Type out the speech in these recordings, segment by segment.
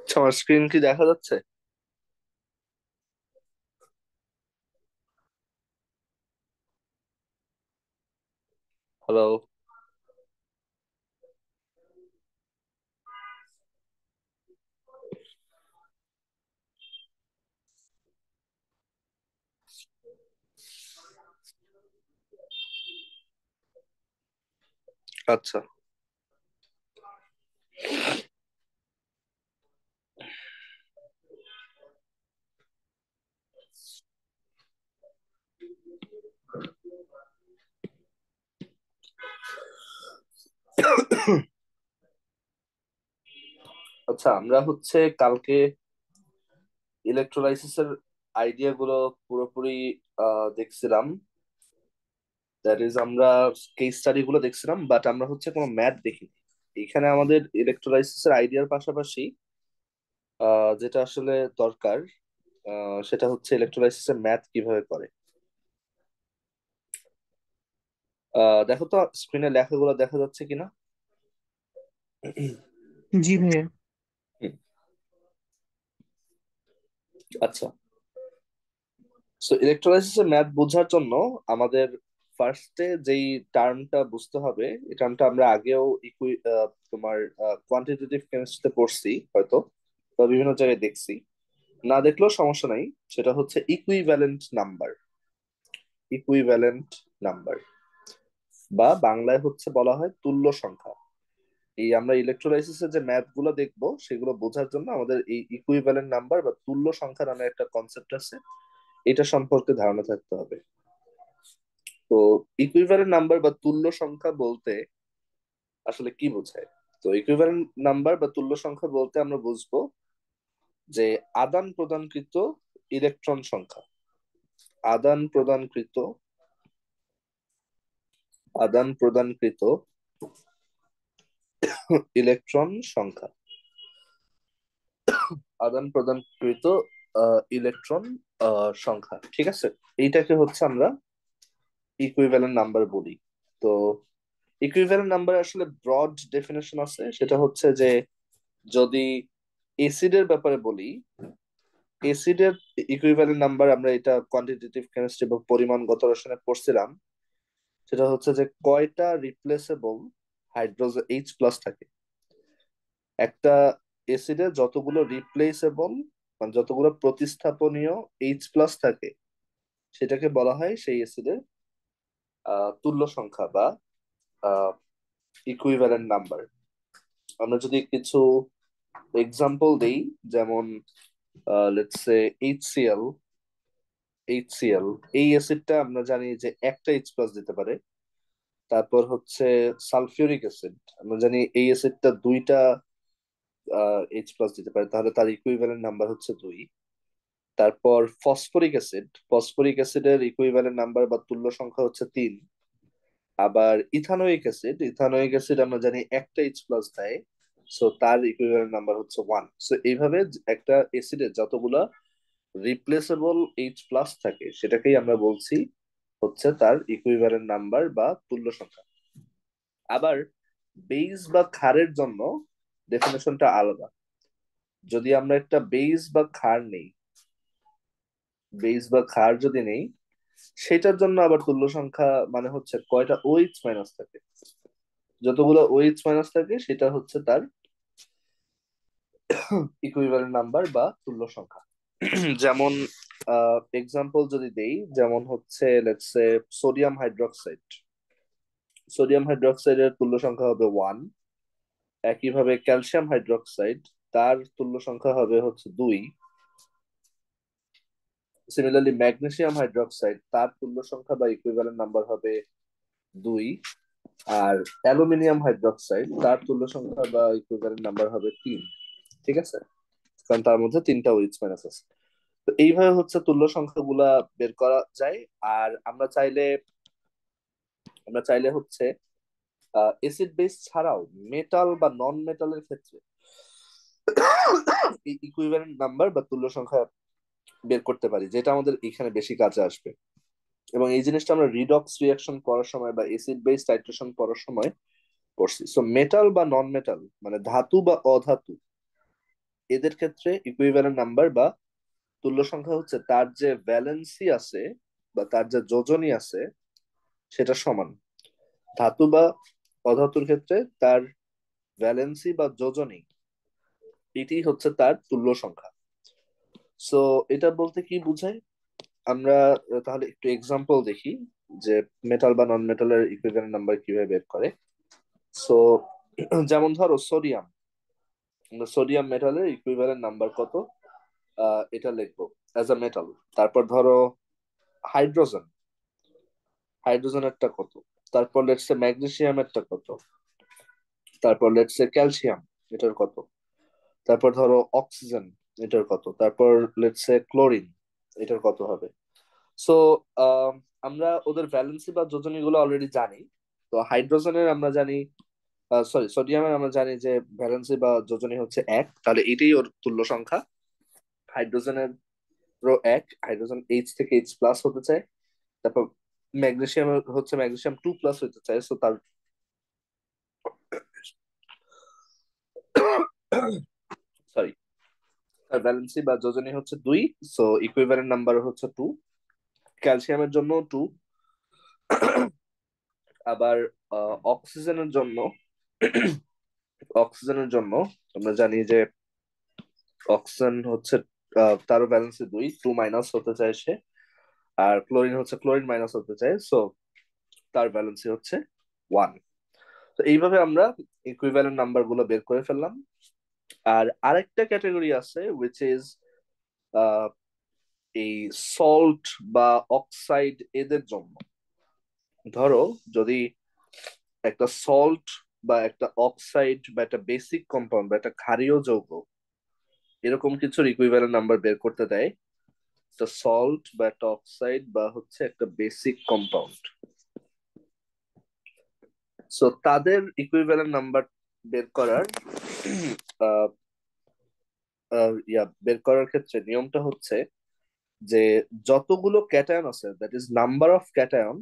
আচ্ছা, আমার স্ক্রিন কি দেখা যাচ্ছে? হ্যালো। আচ্ছা। আচ্ছা, আমরা হচ্ছে কালকে ইলেকট্রোলাইসিসের আইডিয়া গুলো পুরোপুরি দেখছিলাম। দ্যাট ইজ আমরা কেস স্টাডি গুলো দেখছিলাম, বাট আমরা হচ্ছে কোনো ম্যাথ দেখিনি। এখানে আমাদের ইলেকট্রোলাইসিসের আইডিয়ার পাশাপাশি যেটা আসলে দরকার, সেটা হচ্ছে ইলেকট্রোলাইসিসের ম্যাথ কিভাবে করে। দেখো তো স্ক্রিনে লেখাগুলো দেখা যাচ্ছে কিনা। জি ভাইয়া। হুম, আচ্ছা। সো ইলেকট্রোলাইসিসের ম্যাথ বোঝার জন্য আমাদের ফার্স্টে যেই টার্মটা বুঝতে হবে, এই টার্মটা আমরা আগেও তোমার কোয়ান্টিটেটিভ কেমিস্ট্রিতে পড়ছি হয়তো, বা বিভিন্ন জায়গায় দেখছি। না দেখলেও সমস্যা নাই। সেটা হচ্ছে ইকুইভ্যালেন্ট নাম্বার। ইকুইভ্যালেন্ট নাম্বার বা বাংলায় হচ্ছে বলা হয় তুল্য সংখ্যা। এই আমরা ইলেকট্রোলাইসিসের যে ম্যাথ গুলো দেখবো সেগুলো বোঝার জন্য আমাদের এই ইকুইভ্যালেন্ট নাম্বার বা তুল্য সংখ্যা নামে একটা কনসেপ্ট আছে, এটা সম্পর্কে ধারণা থাকতে হবে। তো ইকুইভ্যালেন্ট নাম্বার বা তুল্য সংখ্যা বলতে আসলে কি বোঝায়? তো ইকুইভ্যালেন্ট নাম্বার বা তুল্য সংখ্যা বলতে আমরা বুঝবো যে আদান প্রদানকৃত ইলেকট্রন সংখ্যা। আদান প্রদানকৃত আদান প্রদানকৃত ইলেকট্রন সংখ্যা। আদান প্রদানকৃত ইলেকট্রন সংখ্যা, ঠিক আছে। এইটাকে হচ্ছে আমরা ইকুইভ্যালেন্ট নাম্বার বলি। তো ইকুইভ্যালেন্ট নাম্বার আসলে ব্রড ডেফিনেশন আছে, সেটা হচ্ছে যে যদি এসিডের ব্যাপারে বলি, এসিডের ইকুইভ্যালেন্ট নাম্বার আমরা এটা কোয়ান্টিটেটিভ কেমিস্ট্রি বা পরিমাণগত রসায়নে পড়ছিলাম। সেটা হচ্ছে যে কয়টা রিপ্লেসেবল হাইড্রোজেন এইচ প্লাস থাকে। একটা এসিডে যতগুলো রিপ্লেসেবল মানে যতগুলো প্রতিস্থাপনীয় এইচ প্লাস থাকে, সেটাকে বলা হয় সেই এসিডের তুল্য সংখ্যা বা ইকুইভ্যালেন্ট নাম্বার। আমরা যদি কিছু এক্সাম্পল দেই, যেমন লেটস সে এইচসিএল। এইচসিএল এই অ্যাসিডটা আমরা জানি যে একটা এইচ প্লাস দিতে পারে। তারপর হচ্ছে সালফিউরিক অ্যাসিড, আমরা জানি এই অ্যাসিডটা দুইটা এইচ প্লাস দিতে পারে, তাহলে তার ইকুইভ্যালেন্ট নাম্বার হচ্ছে দুই। তারপর ফসফরিক অ্যাসিড, ফসফরিক অ্যাসিডের ইকুইভ্যালেন্ট নাম্বার বা তুল্য সংখ্যা হচ্ছে তিন। আবার ইথানোয়িক অ্যাসিড, ইথানোয়িক অ্যাসিড আমরা জানি একটা এইচ প্লাস দেয়, সো তার ইকুইভ্যালেন্ট নাম্বার হচ্ছে ওয়ান। সো এইভাবে একটা অ্যাসিডের যতগুলা রিপ্লেসেবল এইচ প্লাস থাকে সেটাকেই আমরা বলছি হচ্ছে তার ইকুইভ্যালেন্ট নাম্বার বা তুল্য সংখ্যা। আবার বেইজ বা ক্ষারের জন্য ডেফিনেশনটা আলাদা। যদি আমরা একটা বেইজ বা ক্ষার নেই, বেইজ বা ক্ষার যদি নেই, সেটার জন্য আবার তুল্য সংখ্যা মানে হচ্ছে কয়টা ওএইচ মাইনাস থাকে। যতগুলো ওএইচ মাইনাস থাকে সেটা হচ্ছে তার ইকুইভ্যালেন্ট নাম্বার বা তুল্য সংখ্যা। যেমন এক্সাম্পল যদি দেই, যেমন হচ্ছে let's say sodium hydroxide. Sodium হাইড্রোক্সাইডের তুল্য সংখ্যা হবে ওয়ান। একইভাবে ক্যালসিয়াম হাইড্রোক্সাইড, তার তুল্য সংখ্যা হবে হচ্ছে দুই। সিমিলারলি ম্যাগনেসিয়াম হাইড্রোক্সাইড, তার তুল্য সংখ্যা বা ইকুইভ্যালেন্ট নাম্বার হবে দুই। আর অ্যালুমিনিয়াম হাইড্রোক্সাইড, তার তুল্য সংখ্যা বা ইকুইভ্যালেন্ট নাম্বার হবে তিন। ঠিক আছে, কারণ তার মধ্যে তিনটা ওইচ মাইনাস আছে। তো এইভাবে হচ্ছে তুল্য সংখ্যাগুলা বের করা যায়। আর আমরা চাইলে হচ্ছে এসিড বেস ছাড়াও মেটাল বা নন মেটালের ক্ষেত্রে ইকুইভ্যালেন্ট নাম্বার বা তুল্য সংখ্যা বের করতে পারি, যেটা আমাদের এখানে বেশি কাজে আসবে। এবং এই জিনিসটা আমরা রিডক্স রিয়াকশন পড়ার সময় বা এসিড বেস টাইট্রেশন পড়ার সময় পড়ছি। সো মেটাল বা নন মেটাল মানে ধাতু বা অধাতু, এদের ক্ষেত্রে ইকুইভ্যালেন্ট নাম্বার বা তুল্য সংখ্যা হচ্ছে তার যে ভ্যালেন্সি আছে বা তার যে যোজনী আছে সেটা সমান। ধাতু বা অধাতুর ক্ষেত্রে তার ভ্যালেন্সি বা যোজনী এটি হচ্ছে তার তুল্য সংখ্যা। সো এটা বলতে কি বোঝায়, আমরা তাহলে একটু এক্সাম্পল দেখি যে মেটাল বা নন মেটালের ইকুইভ্যালেন্ট নাম্বার কিভাবে বের করে। সো যেমন ধরো সোডিয়াম, সোডিয়াম মেটালের ইকুইভ্যালেন্ট নাম্বার কত, এটা লিখবো অ্যাজ আ মেটাল। তারপর ধরো হাইড্রোজেন, হাইড্রোজেনেরটা কত, তারপর লেটস সে ম্যাগনেসিয়ামেরটা কত, তারপর লেটস সে ক্যালসিয়াম এটার কত, তারপর ধরো অক্সিজেন এটার কত, তারপর লেটস সে ক্লোরিন এটার কত হবে। সো আমরা ওদের ভ্যালেন্সি বা যোজনী গুলো অলরেডি জানি। তো হাইড্রোজেনের আমরা জানি, সরি সোডিয়ামের আমরা জানি যে ভ্যালেন্সি বা যোজনী হচ্ছে এক, তাহলে এটাই ওর তুল্য সংখ্যা। হাইড্রোজেনের এক, হাইড্রোজেন এইচ থেকে এইচ প্লাস হতে চায়। তারপর ম্যাগনেসিয়াম হচ্ছে ম্যাগনেসিয়াম টু প্লাস হতে চায়, সো তার সরি তার ভ্যালেন্সি বা যোজনী হচ্ছে দুই, সো ইকুইভ্যালেন্ট নাম্বার হচ্ছে টু। ক্যালসিয়ামের জন্য টু। আবার অক্সিজেনের জন্য, অক্সিজেনের জন্য আমরা জানি যে অক্সিজেন হচ্ছে তারও ভ্যালেন্সি দুই, টু মাইনাস হতে চায় সে। আর ক্লোরিন হচ্ছে ক্লোরিন মাইনাস হতে চায়, সো তার ভ্যালেন্সি হচ্ছে ওয়ান। তো এইভাবে আমরা ইকুইভ্যালেন্ট নাম্বার গুলো বের করে ফেললাম। আর আরেকটা ক্যাটাগরি আছে উইচ ইজ এই সল্ট বা অক্সাইড এদের জন্য। ধরো যদি একটা সল্ট বা একটা অক্সাইড বা একটা বেসিক কম্পাউন্ড বা একটা ক্ষারীয় যৌগ এরকম কিছুর ইকুইভ্যালেন্ট নাম্বার বের করতে দেয়, একটা সল্ট বা একটা অক্সাইড বা হচ্ছে একটা বেসিক কম্পাউন্ড, সো তাদের ইকুইভ্যালেন্ট নাম্বার বের করার আহ, বের করার ক্ষেত্রে নিয়মটা হচ্ছে যে যতগুলো ক্যাটায়ন আছে, that is number of cation,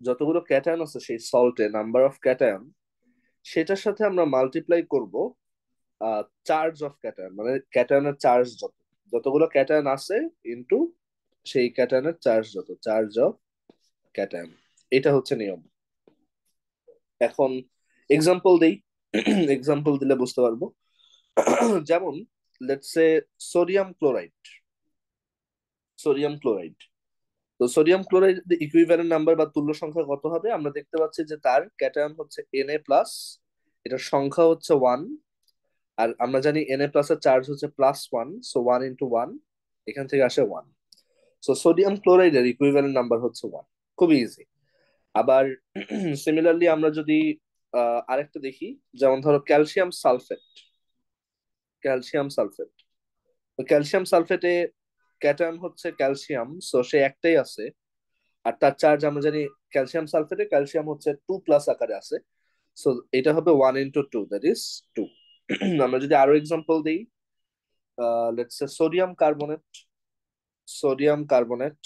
যতগুলো ক্যাটায়ন আছে সেই সল্টে নাম্বার অফ ক্যাটায়ন, সেটার সাথে আমরা মাল্টিপ্লাই করব চার্জ অফ ক্যাটায়ন, মানে ক্যাটায়নের চার্জ যত, যতগুলো ক্যাটায়ন আছে ইনটু সেই ক্যাটায়নের চার্জ যত, চার্জ অফ ক্যাটায়ন। এটা হচ্ছে নিয়ম। এখন এক্সাম্পল দেই, এক্সাম্পল দিলে বুঝতে পারবো। যেমন let's say sodium chloride, sodium chloride. তো সোডিয়াম ক্লোরাইড ইকুইভ্যালেন্ট নাম্বার বা তুল্য সংখ্যা কত হবে, আমরা দেখতে পাচ্ছি যে তার ক্যাটায়ন হচ্ছে Na প্লাস, এটার সংখ্যা হচ্ছে ওয়ান। আর আমরা জানি Na প্লাস এর চার্জ হচ্ছে plus one, so one into one, এখান থেকে আসে ওয়ান। সো সোডিয়াম ক্লোরাইডের ইকুইভ্যালেন্ট নাম্বার হচ্ছে ওয়ান। খুবই ইজি। আবার সিমিলারলি আমরা যদি আরেকটা দেখি, যেমন ধরো ক্যালসিয়াম সালফেট, ক্যালসিয়াম সালফেট। তো ক্যালসিয়াম সালফেটে ক্যাটায়ন হচ্ছে ক্যালসিয়াম, সো সে একটাই আছে। আর তার চার্জ আমরা জানি ক্যালসিয়াম সালফেটে ক্যালসিয়াম হচ্ছে টু প্লাস আকারে আছে, সো এটা হবে one into two, that is two. আমরা যদি আরো এক্সাম্পল দিই, let's say sodium carbonate, sodium carbonate.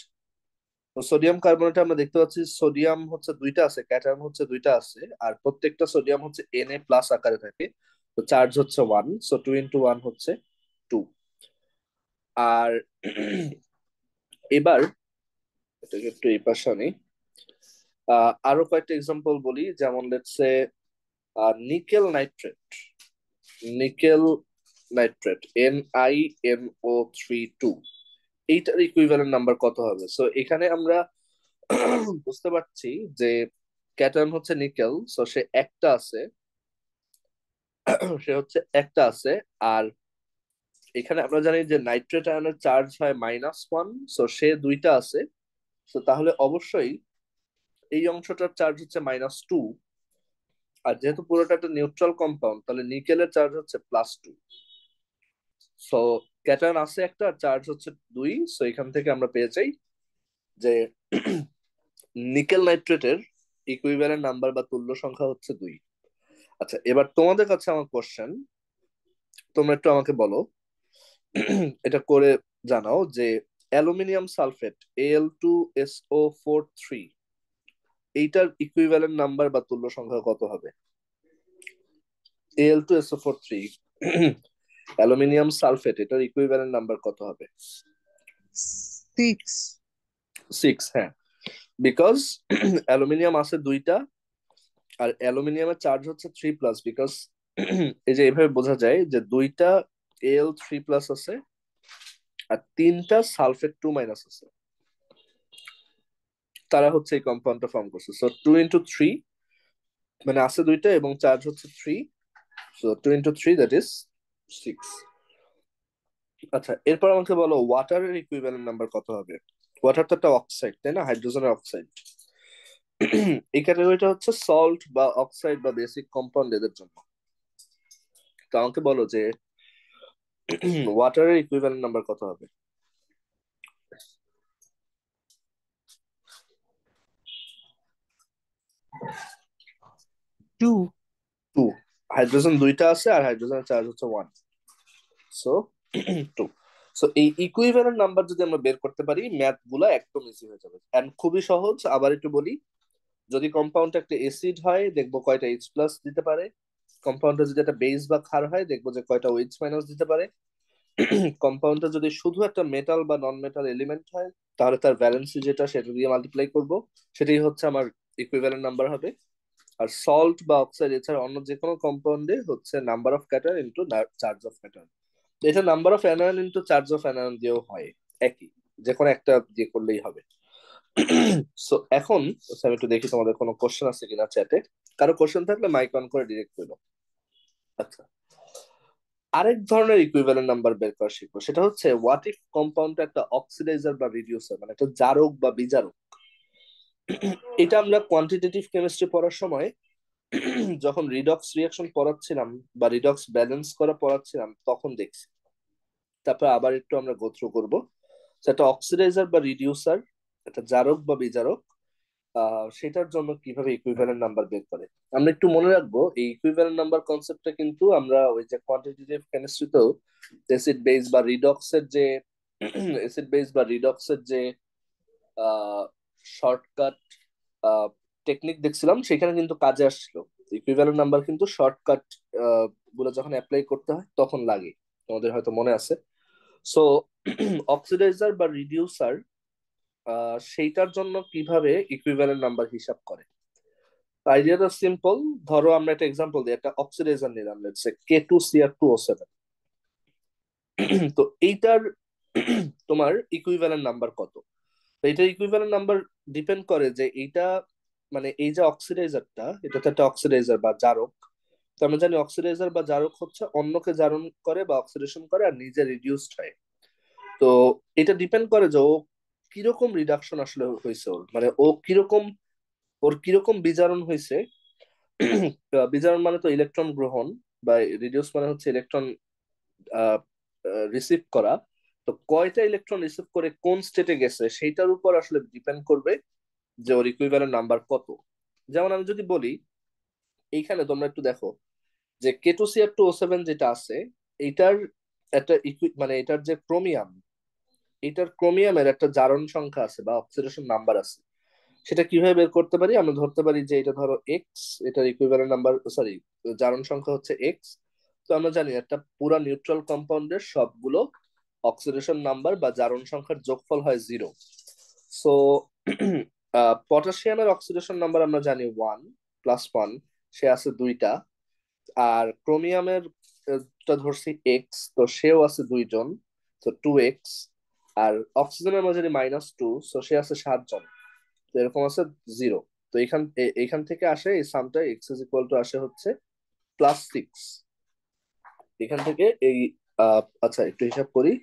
তো সোডিয়াম কার্বনেটে আমরা দেখতে পাচ্ছি সোডিয়াম হচ্ছে দুইটা আছে, ক্যাটায়ন হচ্ছে দুইটা আছে, আর প্রত্যেকটা সোডিয়াম হচ্ছে Na প্লাস আকারে থাকে। তো চার্জ হচ্ছে one, so two into one হচ্ছে টু। আর এবার এটাকে একটু এই পাশে আনি। আরো কয়েকটা এক্সাম্পল বলি, যেমন let's say nickel nitrate, nickel nitrate NiNO3 2, এইটার ইকুইভ্যালেন্ট নাম্বার কত হবে। সো এখানে আমরা বুঝতে পারছি যে ক্যাটায়ন হচ্ছে নিকেল, সো সে একটা আছে, সে হচ্ছে একটা আছে। আর এখানে আমরা জানি যে নাইট্রেট আয়নের চার্জ হয় মাইনাস ওয়ান, সো সে দুইটা আছে। তো তাহলে অবশ্যই এই অংশটার চার্জ হচ্ছে মাইনাস টু। আর যেহেতু পুরোটা একটা নিউট্রাল কম্পাউন্ড, তাহলে নিকেলের চার্জ হচ্ছে প্লাস টু। সো ক্যাটায়ন আছে একটা, চার্জ হচ্ছে দুই, সো এখান থেকে আমরা পেয়ে যাই যে নিকেল নাইট্রেটের ইকুইভ্যালেন্ট নাম্বার বা তুল্য সংখ্যা হচ্ছে দুই। আচ্ছা, এবার তোমাদের কাছে আমার কোশ্চেন, তোমরা একটু আমাকে বলো, এটা করে জানাও যে অ্যালুমিনিয়াম সালফেট Al2SO4 3, এইটার ইকুইভ্যালেন্ট নাম্বার বা তুল্য সংখ্যা কত হবে। Al2SO4 3 অ্যালুমিনিয়াম সালফেট, এটার ইকুইভ্যালেন্ট নাম্বার কত হবে? 6। 6, হ্যাঁ, বিকজ অ্যালুমিনিয়াম আছে দুইটা, আর অ্যালুমিনিয়ামের চার্জ হচ্ছে 3+, বিকজ এই যে এভাবে বোঝা যায় যে দুইটা Al3+ আছে আর তিনটা সালফেট 2- আছে, তারা হচ্ছে এই কম্পাউন্ডটা ফর্ম করছে। সো 2 × 3, মানে আছে দুইটা এবং চার্জ হচ্ছে 3, সো 2 × 3 দ্যাট ইজ 6। আচ্ছা, এরপর আমাকে বলো ওয়াটারের ইকুইভ্যালেন্ট নাম্বার কত হবে? ওয়াটার তো একটা অক্সাইড, তাই না, হাইড্রোজেনের অক্সাইড। এই ক্যাটাগরিটা হচ্ছে সল্ট বা অক্সাইড বা বেসিক কম্পাউন্ড এদের জন্য। তো আমাকে বলো যে ওয়াটারের ইকুইভ্যালেন্ট নাম্বার কত হবে? 2। 2। হাইড্রোজেন দুইটা আছে আর হাইড্রোজেনের চার্জ হচ্ছে 1, সো 2। সো এই ইকুইভ্যালেন্ট নাম্বার যদি আমরা বের করতে পারি, ম্যাথ গুলা একদম ইজি হয়ে যাবে এন্ড খুবই সহজ। আবার একটু বলি, যদি কম্পাউন্ড একটা অ্যাসিড হয় দেখবো কয়টা H+ দিতে পারে, কম্পাউন্ডটা যদি একটা বেস বা ক্ষার হয় দেখবো যে কয়টা OH- দিতে পারে, কম্পাউন্ডটা যদি শুধু একটা মেটাল বা নন মেটাল এলিমেন্ট হয় তাহলে তার ভ্যালেন্সি যেটা সেটা দিয়ে মাল্টিপ্লাই করব, সেটাই হচ্ছে আমার ইকুইভ্যালেন্ট নাম্বার হবে। আর সল্ট বা অক্সাইড এছাড়া অন্য যে কোনো কম্পাউন্ডে হচ্ছে number of cation into charge of cation. এটা number of anion into charge of anion দিয়েও হয়, একই, যে কোনো একটা দিয়ে করলেই হবে। সো এখন আমি একটু দেখি তোমাদের কোনো কোশ্চেন আছে কিনা চ্যাটে। কারো কোশ্চেন থাকলে মাইক অন করে ডিরেক্ট করো। আচ্ছা, আরেক ধরনের ইকুইভ্যালেন্ট নাম্বার বের করা শিখবো, সেটা হচ্ছে হোয়াট ইফ কম্পাউন্ড একটা অক্সিডাইজার বা রিডিউসার, মানে একটা জারক বা বিজারক। এটা আমরা কোয়ান্টিটেটিভ কেমিস্ট্রি পড়ার সময় যখন রিডক্স রিয়াকশন পড়াচ্ছিলাম বা রিডক্স ব্যালেন্স করা পড়াচ্ছিলাম তখন দেখছি। তারপর আবার একটু আমরা গো থ্রু করবো। সেটা অক্সিডাইজার বা রিডিউসার, একটা জারক বা বিজারক, সেটার জন্য কিভাবে ইকুইভ্যালেন্ট নাম্বার বের করে। আমরা একটু মনে রাখবো এই ইকুইভ্যালেন্ট নাম্বার কনসেপ্টটা কিন্তু আমরা ওই যে কোয়ান্টিটেটিভ কেমিস্ট্রিতেও অ্যাসিড বেস বা রিডক্সের যে অ্যাসিড বেস বা রিডক্সের যে শর্টকাট টেকনিক দেখছিলাম, সেখানে কিন্তু কাজে আসছিল। ইকুইভ্যালেন্ট নাম্বার কিন্তু শর্টকাট গুলো যখন অ্যাপ্লাই করতে হয় তখন লাগে, তোমাদের হয়তো মনে আছে। সো অক্সিডাইজার বা রিডিউসার, সেইটার জন্য কিভাবে ইকুইভ্যালেন্ট নাম্বার হিসাব করে, আইডিয়াটা সিম্পল। ধরো আমরা একটা এক্সাম্পল দিই, একটা অক্সিডাইজার নিলাম, লেটস সে K2Cr2O7। তো এইটার তোমার ইকুইভ্যালেন্ট নাম্বার কত? তো এইটার ইকুইভ্যালেন্ট নাম্বার ডিপেন্ড করে যে এইটা, মানে এই যে অক্সিডাইজারটা, এটা তো একটা অক্সিডাইজার বা জারক। তো আমরা জানি অক্সিডাইজার বা জারক হচ্ছে অন্যকে জারণ করে বা অক্সিডেশন করে আর নিজে রিডিউসড হয়। তো এটা ডিপেন্ড করে যে ও কিরকম রিডাকশন আসলে হয়েছে, ওর মানে ও কিরকম, ওর কিরকম বিজারণ হয়েছে। বিজারণ মানে তো ইলেকট্রন গ্রহণ, বা রিডিউস মানে হচ্ছে ইলেকট্রন রিসিভ করা। তো কয়টা ইলেকট্রন রিসিভ করে কোন স্টেটে গেছে সেইটার উপর আসলে ডিপেন্ড করবে যে ওর ইকুইভ্যালেন্ট নাম্বার কত। যেমন আমি যদি বলি, এইখানে তোমরা একটু দেখো যে K2Cr2O7 যেটা আছে, এইটার একটা মানে এটার যে ক্রোমিয়াম, এটার ক্রোমিয়ামের একটা জারণ সংখ্যা আছে বা অক্সিডেশন নাম্বার আছে। সেটা কিভাবে বের করতে পারি? আমরা ধরতে পারি যে এটা ধরো এক্স, এটার ইকুইভ্যালেন্ট নাম্বার, সরি, জারণ সংখ্যা হচ্ছে এক্স। তো আমরা জানি একটা পুরা নিউট্রাল কম্পাউন্ডের সবগুলো অক্সিডেশন নাম্বার বা জারণ সংখ্যার যোগফল হয় 0। সো পটাশিয়ামের অক্সিডেশন নাম্বার আমরা জানি 1+1, সে আছে দুইটা। আর ক্রোমিয়ামের টা ধরছি এক্স, তো সেও আছে দুইজন, তো 2x। আর অক্সিজেনের মধ্যে যদি -2, তো সে আছে 7জন, তো এরকম আছে 0। তো এখান থেকে আসে এই সামটা এক্স ইজ ইকুয়াল টু আসে হচ্ছে +6। এখান থেকে এই আচ্ছা একটু হিসাব করি।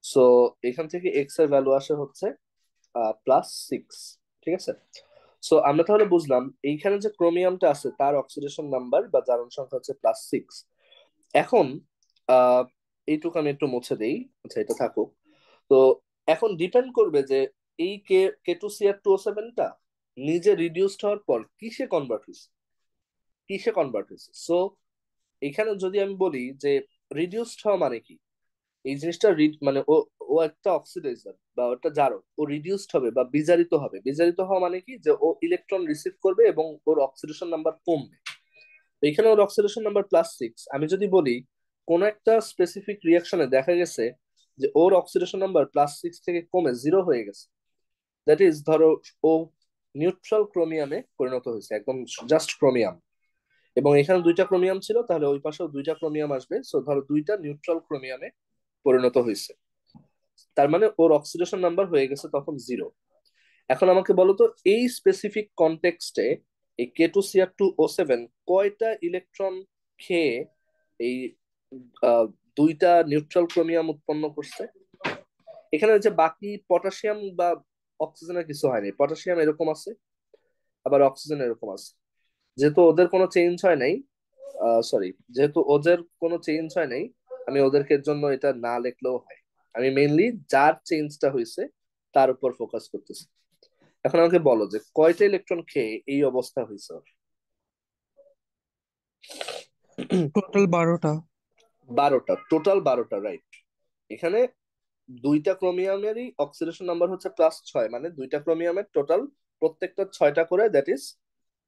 সো এখান থেকে এক্স এর ভ্যালু আসে হচ্ছে +6, ঠিক আছে। সো আমরা তাহলে বুঝলাম এইখানে যে ক্রোমিয়ামটা আছে তার অক্সিডেশন নাম্বার বা জারণ সংখ্যা হচ্ছে +6। এখন আহ এইটুকু আমি একটু মুছে দেই, আচ্ছা এটা থাকুক। তো এখন ডিপেন্ড করবে যে এই K2Cr2O7টা নিজে রিডিউসড হওয়ার পর কিসে কনভার্ট হয়েছে। সো এখানে যদি আমি বলি যে রিডিউসড হওয়া মানে কি, এই জিনিসটা মানে ও ও একটা অক্সিডাইজার বা একটা জারক, ও রিডিউসড হবে বা বিজারিত হবে। বিজারিত হওয়া মানে কি, যে ও ইলেকট্রন রিসিভ করবে এবং ওর অক্সিডেশন নাম্বার কমবে। তো এখানে ওর অক্সিডেশন নাম্বার +6। আমি যদি বলি কোন একটা স্পেসিফিক রিয়াকশনে দেখা গেছে যে ওর অক্সিডেশন নাম্বার +6 থেকে কমে 0 হয়ে গেছে, দ্যাট ইজ ধরো ও নিউট্রাল ক্রোমিয়ামে পরিণত হয়েছে, একদম জাস্ট ক্রোমিয়াম, এবং এখানে দুইটা ক্রোমিয়াম ছিল, তাহলে ওই পাশেও দুইটা ক্রোমিয়াম আসবে, সো ধরো দুইটা নিউট্রাল ক্রোমিয়ামে পরিণত হয়েছে, তার মানে ওর অক্সিডেশন নাম্বার হয়ে গেছে তখন 0। এখন আমাকে বলো তো এই স্পেসিফিক কনটেক্সটে এই K2Cr2O7 কয়টা ইলেকট্রন খেয়ে এই আহ, দুইটা নিউট্রাল ক্রোমিয়াম উৎপন্ন করছে। এখানে যে বাকি পটাশিয়াম বা অক্সিজেনের কিছু হয়নি, পটাশিয়াম এরকম আছে, আবার অক্সিজেন এরকম আছে, যেহেতু ওদের কোনো চেঞ্জ হয় নাই, সরি, যেহেতু ওদের কোনো চেঞ্জ হয় নাই, আমি ওদেরকে জন্য এটা না লিখলেও হয়, আমি মেইনলি যার চেঞ্জটা হয়েছে তার উপর ফোকাস করতেছি। এখন আমাকে বলো যে কয়টা ইলেকট্রন খেয়ে এই অবস্থা হয়েছে ওর? টোটাল 12টা। 12টা, টোটাল 12টা, রাইট। এখানে দুইটা ক্রোমিয়ামেরই অক্সিডেশন নাম্বার হচ্ছে +6, মানে দুইটা ক্রোমিয়ামের টোটাল প্রত্যেকটা 6টা করে, দ্যাট ইজ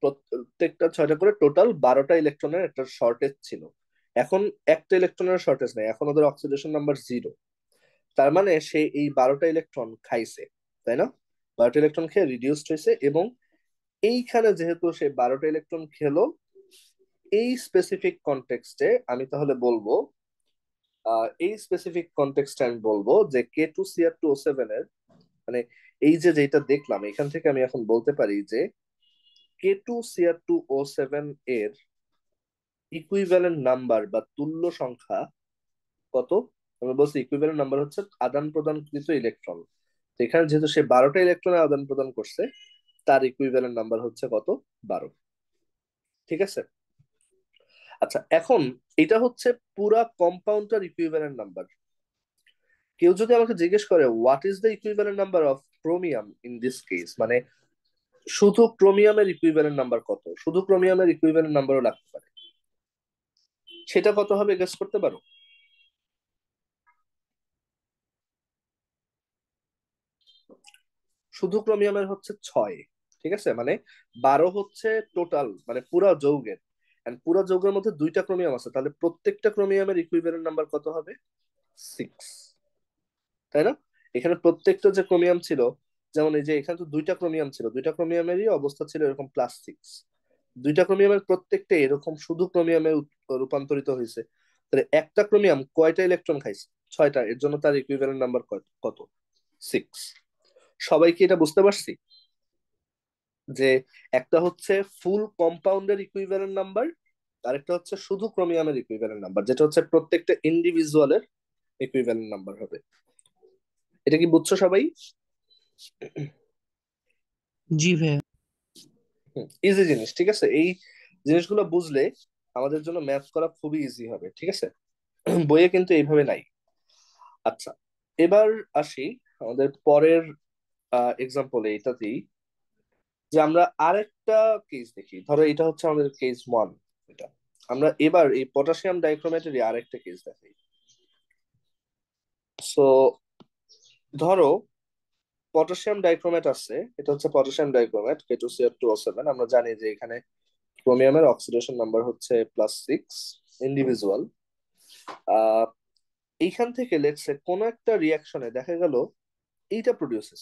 প্রত্যেকটা 6টা করে টোটাল 12টা ইলেকট্রনের একটা শর্টেজ ছিল। এখন একটা ইলেকট্রনের শর্টেজ নেই, এখন ওদের অক্সিডেশন নাম্বার 0, তার মানে সে এই 12টা ইলেকট্রন খাইছে, তাই না? 12টা ইলেকট্রন খেয়ে রিডিউসড হয়েছে, এবং এইখানে যেহেতু সে 12টা ইলেকট্রন খেলো, এই স্পেসিফিক কনটেক্সটে আমি তাহলে বলবো, এই স্পেসিফিক কনটেক্সটে আমি বলবো যে K2Cr2O7 এর, মানে এই যে যেটা দেখলাম এখান থেকে আমি এখন বলতে পারি যে K2Cr2O7 এর ইকুইভ্যালেন্ট নাম্বার বা তুল্য সংখ্যা কত? আমি বলছি ইকুইভ্যালেন্ট নাম্বার হচ্ছে আদান প্রদানকৃত ইলেকট্রন, তো এখানে যেহেতু সে 12টা ইলেকট্রনের আদান প্রদান করছে, তার ইকুইভ্যালেন্ট নাম্বার হচ্ছে কত? 12। ঠিক আছে। আচ্ছা, এখন এটা হচ্ছে পুরা কম্পাউন্ডটার ইকুইভ্যালেন্ট নাম্বার। কেউ যদি আমাকে জিজ্ঞেস করে what is the equivalent number of chromium in this case, মানে শুধু ক্রোমিয়ামের ইকুইভ্যালেন্ট নাম্বার কত, শুধু ক্রোমিয়ামের ইকুইভ্যালেন্ট নাম্বারও লাগতে পারে, সেটা কত হবে গেস করতে পারো? শুধু ক্রোমিয়ামের হচ্ছে 6, ঠিক আছে, মানে 12 হচ্ছে টোটাল, মানে পুরা যৌগের, এন্ড পুরা যৌগের মধ্যে দুইটা ক্রোমিয়াম আছে, তাহলে প্রত্যেকটা ক্রোমিয়ামের ইকুইভ্যালেন্ট নাম্বার কত হবে? 6, তাই না? এখানে প্রত্যেকটা যে ক্রোমিয়াম ছিল, যেমন এই যে এখানে তো দুইটা ক্রোমিয়াম ছিল, দুইটা ক্রোমিয়ামেরই অবস্থা ছিল এরকম +6, দুইটা ক্রোমিয়ামের প্রত্যেকটা এরকম শুধু ক্রোমিয়ামে রূপান্তরিত হয়েছে, তাহলে একটা ক্রোমিয়াম কয়টা ইলেকট্রন খাইছে? 6টা, এর জন্য তার ইকুইভ্যালেন্ট নাম্বার কত? 6। সবাই কি এটা বুঝতে পারছি যে একটা হচ্ছে ফুল কম্পাউন্ডের ইকুইভ্যালেন্ট নাম্বার, আরেকটা হচ্ছে শুধু ক্রোমিয়ামের ইকুইভ্যালেন্ট নাম্বার, যেটা হচ্ছে প্রত্যেকটা ইন্ডিভিজুয়ালের ইকুইভ্যালেন্ট নাম্বার হবে। এটা কি বুঝছো সবাই? জি ভাইয়া। ইজি জিনিস, ঠিক আছে, এই জিনিসগুলো বুঝলে আমাদের জন্য ম্যাথ করা খুবই ইজি হবে, ঠিক আছে। বইয়ে কিন্তু এইভাবে নাই। আচ্ছা, এবার আসি আমাদের পরের এক্সাম্পল এইটাতেই, যে আমরা আরেকটা কেস দেখি, ধরো এটা হচ্ছে আমাদের কেস 1, এটা আমরা এবার এই পটাশিয়াম ডাইক্রোমেটেরই আরেকটা কেস দেখি। সো ধরো পটাশিয়াম ডাইক্রোমেট আছে, এটা হচ্ছে পটাশিয়াম ডাইক্রোমেট K2Cr2O7, আমরা জানি যে এখানে ক্রোমিয়ামের অক্সিডেশন নাম্বার হচ্ছে +6 ইন্ডিভিজুয়াল। আহ এইখান থেকে লেটসে কোন একটা রিয়াকশনে দেখা গেল এইটা প্রডিউসেস,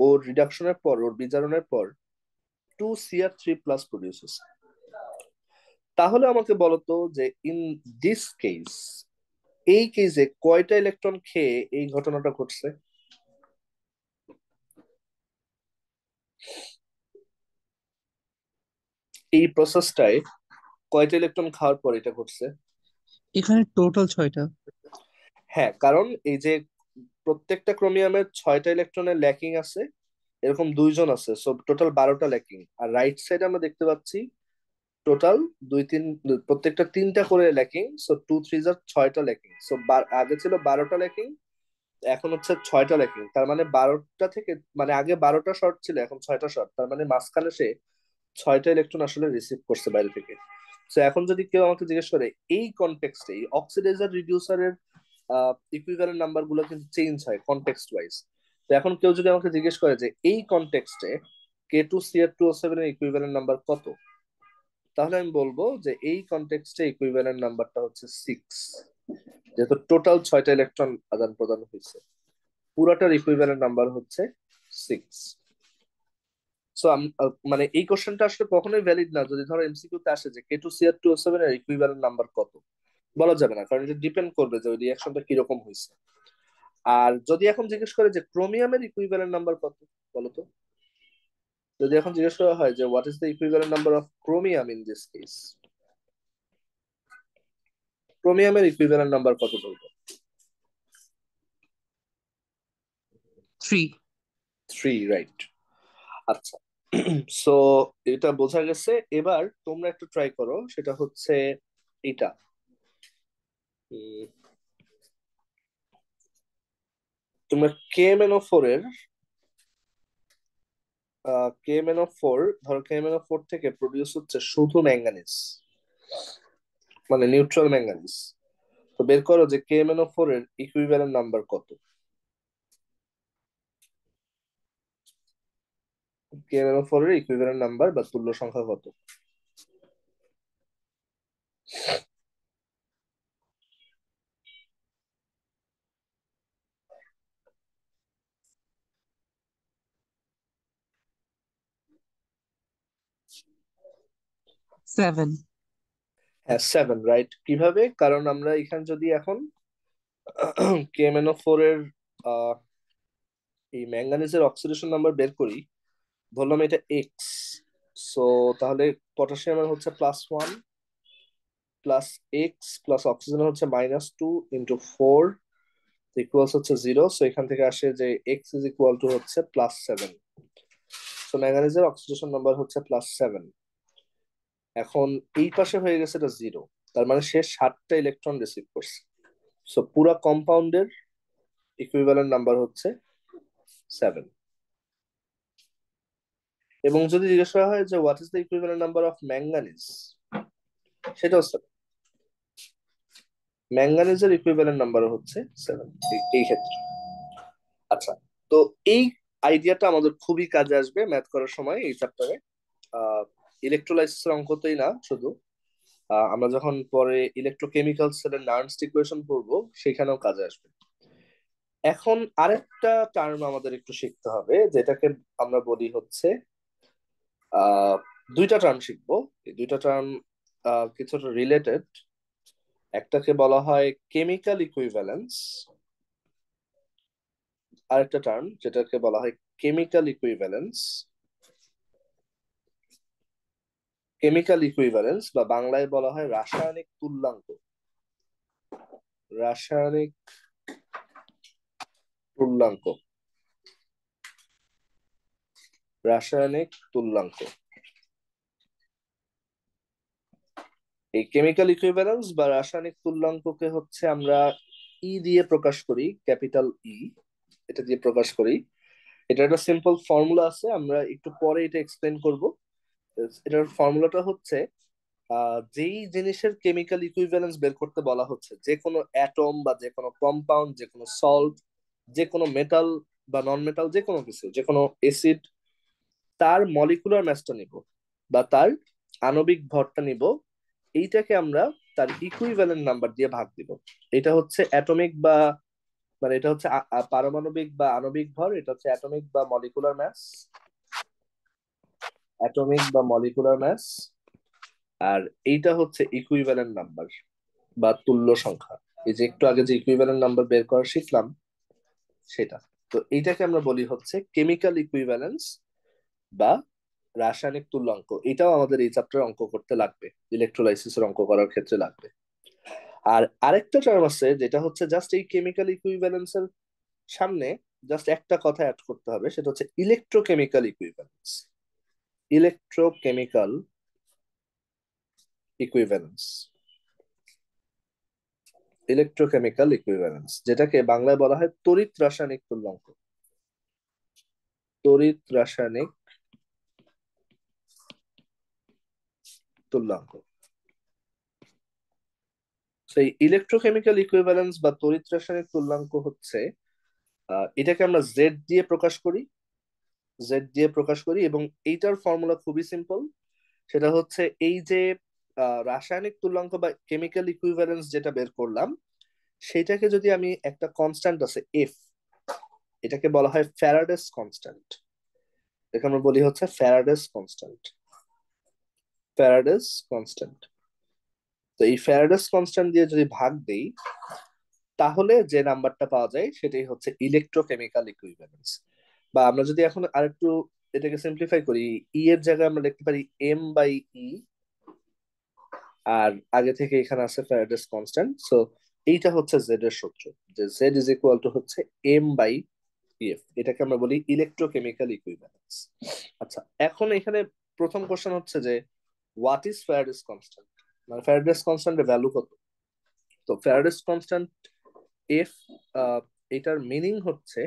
ওর রিডাকশনের পর, ওর বিজারণের পর 2Cr3+ প্রডিউসেস। তাহলে আমাকে বলতো যে ইন দিস কেস, এই কেসে কয়টা ইলেকট্রন খেয়ে এই ঘটনাটা ঘটছে? এই প্রসেসটায় কয়টা ইলেকট্রন খাওয়ার পর এটা ঘটছে? এখানে টোটাল 6টা। হ্যাঁ, কারণ এই যে প্রত্যেকটা ক্রোমিয়ামের 6টা ইলেকট্রনের ল্যাকিং আছে, এরকম দুইজন আছে, সো টোটাল 12টা ল্যাকিং। আর রাইট সাইডে আমরা দেখতে পাচ্ছি টোটাল দুই তিন, প্রত্যেকটা 3টা করে ল্যাকিং, সো 2 3 6টা ল্যাকিং, সো আগে ছিল 12টা ল্যাকিং, এখন হচ্ছে 6টা ল্যাকিং, তার মানে 12টা থেকে, মানে আগে 12টা শর্ট ছিল, এখন 6টা শর্ট, তার মানে মাঝখানে সে 6টা ইলেকট্রন আসলে রিসিভ করছে বাইরে থেকে। তো এখন যদি কেউ আমাকে জিজ্ঞেস করে এই কনটেক্সটে, এই অক্সিডাইজার রিডিউসারের ইকুইভ্যালেন্ট নাম্বার গুলো কিন্তু চেঞ্জ হয় কনটেক্সট ওয়াইজ, তো এখন কেউ যদি আমাকে জিজ্ঞেস করে যে এই কনটেক্সটে K2Cr2O7 এর ইকুইভ্যালেন্ট নাম্বার কত, তাহলে আমি বলবো যে এই কনটেক্সটে ইকুইভ্যালেন্ট নাম্বারটা হচ্ছে 6, যেহেতু টোটাল 6টা ইলেকট্রন আদান প্রদান হয়েছে, পুরাটার ইকুইভ্যালেন্ট নাম্বার হচ্ছে 6। সো মানে এই কোশ্চেনটা আসলে কখনোই ভ্যালিড না যদি ধরো এমসিকিউ তে আসে যে K2CR2O7 এর ইকুইভ্যালেন্ট নাম্বার কত। বলা যাবে না, কারণ এটা ডিপেন্ড করবে যে ওই রিয়াকশনটা কিরকম হয়েছে। আর যদি এখন জিজ্ঞেস করে যে ক্রোমিয়ামের ইকুইভ্যালেন্ট নাম্বার কত, বলো তো। যদি এখন জিজ্ঞেস করা হয় যে what is the equivalent number of chromium in this case, ক্রোমিয়ামের ইকুইভ্যালেন্ট নাম্বার কত বলবো? 3। 3, রাইট। আচ্ছা, সো এটা বোঝা গেছে। এবার তোমরা একটু ট্রাই করো, সেটা হচ্ছে এটা। উম, তোমরা KMnO4 এর KMnO4, ধরো KMnO4 থেকে প্রডিউস হচ্ছে শুধু ম্যাঙ্গানিজ, মানে নিউট্রাল ম্যাঙ্গানিজ। তো বের করো যে KMnO4 এর ইকুইভ্যালেন্ট নাম্বার কত। KMnO4 এর ইকুইভ্যালেন্ট নাম্বার বা তুল্য সংখ্যা কত? 7। হ্যাঁ, 7, রাইট। কিভাবে? কারণ আমরা এখানে যদি এখন KMnO4 এর আহ, এই ম্যাঙ্গানিজের অক্সিডেশন নাম্বার বের করি, ধরলাম এটা এক্স। সো তাহলে পটাশিয়ামের হচ্ছে +1 প্লাস এক্স প্লাস অক্সিজেনের হচ্ছে -2 ইন্টু 4 ইকুয়ালস হচ্ছে 0। সো এখান থেকে আসে যে এক্স ইজ ইকুয়াল টু হচ্ছে +7। সো ম্যাঙ্গানিজের অক্সিডেশন নাম্বার হচ্ছে +7। এখন এই পাশে হয়ে গেছে এটা 0, তার মানে সে 7টা ইলেকট্রন রিসিভ করছে। সো পুরা কম্পাউন্ডের ইকুইভ্যালেন্ট নাম্বার হচ্ছে 7। এবং যদি জিজ্ঞেস করা হয় যে what is the equivalent number of manganese, সেটাও 7। ম্যাঙ্গানিজের ইকুইভ্যালেন্ট নাম্বার হচ্ছে 7 এই ক্ষেত্রে। আচ্ছা, তো এই আইডিয়াটা আমাদের খুবই কাজে আসবে ম্যাথ করার সময় এই চ্যাপ্টারে। আহ ইলেকট্রোলাইসিসের অঙ্কতেই না শুধু, আমরা যখন পরে ইলেকট্রোকেমিক্যালস এর নার্নস্ট ইকুয়েশন পড়বো সেখানেও কাজে আসবে। এখন আরেকটা টার্ম আমাদের একটু শিখতে হবে, যেটাকে আমরা বলি হচ্ছে আহ দুইটা টার্ম শিখবো। এই দুইটা টার্ম কিছুটা রিলেটেড। একটাকে বলা হয় কেমিক্যাল ইকুইভ্যালেন্স, আরেকটা টার্ম যেটাকে বলা হয় কেমিক্যাল ইকুইভ্যালেন্স। কেমিক্যাল ইকুইভ্যালেন্স বা বাংলায় বলা হয় রাসায়নিক তুল্যাঙ্ক। রাসায়নিক তুল্যাঙ্ক, রাসায়নিক তুল্যাঙ্ক। এই কেমিক্যাল ইকুইভ্যালেন্স বা রাসায়নিক তুল্যাঙ্ককে হচ্ছে আমরা ই দিয়ে প্রকাশ করি, ক্যাপিটাল ই, এটা দিয়ে প্রকাশ করি। এটা একটা সিম্পল ফর্মুলা আছে, আমরা একটু পরে এটা এক্সপ্লেন করব। এটার ফর্মুলাটা হচ্ছে যেই জিনিসের কেমিক্যাল ইকুইভ্যালেন্স বের করতে বলা হচ্ছে, যে কোনো অ্যাটম বা যে কোনো কম্পাউন্ড, যে কোনো সল্ট, যে কোনো মেটাল বা নন মেটাল, যে কোনো কিছু, যে কোনো এসিড, তার মলিকুলার ম্যাসটা নিব বা তার আণবিক ভরটা নিব। এইটাকে আমরা তার ইকুইভ্যালেন্ট নাম্বার দিয়ে ভাগ দিব। এটা হচ্ছে অ্যাটমিক বা, মানে এটা হচ্ছে পারমাণবিক বা আণবিক ভর, এটা হচ্ছে অ্যাটমিক বা মলিকুলার ম্যাস, অ্যাটমিক বা মলিকুলার ম্যাস। আর এইটা হচ্ছে ইকুইভ্যালেন্ট নাম্বার বা তুল্য সংখ্যা। এই যে একটু আগে যে ইকুইভ্যালেন্ট নাম্বার বের করা শিখলাম সেটা। তো এইটাকে আমরা বলি হচ্ছে কেমিক্যাল ইকুইভ্যালেন্স বা রাসায়নিক তুল্যাঙ্ক। এটাও আমাদের এই চ্যাপ্টারে অঙ্ক করতে লাগবে, ইলেকট্রোলাইসিসের অঙ্ক করার ক্ষেত্রে লাগবে। আর আরেকটা টার্ম আছে যেটা হচ্ছে জাস্ট এই কেমিক্যাল ইকুইভ্যালেন্সের সামনে জাস্ট একটা কথা অ্যাড করতে হবে, সেটা হচ্ছে electrochemical equivalence. Electrochemical equivalence, electrochemical equivalence, যেটাকে বাংলায় বলা হয় তড়িৎ রাসায়নিক তুল্যাঙ্ক। তড়িৎ রাসায়নিক তুল্যাঙ্ক। সেই ইলেকট্রোকেমিক্যাল ইকুইভ্যালেন্স বা তড়িৎ রাসায়নিক তুল্যাঙ্ক হচ্ছে এটাকে আমরা জেড দিয়ে প্রকাশ করি, জেড দিয়ে প্রকাশ করি। এবং এইটার ফর্মুলা খুবই সিম্পল, সেটা হচ্ছে এই যে রাসায়নিক তুল্যাঙ্ক বা কেমিক্যাল ইকুইভ্যালেন্স যেটা বের করলাম, সেটাকে যদি আমি একটা কনস্ট্যান্ট আছে এফ, এটাকে বলা হয় ফ্যারাডেস কনস্ট্যান্ট। এটাকে আমরা বলি হচ্ছে ফ্যারাডেস কনস্ট্যান্ট। Faraday's constant. তো এই ফ্যারাডেস কনস্ট্যান্ট দিয়ে যদি ভাগ দেই, তাহলে যে নাম্বারটা পাওয়া যায় সেটাই হচ্ছে ইলেকট্রোকেমিক্যাল ইকুইভ্যালেন্স। বা আমরা যদি এখন আরেকটু এটাকে সিম্পলিফাই করি, ই এর জায়গায় আমরা লিখতে পারি এম বাই ই, আর আগে থেকে এখানে আছে ফ্যারাডেস কনস্ট্যান্ট। সো এইটা হচ্ছে জেড এর সূত্র, যে জেড ইজ ইকুয়াল টু হচ্ছে এম বাই ইএফ। এটাকে আমরা বলি ইলেকট্রোকেমিক্যাল ইকুইভ্যালেন্স। আচ্ছা, এখন এখানে প্রথম কোশ্চেন হচ্ছে যে হোয়াট ইজ ফ্যারাডেস কনস্ট্যান্ট, মানে ফ্যারাডেস কনস্ট্যান্টের ভ্যালু কত? তো ফ্যারাডেস কনস্ট্যান্ট এফ, এটার মিনিং হচ্ছে,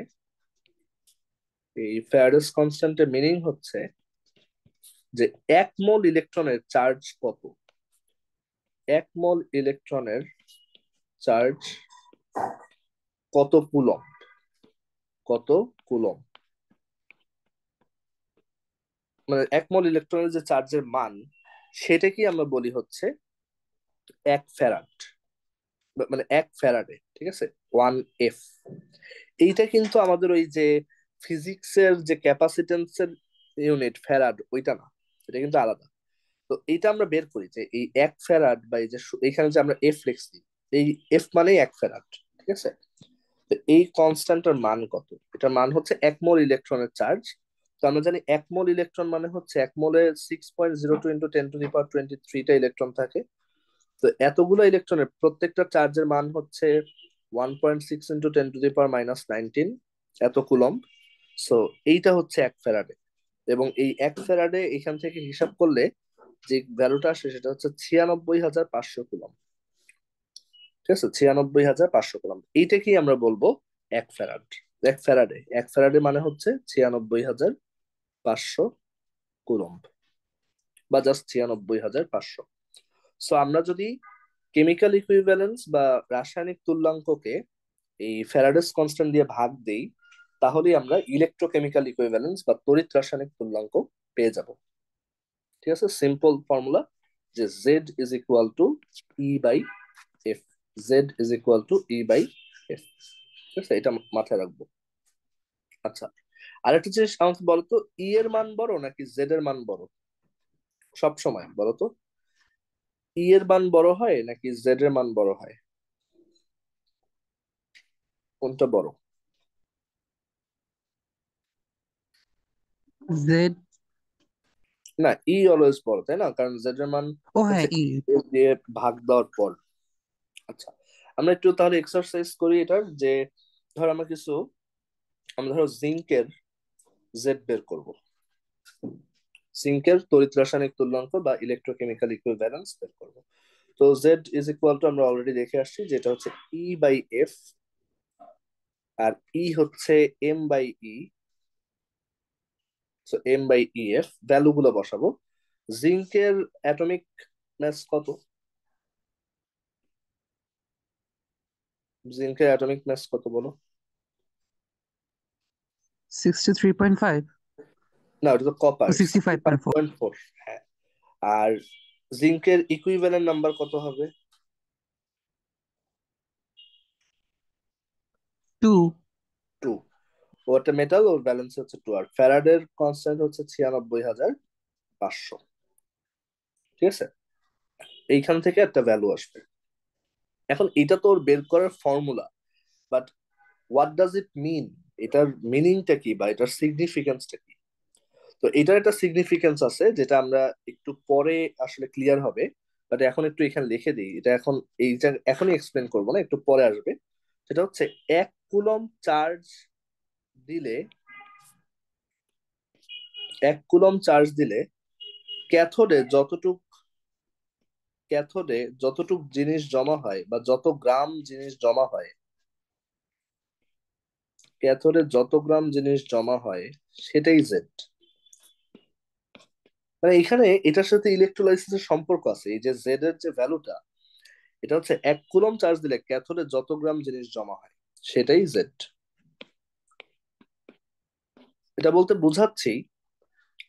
এই ফ্যারাডেস কনস্ট্যান্টের মিনিং হচ্ছে যে এক মোল ইলেকট্রনের চার্জ কত, এক মোল ইলেকট্রনের চার্জ কত কুলম, কত কুলম, মানে এক মোল ইলেকট্রনের যে চার্জের মান, সেটাকেই আমরা বলি হচ্ছে এক ফ্যারাড, মানে এক ফ্যারাডে, ঠিক আছে, ওয়ান এফ। এইটা কিন্তু আমাদের ওই যে ফিজিক্সের যে ক্যাপাসিটেন্সের ইউনিট ফ্যারাড, ওইটা না, এটা কিন্তু আলাদা। তো এইটা আমরা বের করি যে এই এক ফ্যারাড বা এই যে এখানে যে আমরা এফ লিখছি, এই এফ মানেই এক ফ্যারাড, ঠিক আছে। তো এই কনস্ট্যান্টের মান কত? এটার মান হচ্ছে এক মোল ইলেকট্রনের চার্জ। তো আমরা জানি এক মোল ইলেকট্রন মানে হচ্ছে এক মোলে 6.02 ইন্টু 10⁻23টা ইলেকট্রন থাকে। তো এতগুলো ইলেকট্রনের প্রত্যেকটা চার্জের মান হচ্ছে 1.6 ইন্টু 10⁻−19, এত কুলম্ব। সো এইটা হচ্ছে এক ফ্যারাডে। এবং এই এক ফ্যারাডে এখান থেকে হিসাব করলে যে ভ্যালুটা আসে সেটা হচ্ছে 96,500 কুলম্ব। ঠিক আছে, 96,500 কুলম্ব, এইটাকেই আমরা বলবো এক ফ্যারাড। এক ফ্যারাডে মানে হচ্ছে 96,500 কুলম্ব, বা জাস্ট 96,500। সো আমরা যদি কেমিক্যাল ইকুইভ্যালেন্স বা রাসায়নিক তুল্যাঙ্ককে এই ফ্যারাডেস কনস্ট্যান্ট দিয়ে ভাগ দেই, তাহলেই আমরা ইলেকট্রোকেমিক্যাল ইকুইভ্যালেন্স বা তড়িৎ রাসায়নিক তুল্যাঙ্ক পেয়ে যাব। ঠিক আছে, সিম্পল ফর্মুলা, যে Z is equal to E by F, Z is equal to E by F. ঠিক আছে, এটা মাথায় রাখবো। আচ্ছা, আরেকটা জিনিস আমাকে বলতো, ই এর মান বড় নাকি জেড এর মান বড়? সব সময় বলতো, ই এর মান বড় হয় নাকি জেড এর মান বড় হয়, কোনটা বড়? জেড। না, ই অলওয়েজ বড়, তাই না? কারণ জেড এর মান ও হচ্ছে হ্যাঁ, ই। E দিয়ে ভাগ দেওয়ার পর। আচ্ছা, আমরা একটু তাহলে এক্সারসাইজ করি এটার, যে ধর আমরা ধরো জিঙ্কের জেড বের করব, জিঙ্কের তড়িৎ রাসায়নিক তুল্যাঙ্ক বা ইলেকট্রোকেমিক্যাল ইকুইভ্যালেন্স বের করব। তো জেড ইজ ইকুয়াল টু আমরা অলরেডি দেখে আসছি, যেটা হচ্ছে ই বাই এফ, আর ই হচ্ছে M by E. So M by E F, value গুলো বসাবো। জিঙ্কের অ্যাটমিক মাস কত? জিঙ্কের অ্যাটমিক মাস কত বলো? 63.5। না, ওটা তো কপার, 65.4। 65.4। হ্যাঁ। আর জিঙ্কের ইকুইভ্যালেন্ট নাম্বার কত হবে? 2। 2। ও একটা মেটাল, ওর ব্যালেন্স হচ্ছে 2, আর ফ্যারাডের কনস্ট্যান্ট হচ্ছে 96,500। ঠিক আছে, এইখান থেকে একটা ভ্যালু আসবে। এখন এটা তো ওর বের করার formula, but what does it mean, এটার মিনিংটা কি বা এটার সিগনিফিকেন্সটা কি? তো এটার একটা সিগনিফিকেন্স আছে, যেটা আমরা একটু পরে আসলে ক্লিয়ার হবে। বাট এখন একটু এখানে লিখে দিই, এটা এখন এইটা এখনই এক্সপ্লেন করবো না, একটু পরে আসবে। সেটা হচ্ছে এক কুলম চার্জ দিলে, এক কুলম চার্জ দিলে ক্যাথোডে যতটুক জিনিস জমা হয় বা যত গ্রাম জিনিস জমা হয়, ক্যাথোডে যত গ্রাম জিনিস জমা হয়, সেটাই জেড। মানে এখানে এটার সাথে ইলেকট্রোলাইসিসের সম্পর্ক আছে। এই যে জেড এর যে ভ্যালুটা, এটা হচ্ছে এক কুলম চার্জ দিলে ক্যাথোডে যত গ্রাম জিনিস জমা হয়, সেটাই জেড। এটা বলতে বুঝাচ্ছি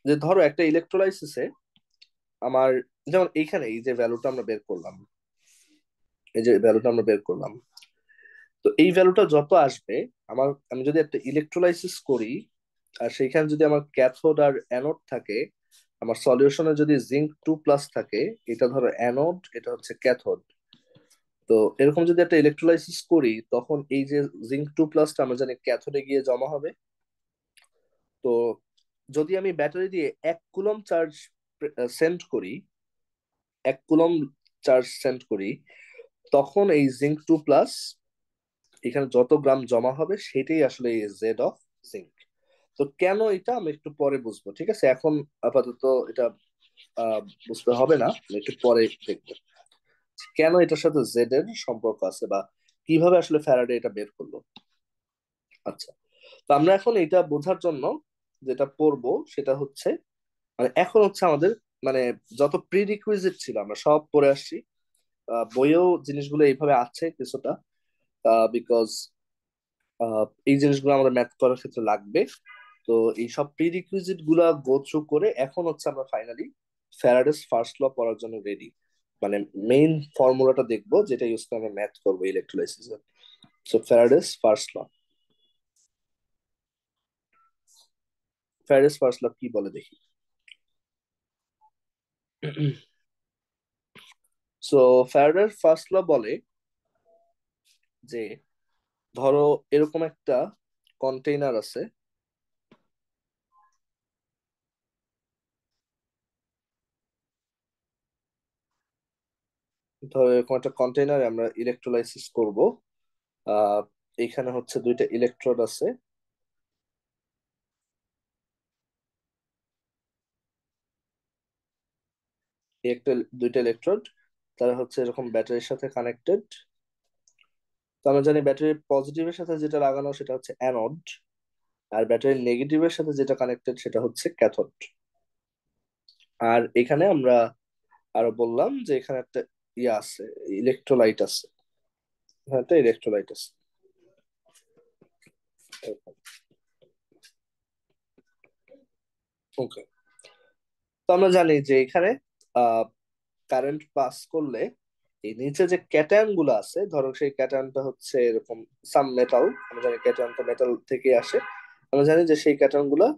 যে ধরো একটা ইলেকট্রোলাইসিসে আমার যেমন এইখানে এই যে ভ্যালুটা আমরা বের করলাম, এই যে ভ্যালুটা আমরা বের করলাম, তো এই ভ্যালুটা যত আসবে, আমি যদি একটা ইলেকট্রোলাইসিস করি, আর সেইখানে যদি আমার ক্যাথোড আর অ্যানোড থাকে, আমার সলিউশনে যদি জিঙ্ক 2+ থাকে, এটা ধরো অ্যানোড, এটা হচ্ছে ক্যাথোড। তো এরকম যদি একটা ইলেকট্রোলাইসিস করি, তখন এই যে জিঙ্ক 2+টা আমরা জানি ক্যাথোডে গিয়ে জমা হবে। তো যদি আমি ব্যাটারি দিয়ে 1 কুলম চার্জ সেন্ড করি, 1 কুলম চার্জ সেন্ড করি, তখন এই জিঙ্ক 2+ এখানে যত গ্রাম জমা হবে সেটাই আসলে জেড অফ জিঙ্ক। তো কেন এটা আমি একটু পরে বুঝবো, ঠিক আছে? এখন আপাতত এটা বুঝতে হবে না, আমি একটু পরে দেখবো কেন এটার সাথে জেড এর সম্পর্ক আছে, বা কিভাবে আসলে ফ্যারাডে এটা বের করলো। আচ্ছা, তো আমরা এখন এটা বোঝার জন্য যেটা পড়বো সেটা হচ্ছে, মানে এখন হচ্ছে আমাদের, মানে যত প্রি রিকুইজিট ছিল আমরা সব পড়ে আসছি। বইয়েও জিনিসগুলো এইভাবে আছে কিছুটা, বিকজ এই জিনিসগুলো আমাদের ম্যাথ করার ক্ষেত্রে লাগবে। তো এই সব প্রি রিকুইজিট গুলা গো থ্রু করে এখন হচ্ছে আমরা ফাইনালি ফ্যারাডেস ফার্স্ট ল পড়ার জন্য রেডি। মানে মেইন ফর্মুলাটা দেখবো যেটা ইউজ করে আমরা ম্যাথ করবো electrolysis. So Faraday's first law, Faraday's first law কি বলে দেখি। সো ফ্যারাডের ফার্স্ট ল বলে যে, ধরো এরকম একটা কন্টেইনার আছে, ধরো এরকম একটা কন্টেইনারে আমরা ইলেকট্রোলাইসিস করব। আহ এখানে হচ্ছে দুইটা ইলেকট্রোড আছে, এই একটা দুইটা ইলেকট্রোড, তারা হচ্ছে এরকম ব্যাটারির সাথে কানেক্টেড। তো আমরা জানি ব্যাটারির পজিটিভের সাথে যেটা লাগানো সেটা হচ্ছে অ্যানোড, আর ব্যাটারির নেগেটিভের সাথে যেটা কানেক্টেড সেটা হচ্ছে ক্যাথোড। আর এখানে আমরা আরো বললাম যে এখানে একটা ইয়ে আছে, ইলেকট্রোলাইট আছে, হ্যাঁ একটা ইলেকট্রোলাইট আছে। ওকে, তো আমরা জানি যে এখানে কারেন্ট পাস করলে এই নিচে যে ক্যাটায়ন গুলো আছে, ধরো সেই ক্যাটায়নটা হচ্ছে এরকম সাম মেটাল, আমরা জানি ক্যাটায়নটা মেটাল থেকে আসে। আমরা জানি যে সেই ক্যাটায়ন গুলা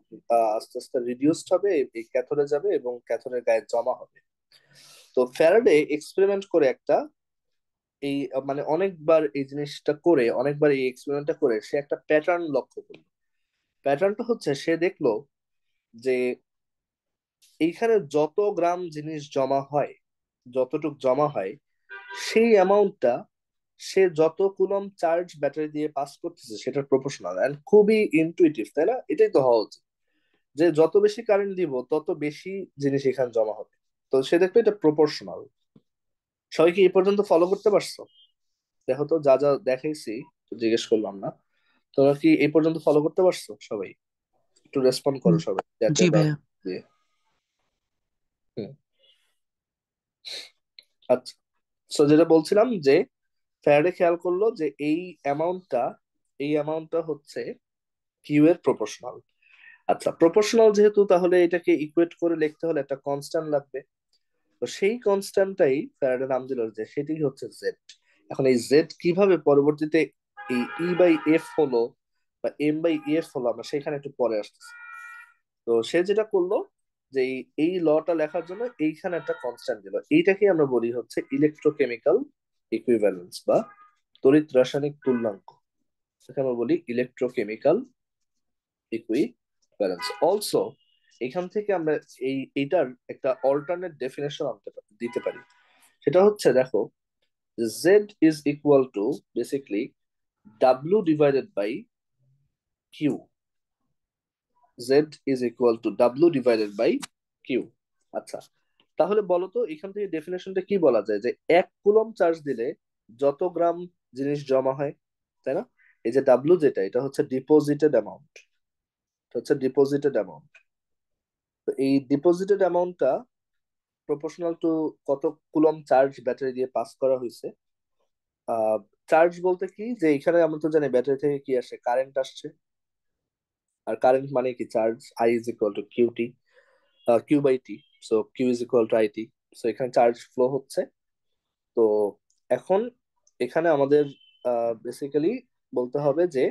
আস্তে আস্তে রিডিউসড হবে, এই ক্যাথোডে যাবে এবং ক্যাথোডের গায়ে জমা হবে। তো ফ্যারাডে এক্সপেরিমেন্ট করে একটা, এই মানে অনেকবার এই জিনিসটা করে, অনেকবার এই এক্সপেরিমেন্টটা করে সে একটা প্যাটার্ন লক্ষ্য করলো। প্যাটার্নটা হচ্ছে সে দেখলো যে এইখানে যত গ্রাম জিনিস জমা হয়, যতটুক জমা হয়, সেই অ্যামাউন্টটা সে যত কুলম চার্জ ব্যাটারি দিয়ে পাস করতেছে সেটার প্রপোর্শনাল। এন্ড খুবই ইনটুইটিভ, তাই না? এটাই তো হওয়া উচিত, যে যত বেশি কারেন্ট দিব তত বেশি জিনিস এখানে জমা হবে। তো সে দেখলো এটা প্রপোর্শনাল। সবাই কি এই পর্যন্ত ফলো করতে পারছো? দেখো তো, যা যা দেখাইছি, তো জিজ্ঞেস করলাম না, তোমরা কি এই পর্যন্ত ফলো করতে পারছো সবাই? একটু রেসপন্ড করো হুম, সবাই জি চ্যাটে বা ভাইয়া। দিয়ে। হুম, আচ্ছা। সো যেটা বলছিলাম যে ফ্যারাডে খেয়াল করলো যে এই অ্যামাউন্টটা হচ্ছে কিউ এর প্রপোর্শনাল। আচ্ছা, প্রপোর্শনাল যেহেতু, তাহলে এটাকে ইকুয়েট করে লিখতে হলে একটা কনস্ট্যান্ট লাগবে। তো সেই কনস্ট্যান্টটাই ফ্যারাডে নাম দিল যে সেটি হচ্ছে জেড। এখন এই জেড কিভাবে পরবর্তীতে এই ই/এফ হলো বা এম/এফ হলো, আমরা সেখানে একটু পরে আসতেছি। তো সে যেটা করলো যে এই লটা লেখার জন্য এইখানে একটা কনস্ট্যান্ট দিল, এইটাকে আমরা বলি হচ্ছে ইলেকট্রোকেমিক্যাল ইকুইভ্যালেন্স বা তড়িৎ রাসায়নিক তুল্যাঙ্ক। সেখানে আমরা বলি ইলেকট্রোকেমিক্যাল ইকুইভ্যালেন্স অলসো। এখান থেকে আমরা এইটার একটা অল্টারনেট ডেফিনেশন দিতে পারি। সেটা হচ্ছে, দেখো, Z is equal to basically W divided by Q. Z is equal to W divided by Q. আচ্ছা, তাহলে বলো তো এখান থেকে ডেফিনেশনটা কি বলা যায়, যে 1 কুলম চার্জ দিলে যত গ্রাম জিনিস জমা হয়, তাই না? এই যে ডাব্লিউ যেটা, এটা হচ্ছে ডিপোজিটেড অ্যামাউন্ট, হচ্ছে ডিপোজিটেড অ্যামাউন্ট। তো এই ডিপোজিটেড অ্যামাউন্টটা প্রপোর্শনাল টু কত কুলম চার্জ ব্যাটারি দিয়ে পাস করা হয়েছে। চার্জ বলতে কি, যে এখানে আমরা তো জানি ব্যাটারি থেকে কি আসে, কারেন্ট আসছে। আর কারেন্ট মানে কি, charge. I is equal to Q by T. So Q is equal to IT. So এখানে চার্জ ফ্লো হচ্ছে। তো এখন এখানে আমাদের বেসিক্যালি বলতে হবে যে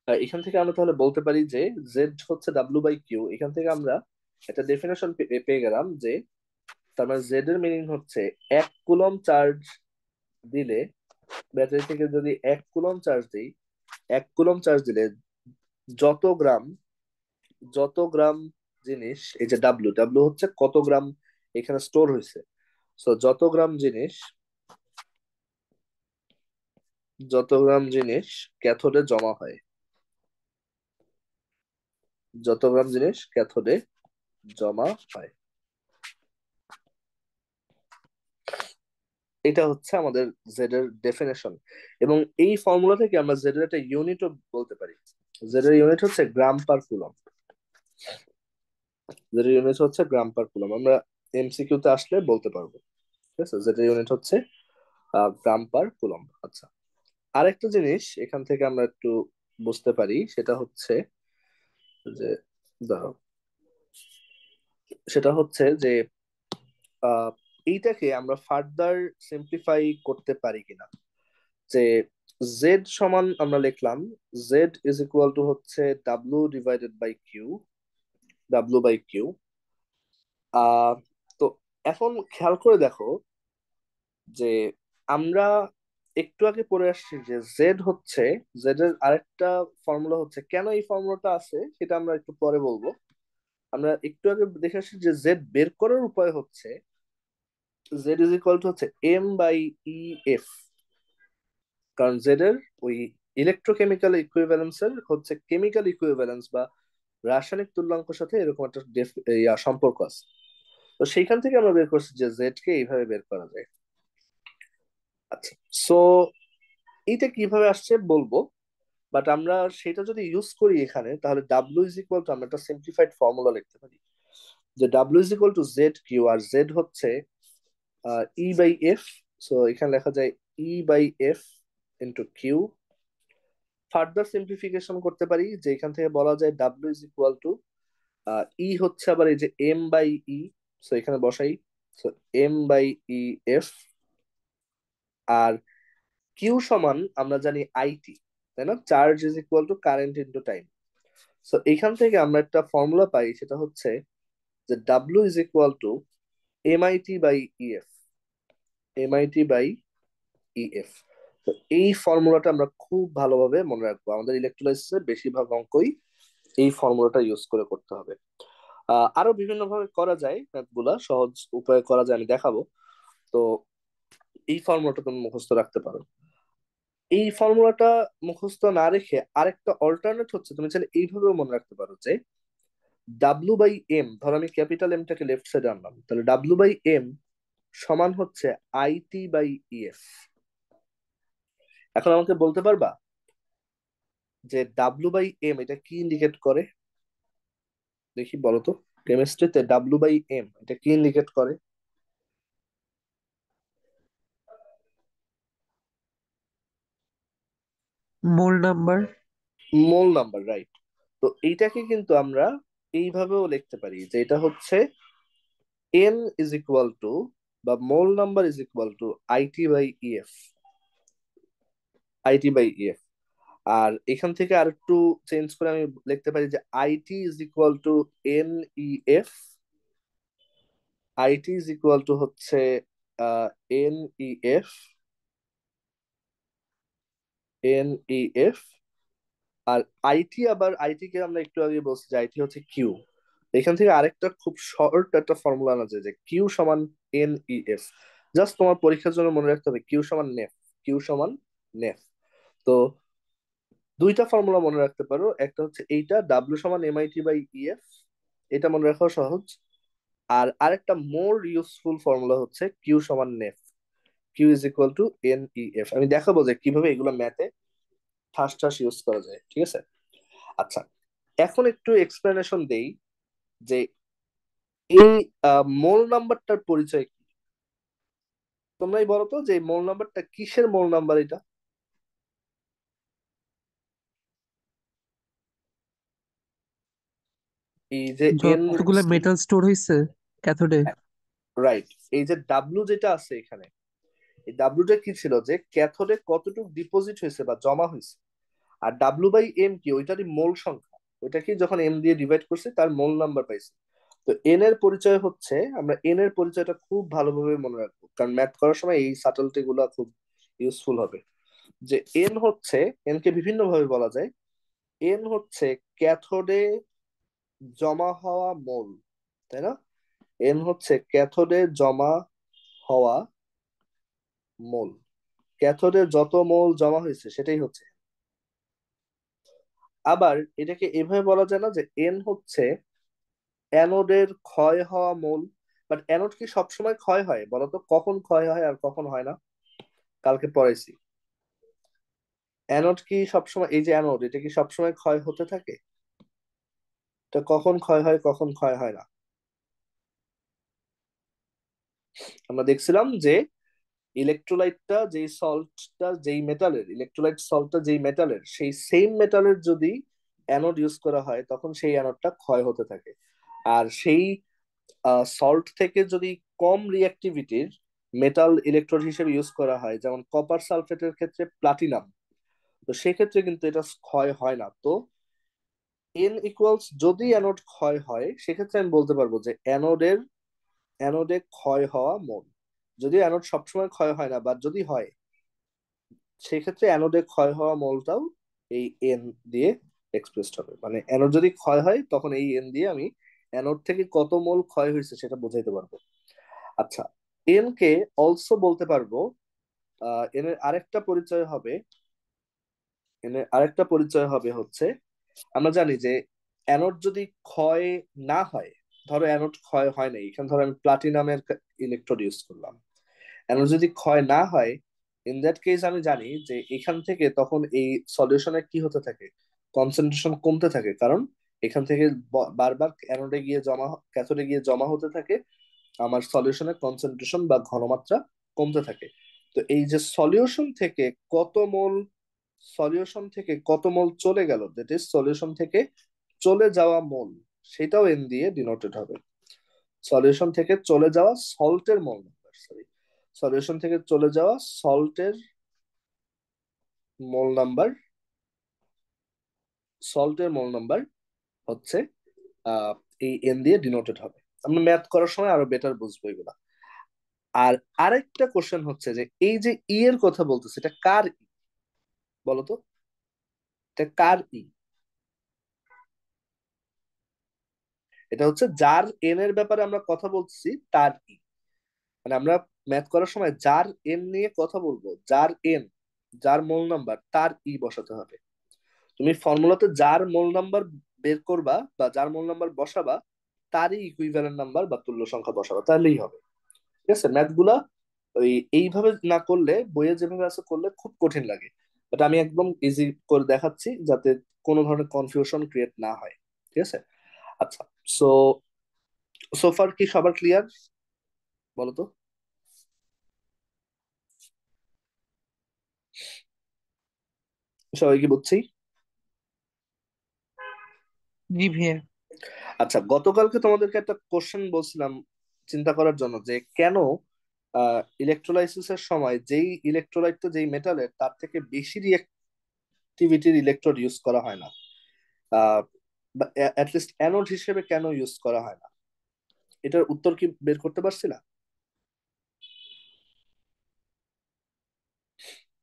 এখান থেকে আমরা তাহলে বলতে পারি যে জেড হচ্ছে ডাব্লিউ বাই কিউ। এখান থেকে আমরা একটা ডেফিনেশন পেয়ে গেলাম যে তার মানে জেড এর মিনিং হচ্ছে 1 কুলম চার্জ দিলে, ব্যাটারি থেকে যদি 1 কুলম চার্জ দিই, 1 কুলম চার্জ দিলে যত গ্রাম যত গ্রাম জিনিস, এই যে ডাব্লিউ ডাব্লিউ হচ্ছে কত গ্রাম এখানে স্টোর হয়েছে। সো যত গ্রাম জিনিস ক্যাথোডে জমা হয়, যত গ্রাম জিনিস ক্যাথোডে জমা হয়, এটা হচ্ছে আমাদের জেড এর ডেফিনেশন। এবং এই ফর্মুলা থেকে আমরা জেড এর একটা ইউনিটও বলতে পারি। জেড এর ইউনিট হচ্ছে গ্রাম পার কুলম। জেড এর ইউনিট হচ্ছে গ্রাম পার কুলম, আমরা এমসিকিউ তে আসলে বলতে পারবো। ঠিক আছে, জেড এর ইউনিট হচ্ছে গ্রাম পার কুলম। আচ্ছা, আরেকটা জিনিস এখান থেকে আমরা একটু বুঝতে পারি, সেটা হচ্ছে যে দাঁড়াও, সেটা হচ্ছে যে আহ, এইটাকে আমরা ফার্দার সিম্পলিফাই করতে পারি কিনা। যে জেড সমান আমরা লিখলাম, জেড ইজ ইকুয়াল টু হচ্ছে W divided by Q, W by Q. আহ তো এখন খেয়াল করে দেখো যে আমরা একটু আগে পড়ে আসছি যে জেড হচ্ছে, জেড এর আরেকটা ফর্মুলা হচ্ছে, কেন এই ফর্মুলাটা আছে সেটা আমরা একটু পরে বলবো। আমরা একটু আগে দেখে আসছি যে জেড বের করার উপায় হচ্ছে জেড ইজ ইকুয়াল টু হচ্ছে এম বাই ই এফ। কারণ জেড এর ওই ইলেকট্রোকেমিক্যাল ইকুইভ্যালেন্সের হচ্ছে কেমিক্যাল ইকুইভ্যালেন্স বা রাসায়নিক তুল্যাঙ্কের সাথে এরকম একটা সম্পর্ক আছে। তো সেইখান থেকে আমরা বের করছি যে জেড কে এইভাবে বের করা যায়। আচ্ছা, সো এইটা কিভাবে আসছে বলবো, বাট আমরা সেটা যদি ইউজ করি এখানে, তাহলে ডাব্লিউ ইজ ইকুয়াল টু আমরা একটা সিম্পলিফাইড ফর্মুলা লিখতে পারি যে W is equal to Z Q, আর জেড হচ্ছে ই বাই এফ। সো এখানে লেখা যায় E by F into Q. Further simplification করতে পারি যে এখান থেকে বলা যায় W is equal to E হচ্ছে আবার এই যে এম বাই ই। সো এখানে বসাই, so M by E F. আর কিউ সমান আমরা জানি আইটি, তাই না? Charge is equal to current into time. So এখান থেকে আমরা একটা ফর্মুলা পাই, সেটা হচ্ছে যে W is equal to MIT by EF, MIT by EF. তো এই ফর্মুলাটা আমরা খুব ভালোভাবে মনে রাখবো, আমাদের ইলেকট্রোলাইসিসের বেশিরভাগ অঙ্কই এই ফর্মুলাটা ইউজ করে করতে হবে। আরো বিভিন্ন ভাবে করা যায়, ম্যাথ গুলা সহজ উপায়ে করা যায়, আমি দেখাবো। তো এই ফর্মুলাটা তুমি মুখস্থ রাখতে পারো। এই ফর্মুলাটা মুখস্থ না রেখে আরেকটা অল্টারনেট হচ্ছে, তুমি চাইলে এইভাবেও মনে রাখতে পারো যে ডাব্লু বাই এম, ধর আমি ক্যাপিটাল এমটাকে লেফট সাইডে আনলাম, তাহলে ডাব্লু বাই এম সমান হচ্ছে আইটি বাই ইএফ। এখন আমাকে বলতে পারবা যে ডাব্লু বাই এম এটা কি ইন্ডিকেট করে? দেখি বলো তো, কেমিস্ট্রিতে ডাব্লু বাই এম এটা কি ইন্ডিকেট করে? মোল নাম্বার। মোল নাম্বার, রাইট। তো এইটাকে কিন্তু আমরা এইভাবেও লিখতে পারি যে এটা হচ্ছে এন ইজ ইকুয়াল টু, বা mole number is equal to IT by EF, IT by EF. আর এখান থেকে আর একটু চেঞ্জ করে আমি লিখতে পারি যে IT is equal to N E F, IT is equal to হচ্ছে N E F, N E F. আর আইটি, আবার আইটি কে আমরা একটু আগে বলছি যে আইটি হচ্ছে কিউ। এখান থেকে আরেকটা খুব শর্ট একটা ফর্মুলা আনা যায় যে কিউ সমান এন ই এফ। জাস্ট তোমার পরীক্ষার জন্য মনে রাখতে হবে কিউ সমান নেফ, কিউ সমান নেফ। তো দুইটা ফর্মুলা মনে রাখতে পারো, একটা হচ্ছে এইটা ডাব্লিউ সমান এমআইটি বাই ইএফ, এটা মনে রাখাও সহজ। আর আরেকটা মোর ইউজফুল ফর্মুলা হচ্ছে কিউ সমান NEF, Q is equal to N E F. আমি দেখাবো যে কিভাবে এগুলো ম্যাথে ঠাস ঠাস ইউজ করা যায়, ঠিক আছে? আচ্ছা, এখন একটু এক্সপ্লেনেশন দেই যে এই মোল নাম্বারটার পরিচয় কি। তোমরাই বলো তো যে মোল নাম্বারটা কিসের মোল নাম্বার এটা? এই যে এন, যতগুলা মেটাল স্টোর হয়েছে। ক্যাথোডে। রাইট। এই যে ডাব্লু যেটা আছে এখানে, এই ডাব্লুটা কি ছিল, যে ক্যাথোডে কতটুকু ডিপোজিট হয়েছে বা জমা হয়েছে। আর ডাব্লু বাই এম কি, ওইটারই মোল সংখ্যা। ওইটাকে যখন এম দিয়ে ডিভাইড করছি তার মোল নাম্বার পাইছি। তো এন এর পরিচয় হচ্ছে, আমরা এন এর পরিচয়টা খুব ভালোভাবে মনে রাখবো, কারণ ম্যাথ করার সময় এই সাটলটি গুলা খুব ইউজফুল হবে। যে এন হচ্ছে, এন কে বিভিন্ন ভাবে বলা যায়। এন হচ্ছে ক্যাথোডে জমা হওয়া মোল, তাই না? এন হচ্ছে ক্যাথোডে জমা হওয়া মোল। ক্যাথোডে যত মোল জমা হয়েছে সেটাই হচ্ছে। আবার এটাকে এভাবে বলা যায় না যে এন হচ্ছে অ্যানোডের ক্ষয় হওয়া মোল। বাট অ্যানোড কি সবসময় ক্ষয় হয় বলতো? কখন ক্ষয় হয় আর কখন হয় না? কালকে পড়াইছি। অ্যানোড কি সবসময়, এই যে অ্যানোড, এটা কি সবসময় ক্ষয় হতে থাকে? এটা কখন ক্ষয় হয় কখন ক্ষয় হয় না? আমরা দেখছিলাম যে ইলেকট্রোলাইটটা যেই সল্টটা, যেই মেটালের ইলেকট্রোলাইট সল্টটা যেই মেটালের, সেই সেম মেটালের যদি অ্যানোড ইউজ করা হয় তখন সেই অ্যানোডটা ক্ষয় হতে থাকে। আর সেই সল্ট থেকে যদি কম রিঅ্যাক্টিভিটির মেটাল ইলেকট্রোড হিসেবে ইউজ করা হয়, যেমন কপার সালফেটের ক্ষেত্রে প্লাটিনাম, তো সেক্ষেত্রে কিন্তু এটা ক্ষয় হয় না। তো এন ইকুয়ালস, যদি অ্যানোড ক্ষয় হয় সেক্ষেত্রে আমি বলতে পারবো যে অ্যানোডে ক্ষয় হওয়া মোল। যদি অ্যানোড সবসময় ক্ষয় হয় না, বা যদি হয়, সেক্ষেত্রে অ্যানোডে ক্ষয় হওয়া মোলটাও এই এন দিয়ে এক্সপ্রেসড হবে। মানে অ্যানোড যদি ক্ষয় হয় তখন এই এন দিয়ে আমি অ্যানোড থেকে কত মোল ক্ষয় হয়েছে সেটা বোঝাইতে পারবো। আচ্ছা, এন কে অলসো বলতে পারবো, এন এর আরেকটা পরিচয় হবে, হচ্ছে, আমরা জানি যে অ্যানোড যদি ক্ষয় না হয়, ধরো অ্যানোড ক্ষয় হয় না, এখানে ধরো আমি প্লাটিনামের ইলেকট্রোড ইউজ করলাম, অ্যানোড যদি ক্ষয় না হয়, ইন দ্যাট কেস আমি জানি যে এখান থেকে তখন এই সলিউশনে কি হতে থাকে, কনসেন্ট্রেশন কমতে থাকে, কারণ এখান থেকে বারবার অ্যানোডে গিয়ে জমা, ক্যাথোডে গিয়ে জমা হতে থাকে, আমার সলিউশনের কনসেন্ট্রেশন বা ঘনমাত্রা কমতে থাকে। তো এই যে সলিউশন থেকে কত মোল চলে গেল, দ্যাট ইজ সলিউশন থেকে চলে যাওয়া মোল, সেটাও এন দিয়ে ডিনোটেড হবে। সলিউশন থেকে চলে যাওয়া সল্টের মোল নাম্বার, সরি, সলিউশন থেকে চলে যাওয়া সল্টের মোল নাম্বার, সল্টের মোল নাম্বার হচ্ছে আহ এই এন দিয়ে ডিনোটেড হবে। আমরা ম্যাথ করার সময় আরো বেটার বুঝবো এগুলা। আর আরেকটা কোশ্চেন হচ্ছে যে এই যে ই এর কথা বলতেছে, এটা কার ই বলতো? এটা কার ই? এটা হচ্ছে যার এন এর ব্যাপারে আমরা কথা বলছি তার ই। মানে আমরা ম্যাথ করার সময় যার এন নিয়ে কথা বলবো, যার এন, যার মোল নাম্বার, তার ই বসাতে হবে। তুমি ফর্মুলাতে যার মোল নাম্বার বের করবা বা যার মোল নাম্বার বসাবা, তারই ইকুইভ্যালেন্ট নাম্বার বা তুল্য সংখ্যা বসাবা, তাহলেই হবে। ঠিক আছে? ম্যাথ গুলা এইভাবে না করলে, বইয়ে যেভাবে আছে করলে খুব কঠিন লাগে। বাট আমি একদম ইজি করে দেখাচ্ছি যাতে কোনো ধরনের কনফিউশন ক্রিয়েট না হয়। ঠিক আছে? আচ্ছা, সো সোফার কি সবার ক্লিয়ার বলো তো? সবাই কি বুঝছি? জি ভাইয়া। আচ্ছা, গতকালকে তোমাদেরকে একটা কোশ্চেন বলছিলাম চিন্তা করার জন্য, যে কেন ইলেকট্রোলাইসিসের সময় যেই ইলেকট্রোলাইটটা যেই মেটালের তার থেকে বেশি রিঅ্যাক্টিভিটির ইলেকট্রোড ইউজ করা হয় না, আহ অ্যাটলিস্ট অ্যানোড হিসেবে কেন ইউজ করা হয় না? এটার উত্তর কি বের করতে পারছিলা?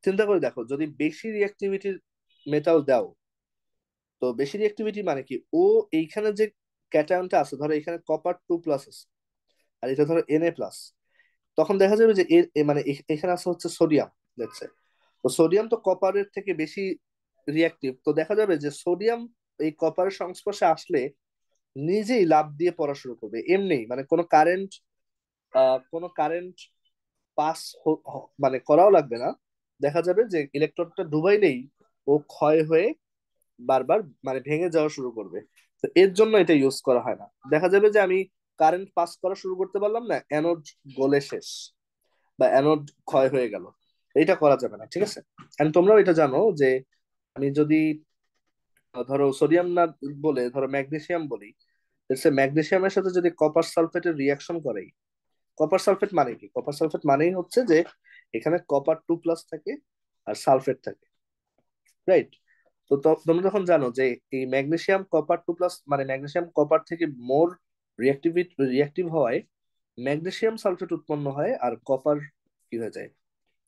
চিন্তা করে দেখো, যদি বেশি রিঅ্যাক্টিভিটির মেটাল দাও, তো বেশি রিঅ্যাক্টিভিটি মানে কি, ও এইখানে যে ক্যাটায়নটা আছে, ধরো এখানে কপার 2+ আছে, আর এটা ধরো Na+, তখন দেখা যাবে যে মানে এখানে আছে হচ্ছে সোডিয়াম, লেটস সে। তো সোডিয়াম তো কপারের থেকে বেশি রিঅ্যাক্টিভ, তো দেখা যাবে যে সোডিয়াম এই কপারের সংস্পর্শে আসলে নিজেই লাফ দিয়ে পড়া শুরু করবে এমনি, মানে কোনো কারেন্ট পাস মানে করাও লাগবে না। দেখা যাবে যে ইলেকট্রনটা ডুবাইলেই ও ক্ষয় হয়ে বারবার মানে ভেঙে যাওয়া শুরু করবে। তো এর জন্য এটা ইউজ করা হয় না। দেখা যাবে যে আমি কারেন্ট পাস করা শুরু করতে পারলাম না, অ্যানোড গলে শেষ, বা অ্যানোড ক্ষয় হয়ে গেল। এটা করা যাবে না, ঠিক আছে? এন্ড তোমরাও এটা জানো যে আমি যদি ধরো সোডিয়াম না বলে ধরো ম্যাগনেসিয়াম বলি, ম্যাগনেসিয়ামের সাথে যদি কপার সালফেটের রিয়াকশন করে, কপার সালফেট মানে কি? কপার সালফেট মানেই হচ্ছে যে এখানে কপার 2+ থাকে আর সালফেট থাকে, রাইট? তো তোমরা যখন জানো যে এই ম্যাগনেসিয়াম কপার 2+ মানে ম্যাগনেসিয়াম কপার থেকে মোর রিয়াক্টিভ হওয়ায় ম্যাগনেসিয়াম সালফেট উৎপন্ন হয়, আর কপার কি হয়ে যায়,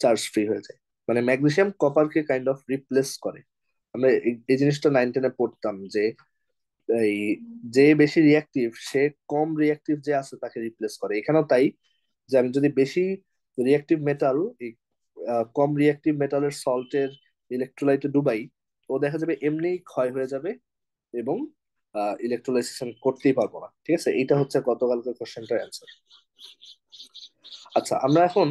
চার্জ ফ্রি হয়ে যায়। মানে ম্যাগনেসিয়াম কপারকে কাইন্ড অফ রিপ্লেস করে। আমরা এই জিনিসটা 9-10-এ পড়তাম যে এই যে বেশি রিয়াক্টিভ সে কম রিয়াক্টিভ যে আছে তাকে রিপ্লেস করে। এখানেও তাই, যে আমি যদি বেশি রিয়াক্টিভ মেটাল এই কম রিয়াক্টিভ মেটালের সল্টের ইলেকট্রোলাইটে ডুবাই, ও দেখা যাবে এমনি ক্ষয় হয়ে যাবে এবং ইলেকট্রোলাইসেশন করতেই পারবো না। ঠিক আছে, এটা হচ্ছে গতকালকে কোশ্চেনটার অ্যান্সার। আচ্ছা, আমরা এখন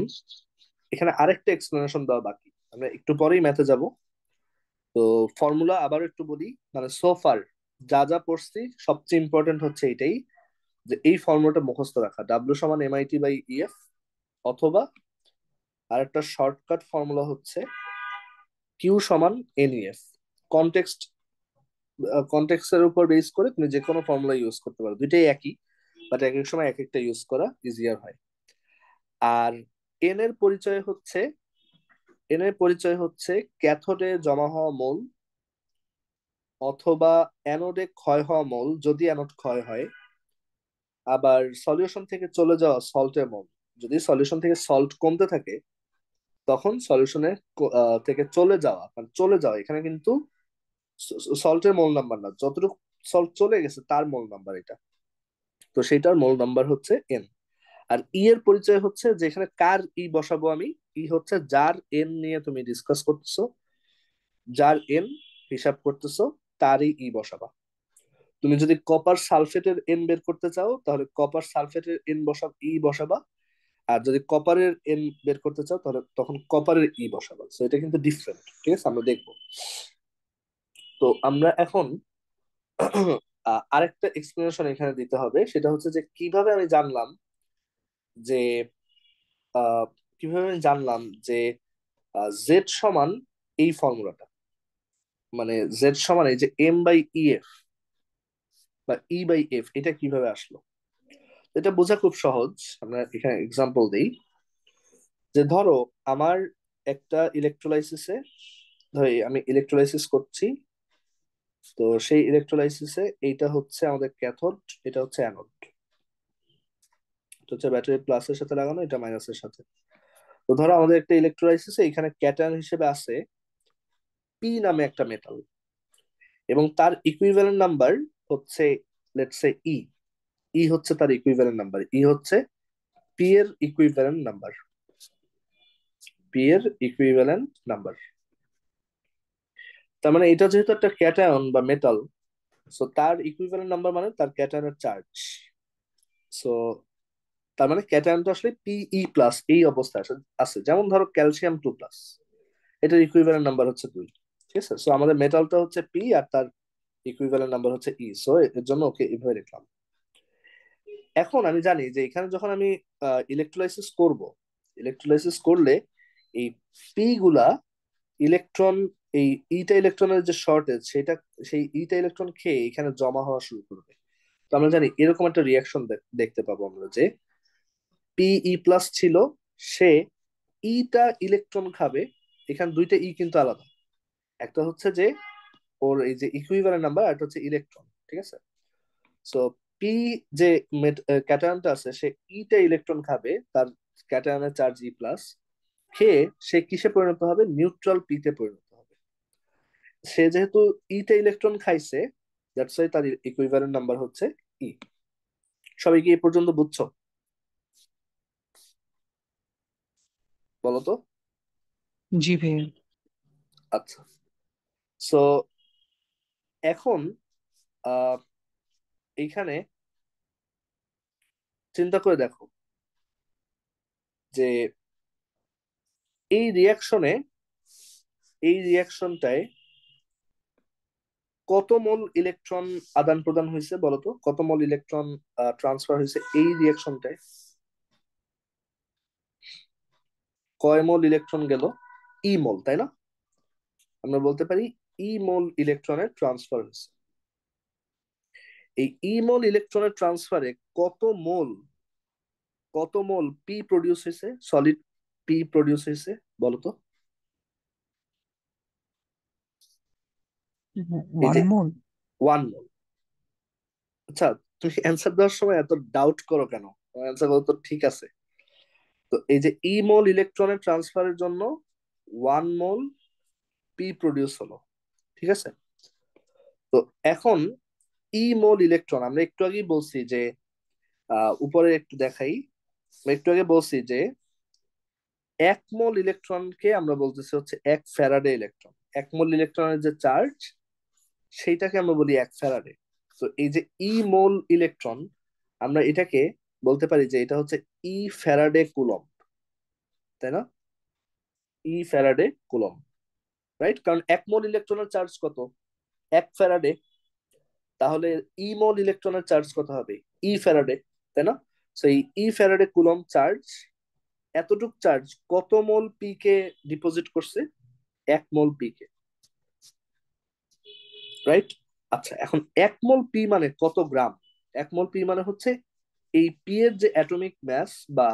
এখানে আরেকটা এক্সপ্লেনেশন দেওয়া বাকি, আমরা একটু পরেই ম্যাথে যাব। তো ফর্মুলা আবার একটু বলি, মানে সোফার যা যা পড়ছি সবচেয়ে ইম্পর্টেন্ট হচ্ছে এটাই, যে এই ফর্মুলাটা মুখস্থ রাখা, ডাব্লিউ সমান MIT/EF, অথবা আরেকটা শর্টকাট ফর্মুলা হচ্ছে কিউ সমান NEF। কনটেক্সট কনটেক্সটের উপর বেস করে তুমি যে কোনো ফর্মুলা ইউজ করতে পারো, দুইটাই একই, বাট এক এক সময় এক একটা ইউজ করা ইজিয়ার হয়। আর এন এর পরিচয় হচ্ছে ক্যাথোডে জমা হওয়া মোল অথবা অ্যানোডে ক্ষয় হওয়া মোল যদি অ্যানোড ক্ষয় হয়, আবার সলিউশন থেকে চলে যাওয়া সল্টের মোল। যদি সলিউশন থেকে সল্ট কমতে থাকে তখন সলিউশনে থেকে চলে যাওয়া এখানে কিন্তু সল্টের মোল নাম্বার না, যতটুকু সল্ট চলে গেছে তার মোল নাম্বার এটা। তো সেটার মোল নাম্বার হচ্ছে এন। আর ই এর পরিচয় হচ্ছে যেখানে কার ই বসাবো আমি, ই হচ্ছে যার এন নিয়ে তুমি ডিসকাস করতেছো, যার এন হিসাব করতেছো তারই ই বসাবা। তুমি যদি কপার সালফেটের এন বের করতে চাও তাহলে কপার সালফেটের এন বসাবা, আর যদি কপারের এন বের করতে চাও তাহলে তখন কপারের ই বসাবা। তো এটা কিন্তু ডিফারেন্ট, ঠিক আছে, আমরা দেখবো। তো আমরা এখন আরেকটা এক্সপ্লেনেশন এখানে দিতে হবে, সেটা হচ্ছে যে যে আহ, কিভাবে আমি জানলাম যে জেড সমান এই ফর্মুলাটা, মানে জেড সমান এই যে M/EF বা E/F, এটা কিভাবে আসলো। এটা বোঝা খুব সহজ, আমরা এখানে এক্সাম্পল দিই। যে ধরো আমার একটা ইলেকট্রোলাইসিসে, ধরি আমি ইলেকট্রোলাইসিস করছি, তো সেই ইলেকট্রোলাইসিসে এইটা হচ্ছে আমাদের ক্যাথোড, এটা হচ্ছে অ্যানোড। এটা হচ্ছে ব্যাটারি প্লাসের সাথে লাগানো, এটা মাইনাসের সাথে। তো ধরো আমাদের একটা ইলেকট্রোলাইসিসে এখানে ক্যাটায়ন হিসেবে আছে পি নামে একটা মেটাল, এবং তার ইকুইভ্যালেন্ট নাম্বার হচ্ছে লেটস সে ই। ই হচ্ছে তার ইকুইভ্যালেন্ট নাম্বার, ই হচ্ছে পি এর ইকুইভ্যালেন্ট নাম্বার, পি এর ইকুইভ্যালেন্ট নাম্বার। তার মানে এটা যেহেতু একটা ক্যাটায়ন বা মেটাল, সো তার ইকুইভ্যালেন্ট নাম্বার মানে তার ক্যাটায়নের চার্জ। সো তার মানে ক্যাটায়নটা আসলে Pe+ এই অবস্থায় আছে। যেমন ধরো ক্যালসিয়াম 2+, এটার ইকুইভ্যালেন্ট নাম্বার হচ্ছে 2। ঠিক আছে, সো আমাদের মেটালটা হচ্ছে পি আর তার ইকুইভ্যালেন্ট নাম্বার হচ্ছে ই, সো এর জন্য ওকে এভাবে লিখলাম। এখন আমি জানি যে এখানে যখন আমি ইলেকট্রোলাইসিস করলে এই পি গুলা ইলেকট্রন, এই ইটা ইলেকট্রনের যে শর্টেজ সেটা, সেই ইটা ইলেকট্রন খেয়ে এখানে জমা হওয়া শুরু করবে। তো আমরা জানি এরকম একটা রিয়াকশন দেখতে পাবো আমরা, যে Pe+ ছিল, সে ইটা ইলেকট্রন খাবে। এখানে দুইটা ই কিন্তু আলাদা, একটা হচ্ছে যে ওর এই যে ইকুইভ্যালেন্ট নাম্বার, আর একটা হচ্ছে ইলেকট্রন। ঠিক আছে, সো পি যে ক্যাটায়নটা আছে সে ইটা ইলেকট্রন খাবে, তার ক্যাটায়নের চার্জ E+, খেয়ে সে কিসে পরিণত হবে, নিউট্রাল পিতে পরিণত হবে। সে যেহেতু ইটা ইলেকট্রন খাইছে, দ্যাটস ওয়াই তার ইকুইভ্যালেন্ট নাম্বার হচ্ছে ই। সবাই কি এ পর্যন্ত বুঝছো? বলো তো। জি ভাইয়া। আচ্ছা, সো এখন আহ এইখানে চিন্তা করে দেখো যে এই রিয়াকশনে, এই রিয়াকশনটায় কত মোল ইলেকট্রন আদান প্রদান হয়েছে, বলতো কত মোল ইলেকট্রন ট্রান্সফার হয়েছে এই রিয়াকশনটায়, কয় মোল ইলেকট্রন গেল? মোল, তাই না? আমরা বলতে পারি মোল ইলেকট্রনের ট্রান্সফার হয়েছে। এই ই মোল ইলেকট্রনের ট্রান্সফারে কত মোল পি প্রডিউস হয়েছে, সলিড পি প্রডিউস হয়েছে, বলো তো। এই ওয়ান যে মোল। 1 মোল। আচ্ছা, তুমি অ্যান্সার দেওয়ার সময় এত ডাউট করো কেন? অ্যান্সার করো তো ঠিক আছে। তো এই যে ই মোল ইলেকট্রনের ট্রান্সফারের জন্য 1 মোল পি প্রডিউস হলো, ঠিক আছে। তো এখন ই মোল ইলেকট্রন আমরা একটু আগেই বলছি যে উপরে একটু দেখাই, আমরা একটু আগে বলছি যে 1 মোল ইলেকট্রনকে আমরা বলতেছি হচ্ছে 1 ফ্যারাডে ইলেকট্রন। 1 মোল ইলেকট্রনের যে চার্জ, সেইটাকে আমরা বলি 1 ফ্যারাডে। তো এই যে ই মোল ইলেকট্রন, আমরা এটাকে বলতে পারি যে এটা হচ্ছে ই ফ্যারাডে কুলম্ব, তাই না? ই ফ্যারাডে কুলম্ব, রাইট? কারণ 1 মোল ইলেকট্রনের চার্জ কত? 1 ফ্যারাডে। তাহলে ই মোল ইলেকট্রনের চার্জ কত হবে? ই ফ্যারাডে, তাই না? সেই ই ফ্যারাডে কুলম্ব চার্জ, এতটুক চার্জ কত মোল পি কে ডিপোজিট করছে? 1 মোল পি কে, রাইট? আচ্ছা, এখন 1 মোল পি মানে কত গ্রাম? 1 মোল পি মানে হচ্ছে এই পি এর যে অ্যাটমিক ম্যাস বা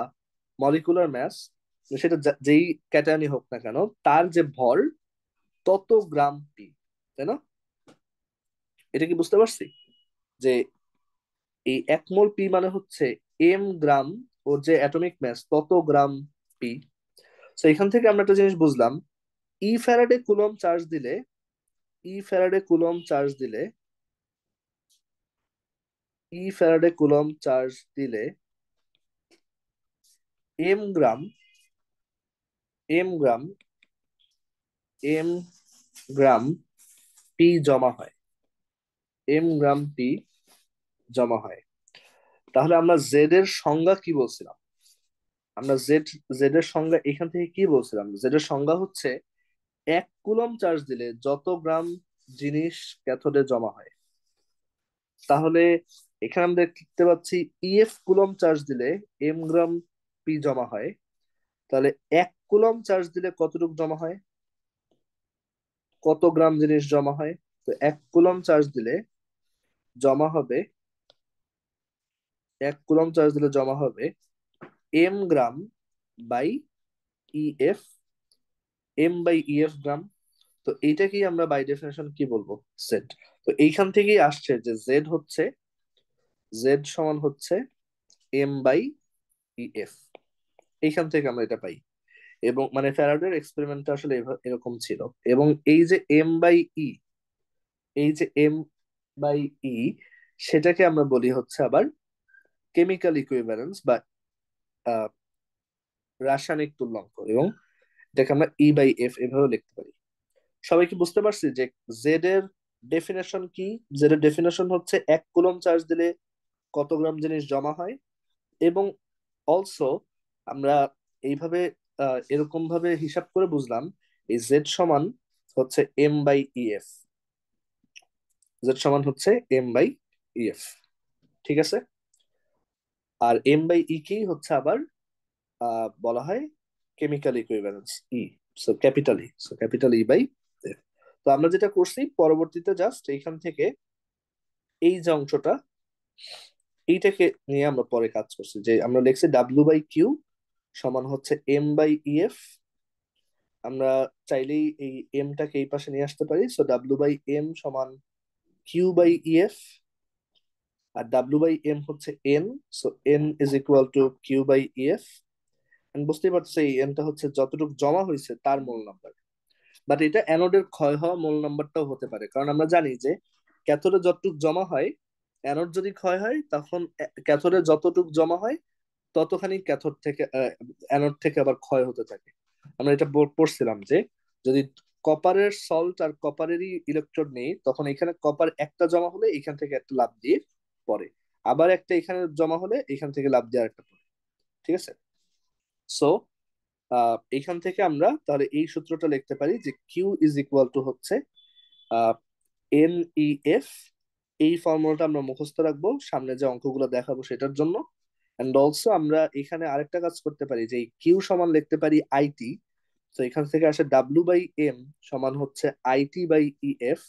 মলিকুলার ম্যাস, সেটা যেই ক্যাটায়নই হোক না কেন, তার যে ভর, তত গ্রাম পি, তাই না? এটা কি বুঝতে পারছি যে এই 1 মোল পি মানে হচ্ছে গ্রাম, ওর যে অ্যাটমিক ম্যাস তত গ্রাম পি। তো এখান থেকে আমরা একটা জিনিস বুঝলাম, ই ফ্যারাডে কুলম্ব চার্জ দিলে ই ফ্যারাডে কুলম্ব চার্জ দিলে ই ফ্যারাডে কুলম্ব চার্জ দিলে M gram M gram M gram P জমা হয়, গ্রাম পি জমা হয়। তাহলে আমরা জেড এর সংজ্ঞা কি বলছিলাম? আমরা জেড এর সংজ্ঞা এখান থেকে কি বলছিলাম? জেড এর সংজ্ঞা হচ্ছে 1 কুলম্ব চার্জ দিলে যত গ্রাম জিনিস ক্যাথোডে জমা হয়। তাহলে এখানে আমরা দেখতে পাচ্ছি ইএফ কুলম্ব চার্জ দিলে গ্রাম পি জমা হয়। তাহলে 1 কুলম্ব চার্জ দিলে কতটুকু জমা হয়? কত গ্রাম জিনিস জমা হয়? তো 1 কুলম্ব চার্জ দিলে জমা হবে 1 কুলম্ব চার্জ দিলে জমা হবে গ্রাম বাই ইএফ, গ্রাম। তো এইটাকেই আমরা বাই ডেফিনেশন কি বলবো? জেড। তো এইখান থেকেই আসছে যে জেড সমান হচ্ছে M/EF। এইখান থেকে আমরা এটা পাই। এবং মানে ফ্যারাডের এক্সপেরিমেন্টটা আসলে এরকম ছিল। এবং এই যে M/E, সেটাকে আমরা বলি হচ্ছে আবার কেমিক্যাল ইকুইভ্যালেন্স বা আহ, রাসায়নিক তুল্যাঙ্ক। এবং এটাকে আমরা E/F এভাবে লিখতে পারি। সবাই কি বুঝতে পারছি যে জেড এর ডেফিনেশন কি? জেড এর ডেফিনেশন হচ্ছে 1 কুলম্ব চার্জ দিলে কত গ্রাম জিনিস জমা হয়। এবং অলসো আমরা এইভাবে এরকম ভাবে হিসাব করে বুঝলাম এই জেড সমান হচ্ছে M/EF। জেড সমান হচ্ছে M/EF, ঠিক আছে। আর M/E কেই হচ্ছে আবার বলা হয় কেমিক্যাল ইকুইভ্যালেন্স, ই। Capital E/F। তো আমরা যেটা করছি পরবর্তীতে, জাস্ট এইখান থেকে এই যে অংশটা, এইটাকে নিয়ে আমরা পরে কাজ করছি, যে আমরা লিখছি W/Q সমান হচ্ছে M/EF। আমরা চাইলেই এই এমটাকে এই পাশে নিয়ে আসতে পারি। সো W/M সমান Q/EF, আর W/M হচ্ছে N। So N = Q/EF। বুঝতেই পারছো এই এনটা হচ্ছে যতটুকু জমা হয়েছে তার মোল নাম্বার। বাট এটা অ্যানোডের ক্ষয় হওয়া মোল নাম্বারটাও হতে পারে, কারণ আমরা জানি যে ক্যাথোডে যতটুকু জমা হয়, অ্যানোড যদি ক্ষয় হয় তখন ক্যাথোডে যতটুকু জমা হয় ততখানি ক্যাথোড থেকে অ্যানোড থেকে আবার ক্ষয় হতে থাকে। আমরা এটা পড়ছিলাম যে যদি কপারের সল্ট আর কপারেরই ইলেকট্রোড নেই, তখন এখানে কপার একটা জমা হলে এখান থেকে একটা লাফ দিয়ে পড়ে, আবার একটা এখানে জমা হলে এখান থেকে লাফ দিয়ে আরেকটা পড়ে, ঠিক আছে। সো এখান থেকে আমরা তাহলে এই সূত্রটা লিখতে পারি যে Q হচ্ছে NEF। এই ফর্মুলাটা আমরা মুখস্থ রাখবো সামনে যে অঙ্কগুলো দেখাবো সেটার জন্য। এন্ড অলসো আমরা এখানে আরেকটা কাজ করতে পারি যে কিউ সমান লিখতে পারি IT। তো এখান থেকে আসে W/M সমান হচ্ছে IT/EF।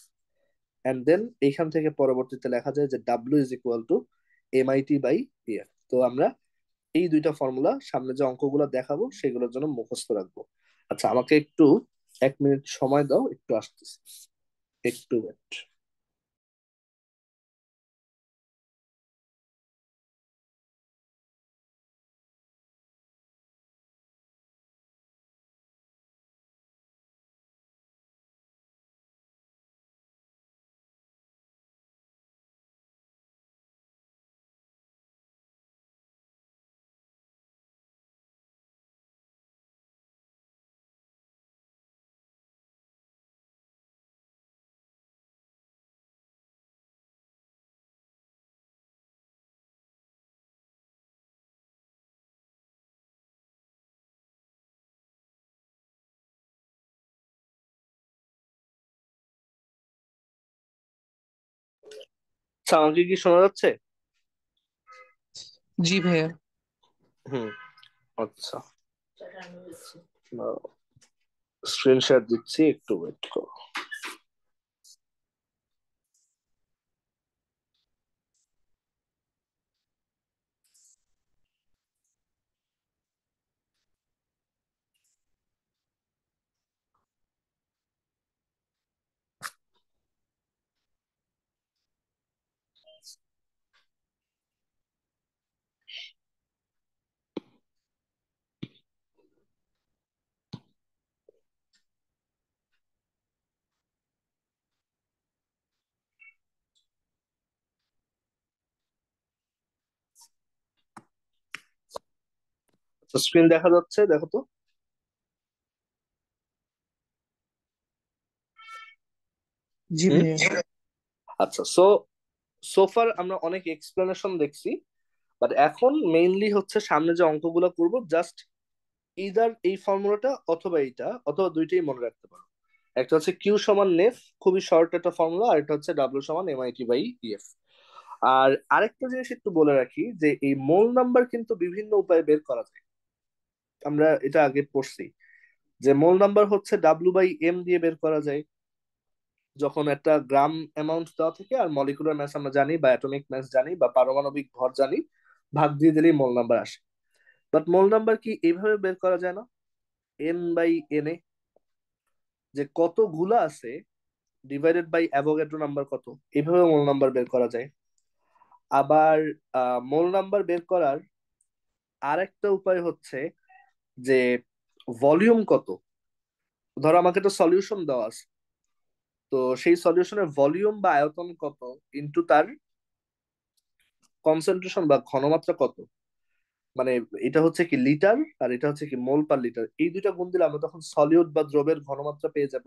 অ্যান্ড দেন এইখান থেকে পরবর্তীতে লেখা যায় যে W is equal to MIT by EF. তো আমরা এই দুইটা ফর্মুলা সামনে যে অঙ্কগুলো দেখাবো সেগুলোর জন্য মুখস্থ রাখবো। আচ্ছা, আমাকে একটু 1 মিনিট সময় দাও, একটু আসতেছি, একটু wait। আচ্ছা, আমাকে কি শোনা যাচ্ছে? जी भैया। হুম। আচ্ছা, স্ক্রিন শেয়ার দিচ্ছি, একটু ওয়েট করো। আচ্ছা, স্ক্রিন দেখা যাচ্ছে, দেখো তো। जी হুম। भैया। আচ্ছা, সোফার আমরা অনেক এক্সপ্লেনেশন দেখছি, বাট এখন মেইনলি হচ্ছে সামনে যে অঙ্কগুলো করব, জাস্ট ইদার এই ফর্মুলাটা অথবা এইটা, অথবা দুইটাই মনে রাখতে পারো। একটা হচ্ছে কিউ সমান নেফ, খুবই শর্ট একটা ফর্মুলা, আর একটা হচ্ছে ডাব্লিউ সমান এমআইটি বাই ইএফ। আর আরেকটা জিনিস একটু বলে রাখি যে এই মোল নাম্বার কিন্তু বিভিন্ন উপায়ে বের করা যায়। আমরা এটা আগে পড়ছি যে মোল নাম্বার হচ্ছে ডাব্লিউ বাই এম দিয়ে বের করা যায়, যখন একটা গ্রাম অ্যামাউন্ট দেওয়া থেকে আর মলিকুলার ম্যাস আমরা জানি বা অ্যাটমিক ম্যাস জানি বা পারমাণবিক ভর জানি, ভাগ দিয়ে দিলেই মোল নাম্বার আসে। বাট মোল নাম্বার কি এইভাবে বের করা যায় না? এন বাই এন এ যে কতগুলা আছে ডিভাইডেড বাই অ্যাভোগাড্রো নাম্বার কত, এইভাবে মোল নাম্বার বের করা যায়। আবার মোল নাম্বার বের করার আরেকটা উপায় হচ্ছে যে ভলিউম কত। ধরো আমাকে একটা সলিউশন দেওয়া আছে, তো সেই সলিউশনের ভলিউম বা আয়তন কত ইনটু তার কনসেন্ট্রেশন বা ঘনমাত্রা কত, মানে এটা হচ্ছে কি লিটার আর এটা হচ্ছে কি মোল পার লিটার, এই দুইটা গুণ দিলে আমরা তখন সলিউট বা দ্রবের ঘনমাত্রা পেয়ে যাব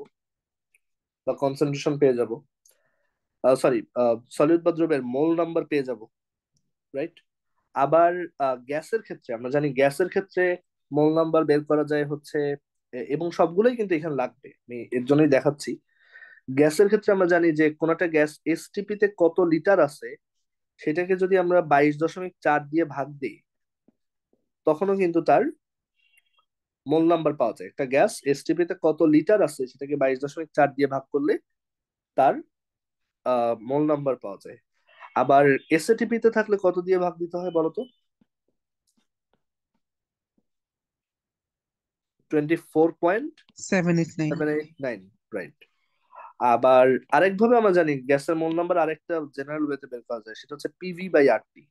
বা কনসেন্ট্রেশন পেয়ে যাব, সরি, সলিউট বা দ্রবের মোল নাম্বার পেয়ে যাব, রাইট? আবার গ্যাসের ক্ষেত্রে আমরা জানি, গ্যাসের ক্ষেত্রে মোল নাম্বার বের করা যায় হচ্ছে এবং সবগুলোই কিন্তু এখানে লাগবে, আমি এর জন্যই দেখাচ্ছি। গ্যাসের ক্ষেত্রে আমরা জানি যে কোন একটা গ্যাস এসটিপি তে কত লিটার আছে, সেটাকে যদি আমরা 22.4 দিয়ে ভাগ দিই, তখনও কিন্তু তার মোল নাম্বার পাওয়া যায়। একটা গ্যাস এসটিপি তে কত লিটার আছে সেটাকে 22.4 দিয়ে ভাগ করলে তার মোল নাম্বার পাওয়া যায়। আবার এসএটিপি তে থাকলে কত দিয়ে ভাগ দিতে হয় বলতো? 789। 24.789, রাইট? আবার আরেকভাবে আমরা জানি গ্যাসের মোল নাম্বার, আরেকটা জেনারেল ওয়েতে বের করা যায়, সেটা হচ্ছে পিভি বাই আরটি।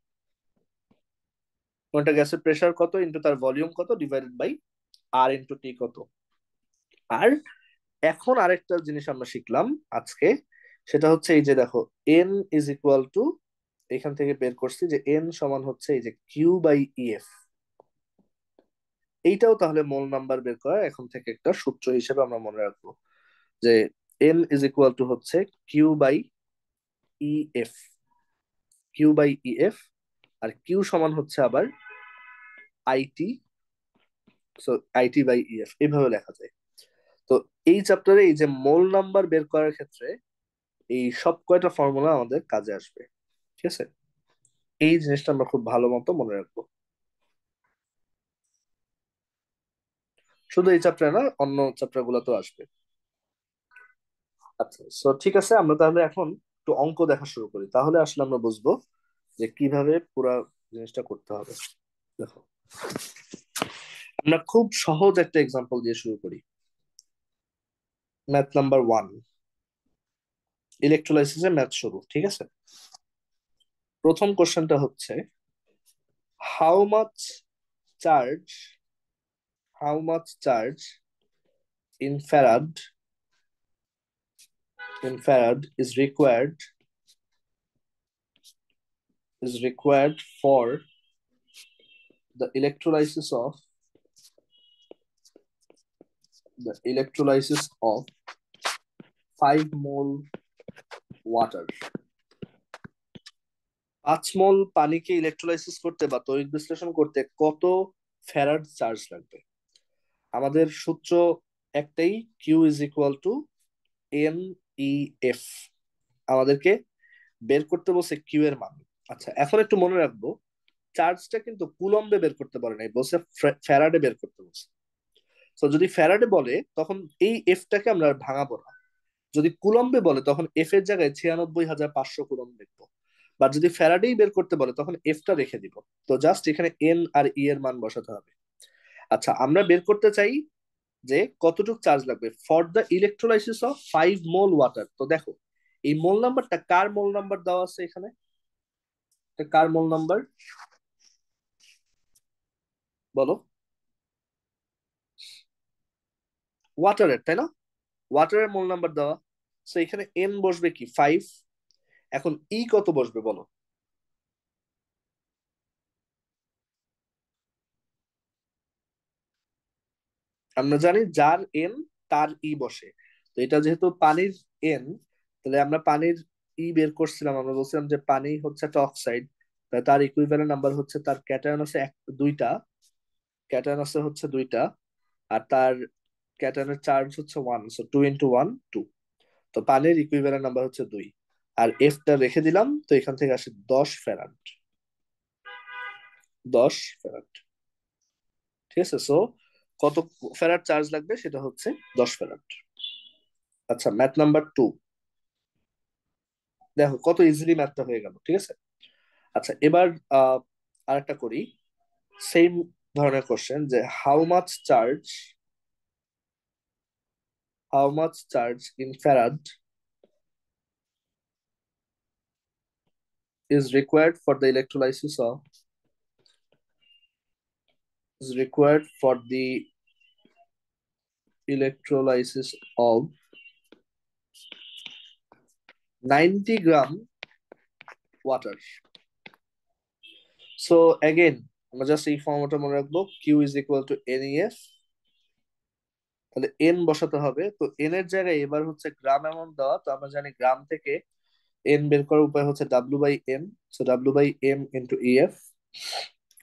কোনটা গ্যাসের প্রেসার কত ইন্টু তার ভলিউম কত divided by R into T কত। আর এখন আরেকটা জিনিস আমরা শিখলাম আজকে, সেটা হচ্ছে এই যে দেখো, এন ইজ ইকুয়াল টু, এখান থেকে বের করছি যে এন সমান হচ্ছে এই যে কিউ বাই ইএফ। এইটাও তাহলে মোল নাম্বার বের করার এখন থেকে একটা সূত্র হিসেবে আমরা মনে রাখবো, যে এন ইজ ইকুয়াল টু হচ্ছে Q by EF, Q by EF. আর কিউ সমান হচ্ছে আবার IT, so IT by EF, এইভাবে লেখা যায়। তো এই চ্যাপ্টারে এই যে মোল নাম্বার বের করার ক্ষেত্রে এই সব কয়টা ফর্মুলা আমাদের কাজে আসবে, ঠিক আছে? এই জিনিসটা আমরা খুব ভালো মতো মনে রাখবো। শুধু এই চ্যাপ্টারে না, অন্য চ্যাপ্টার গুলো তো আসবে। আচ্ছা, সো ঠিক আছে, আমরা তাহলে এখন একটু অঙ্ক দেখা শুরু করি, তাহলে আসলে আমরা বুঝবো যে কিভাবে পুরা জিনিসটা করতে হবে। দেখো, আমরা খুব সহজ একটা এক্সাম্পল দিয়ে শুরু করি। ম্যাথ নাম্বার 1, ইলেকট্রোলাইসিসের ম্যাথ শুরু, ঠিক আছে। প্রথম কোশ্চেনটা হচ্ছে, how much charge how much charge in farad is required for the electrolysis of 5 mole water. 5 মোল পানিকে ইলেকট্রোলাইসিস করতে বা তড়িৎ বিশ্লেষণ করতে কত ফ্যারাড চার্জ লাগবে? আমাদের সূত্র একটাই, Q is equal to N E F. আমাদেরকে বের করতে বলছে কিউ এর মান। আচ্ছা, এখন একটু মনে রাখবো, চার্জটা কিন্তু কুলম্বে বের করতে পারে নাই, বলছে ফ্যারাডে বের করতে বলছে। তো যদি ফ্যারাডে বলে তখন এই এফটাকে আমরা আর ভাঙাবো না। যদি কুলম্বে বলে তখন এফ এর জায়গায় 96,500 কুলম্ব লিখবো। বা যদি ফ্যারাডেই বের করতে বলে তখন এফটা রেখে দিব। তো জাস্ট এখানে এন আর ই এর মান বসাতে হবে। আচ্ছা, আমরা বের করতে চাই যে কতটুকু চার্জ লাগবে for the electrolysis of 5 mole water. তো দেখো, এই মোল নাম্বারটা কার মোল নাম্বার দেওয়া আছে এখানে? এটা কার মোল নাম্বার বলো? ওয়াটারের, তাই না? ওয়াটারের মোল নাম্বার দেওয়া। তো এখানে এন বসবে কি 5। এখন ই কত বসবে বলো? আমরা জানি যার এন তার ই বসে। তো এটা যেহেতু পানির এন, তাহলে আমরা পানির ই বের করছিলাম, আমরা বলছিলাম যে পানি হচ্ছে একটা অক্সাইড, তার ইকুইভ্যালেন্ট নাম্বার হচ্ছে, তার ক্যাটায়ন আছে দুইটা, ক্যাটায়ন আছে হচ্ছে দুইটা, আর তার ক্যাটায়নের চার্জ হচ্ছে 1, সো 2 × 1 2। তো পানির ইকুইভ্যালেন্ট নাম্বার হচ্ছে 2, আর এফটা রেখে দিলাম, তো এখান থেকে আসে 10 ফ্যারাড। 10 ফ্যারাড, ঠিক আছে। সো কত ফ্যারাড চার্জ লাগবে সেটা হচ্ছে 10 ফ্যারাড। আচ্ছা, ম্যাথ নাম্বার 2, দেখো কত ইজিলি ম্যাথটা হয়ে গেল, ঠিক আছে। আচ্ছা, এবার আরেকটা করি, সেম ধরনের কোশ্চেন, যে how much charge in farad is required for the electrolysis of 90 gram water. So again, আমরা জাস্ট এই ফর্মুলাটা মনে রাখবো, Q is equal to N F. তাহলে এন বসাতে হবে, তো এন এর জায়গায় এবার হচ্ছে গ্রাম অ্যামাউন্ট দেওয়া, তো আমরা জানি গ্রাম থেকে এন বের করার উপায় হচ্ছে W by M. So W by M into EF.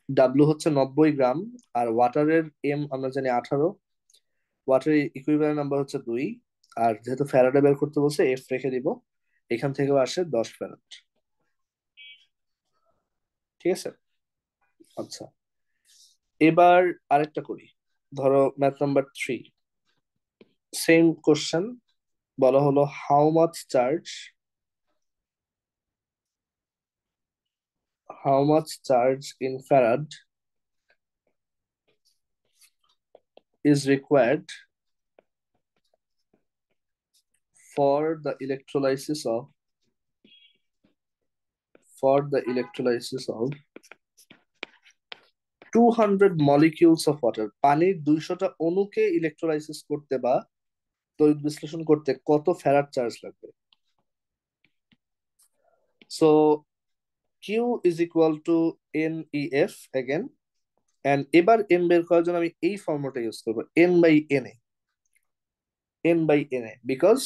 W হচ্ছে 90 গ্রাম, আর ওয়াটারের এম আমরা জানি 18, ওয়াটারের ইকুইভ্যালেন্ট নাম্বার হচ্ছে 2, আর যেহেতু ফ্যারাডে বের করতে বলছে এফ রেখে দিব, এখান থেকেও আসে 10 ফ্যারাড, ঠিক আছে। আচ্ছা, এবার আরেকটা করি, ধরো ম্যাথ নাম্বার 3, সেম কোশ্চেন, বলা হলো how much charge in farad is required for the electrolysis of 200 molecules of water। পানির 200টা অণুকে ইলেকট্রোলাইসিস করতে বা তড়িৎ বিশ্লেষণ করতে কত ফ্যারাড চার্জ লাগবে? So Q is equal to N E F again, and এবার এন বের করার জন্য আমি এই ফর্মুলাটা ইউজ করবো, N by N A, because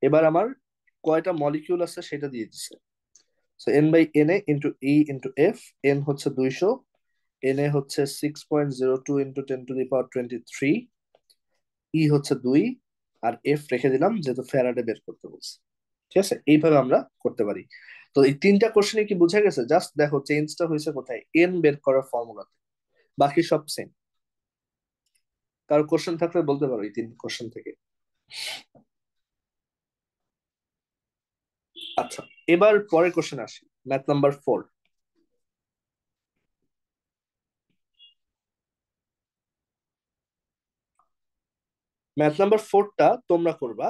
এবার আমার কয়টা মলিকিউল আছে সেটা দিয়ে দিচ্ছে। So N by N A into E into F. N হচ্ছে 200, এন এ হচ্ছে 6.02 ইন্টু 10⁻23, ই হচ্ছে 2, আর এফ রেখে দিলাম যেহেতু ফ্যারাডে বের করতে বলছে। ঠিক আছে, এইভাবে আমরা করতে পারি। তো এই তিনটা কোশ্চেনে কি বোঝা গেছে? জাস্ট দেখো চেঞ্জটা হয়েছে কোথায়, এন বের করার ফর্মুলাতে, বাকি সব সেম। কারো কোশ্চেন থাকলে বলতে পারো এই তিন কোশ্চেন থেকে। আচ্ছা, এবার পরের কোশ্চেন আসি, ম্যাথ নাম্বার 4। ম্যাথ নাম্বার 4টা তোমরা করবা।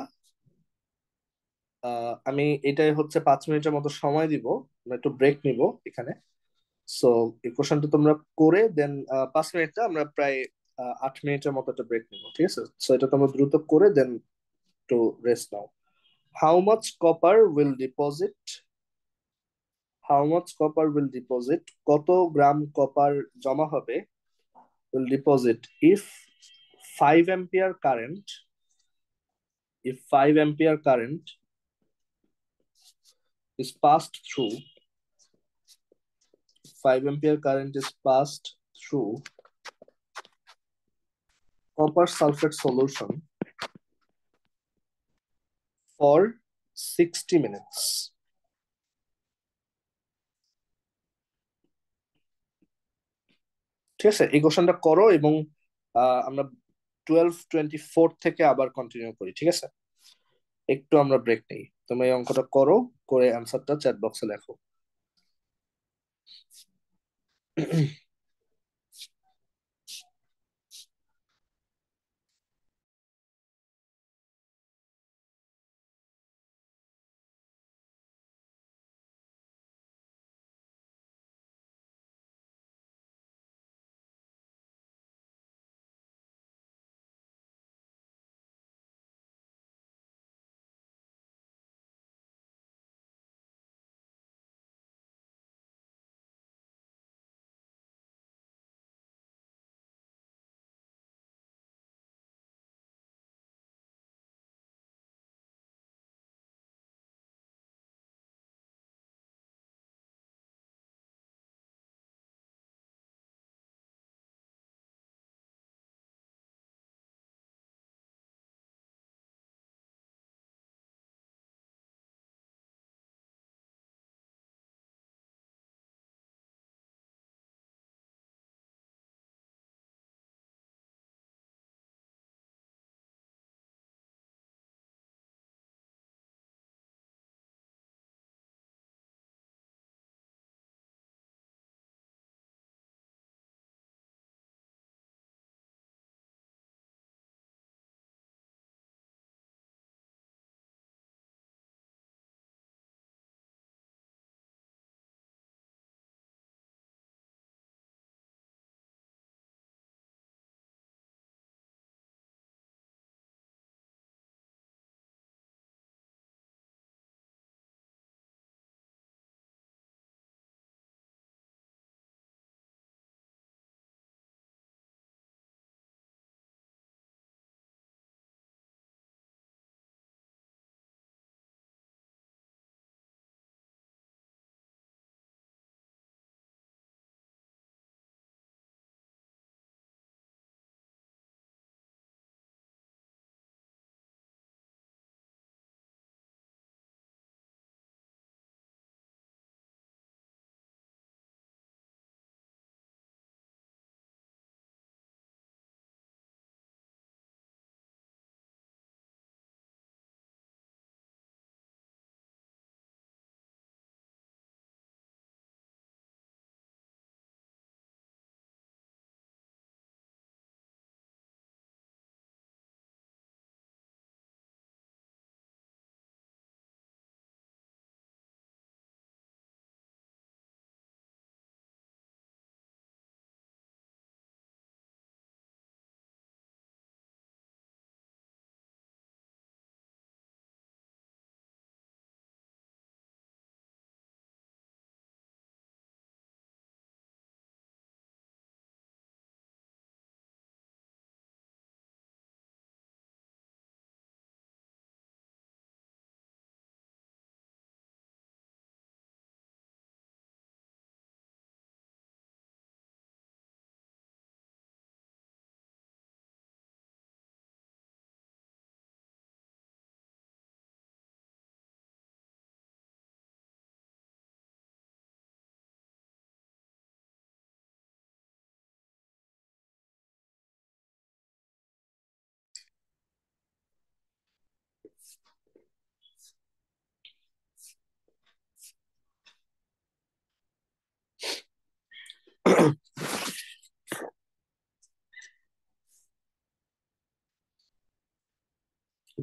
আমি এটাই হচ্ছে 5 মিনিটের মতো সময় দিব, আমরা একটু ব্রেক নিব এখানে। সো এই কোশ্চেনটা তোমরা করে দেন 5 মিনিটটা আমরা প্রায় 8 মিনিটের মতো একটা ব্রেক নিব, ঠিক আছে? সো এটা তোমরা দ্রুত করে দেন একটু rest now. How much copper will deposit, how much copper will deposit, কত গ্রাম কপার জমা হবে, will deposit if 5 ampere current, if 5 ampere current is passed through, 5 ampere current is passed through copper sulfate solution for 60 minutes. ঠিক আছে, এই কোশ্চেনটা করো এবং আমরা 12:24 থেকে আবার কন্টিনিউ করি, ঠিক আছে? একটু আমরা ব্রেক নেই, তুমি এই অঙ্কটা করো, করে অ্যান্সারটা চ্যাট বক্সে লেখো।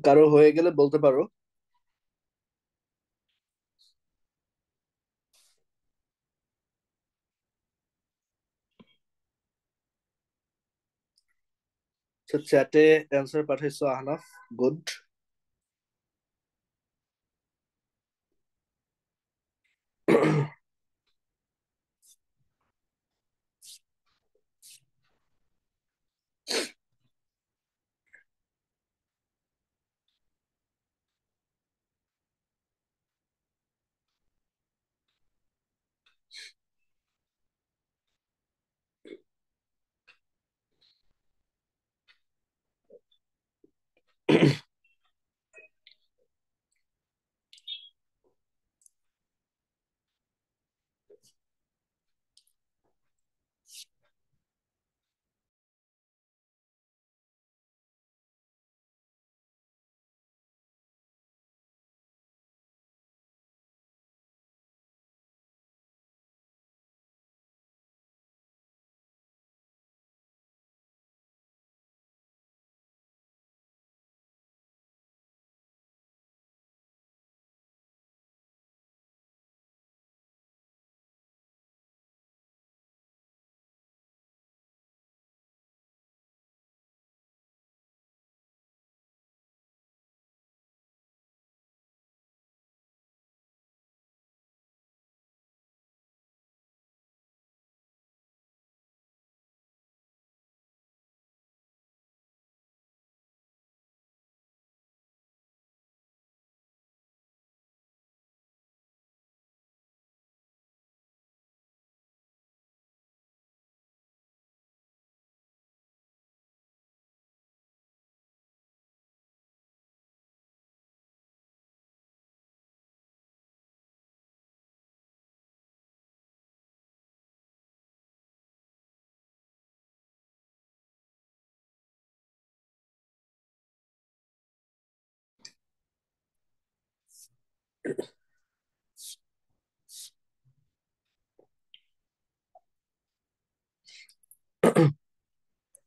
কারো হয়ে গেলে বলতে পারো। চ্যাটে অ্যান্সার পাঠাইছো আহনাফ, গুড।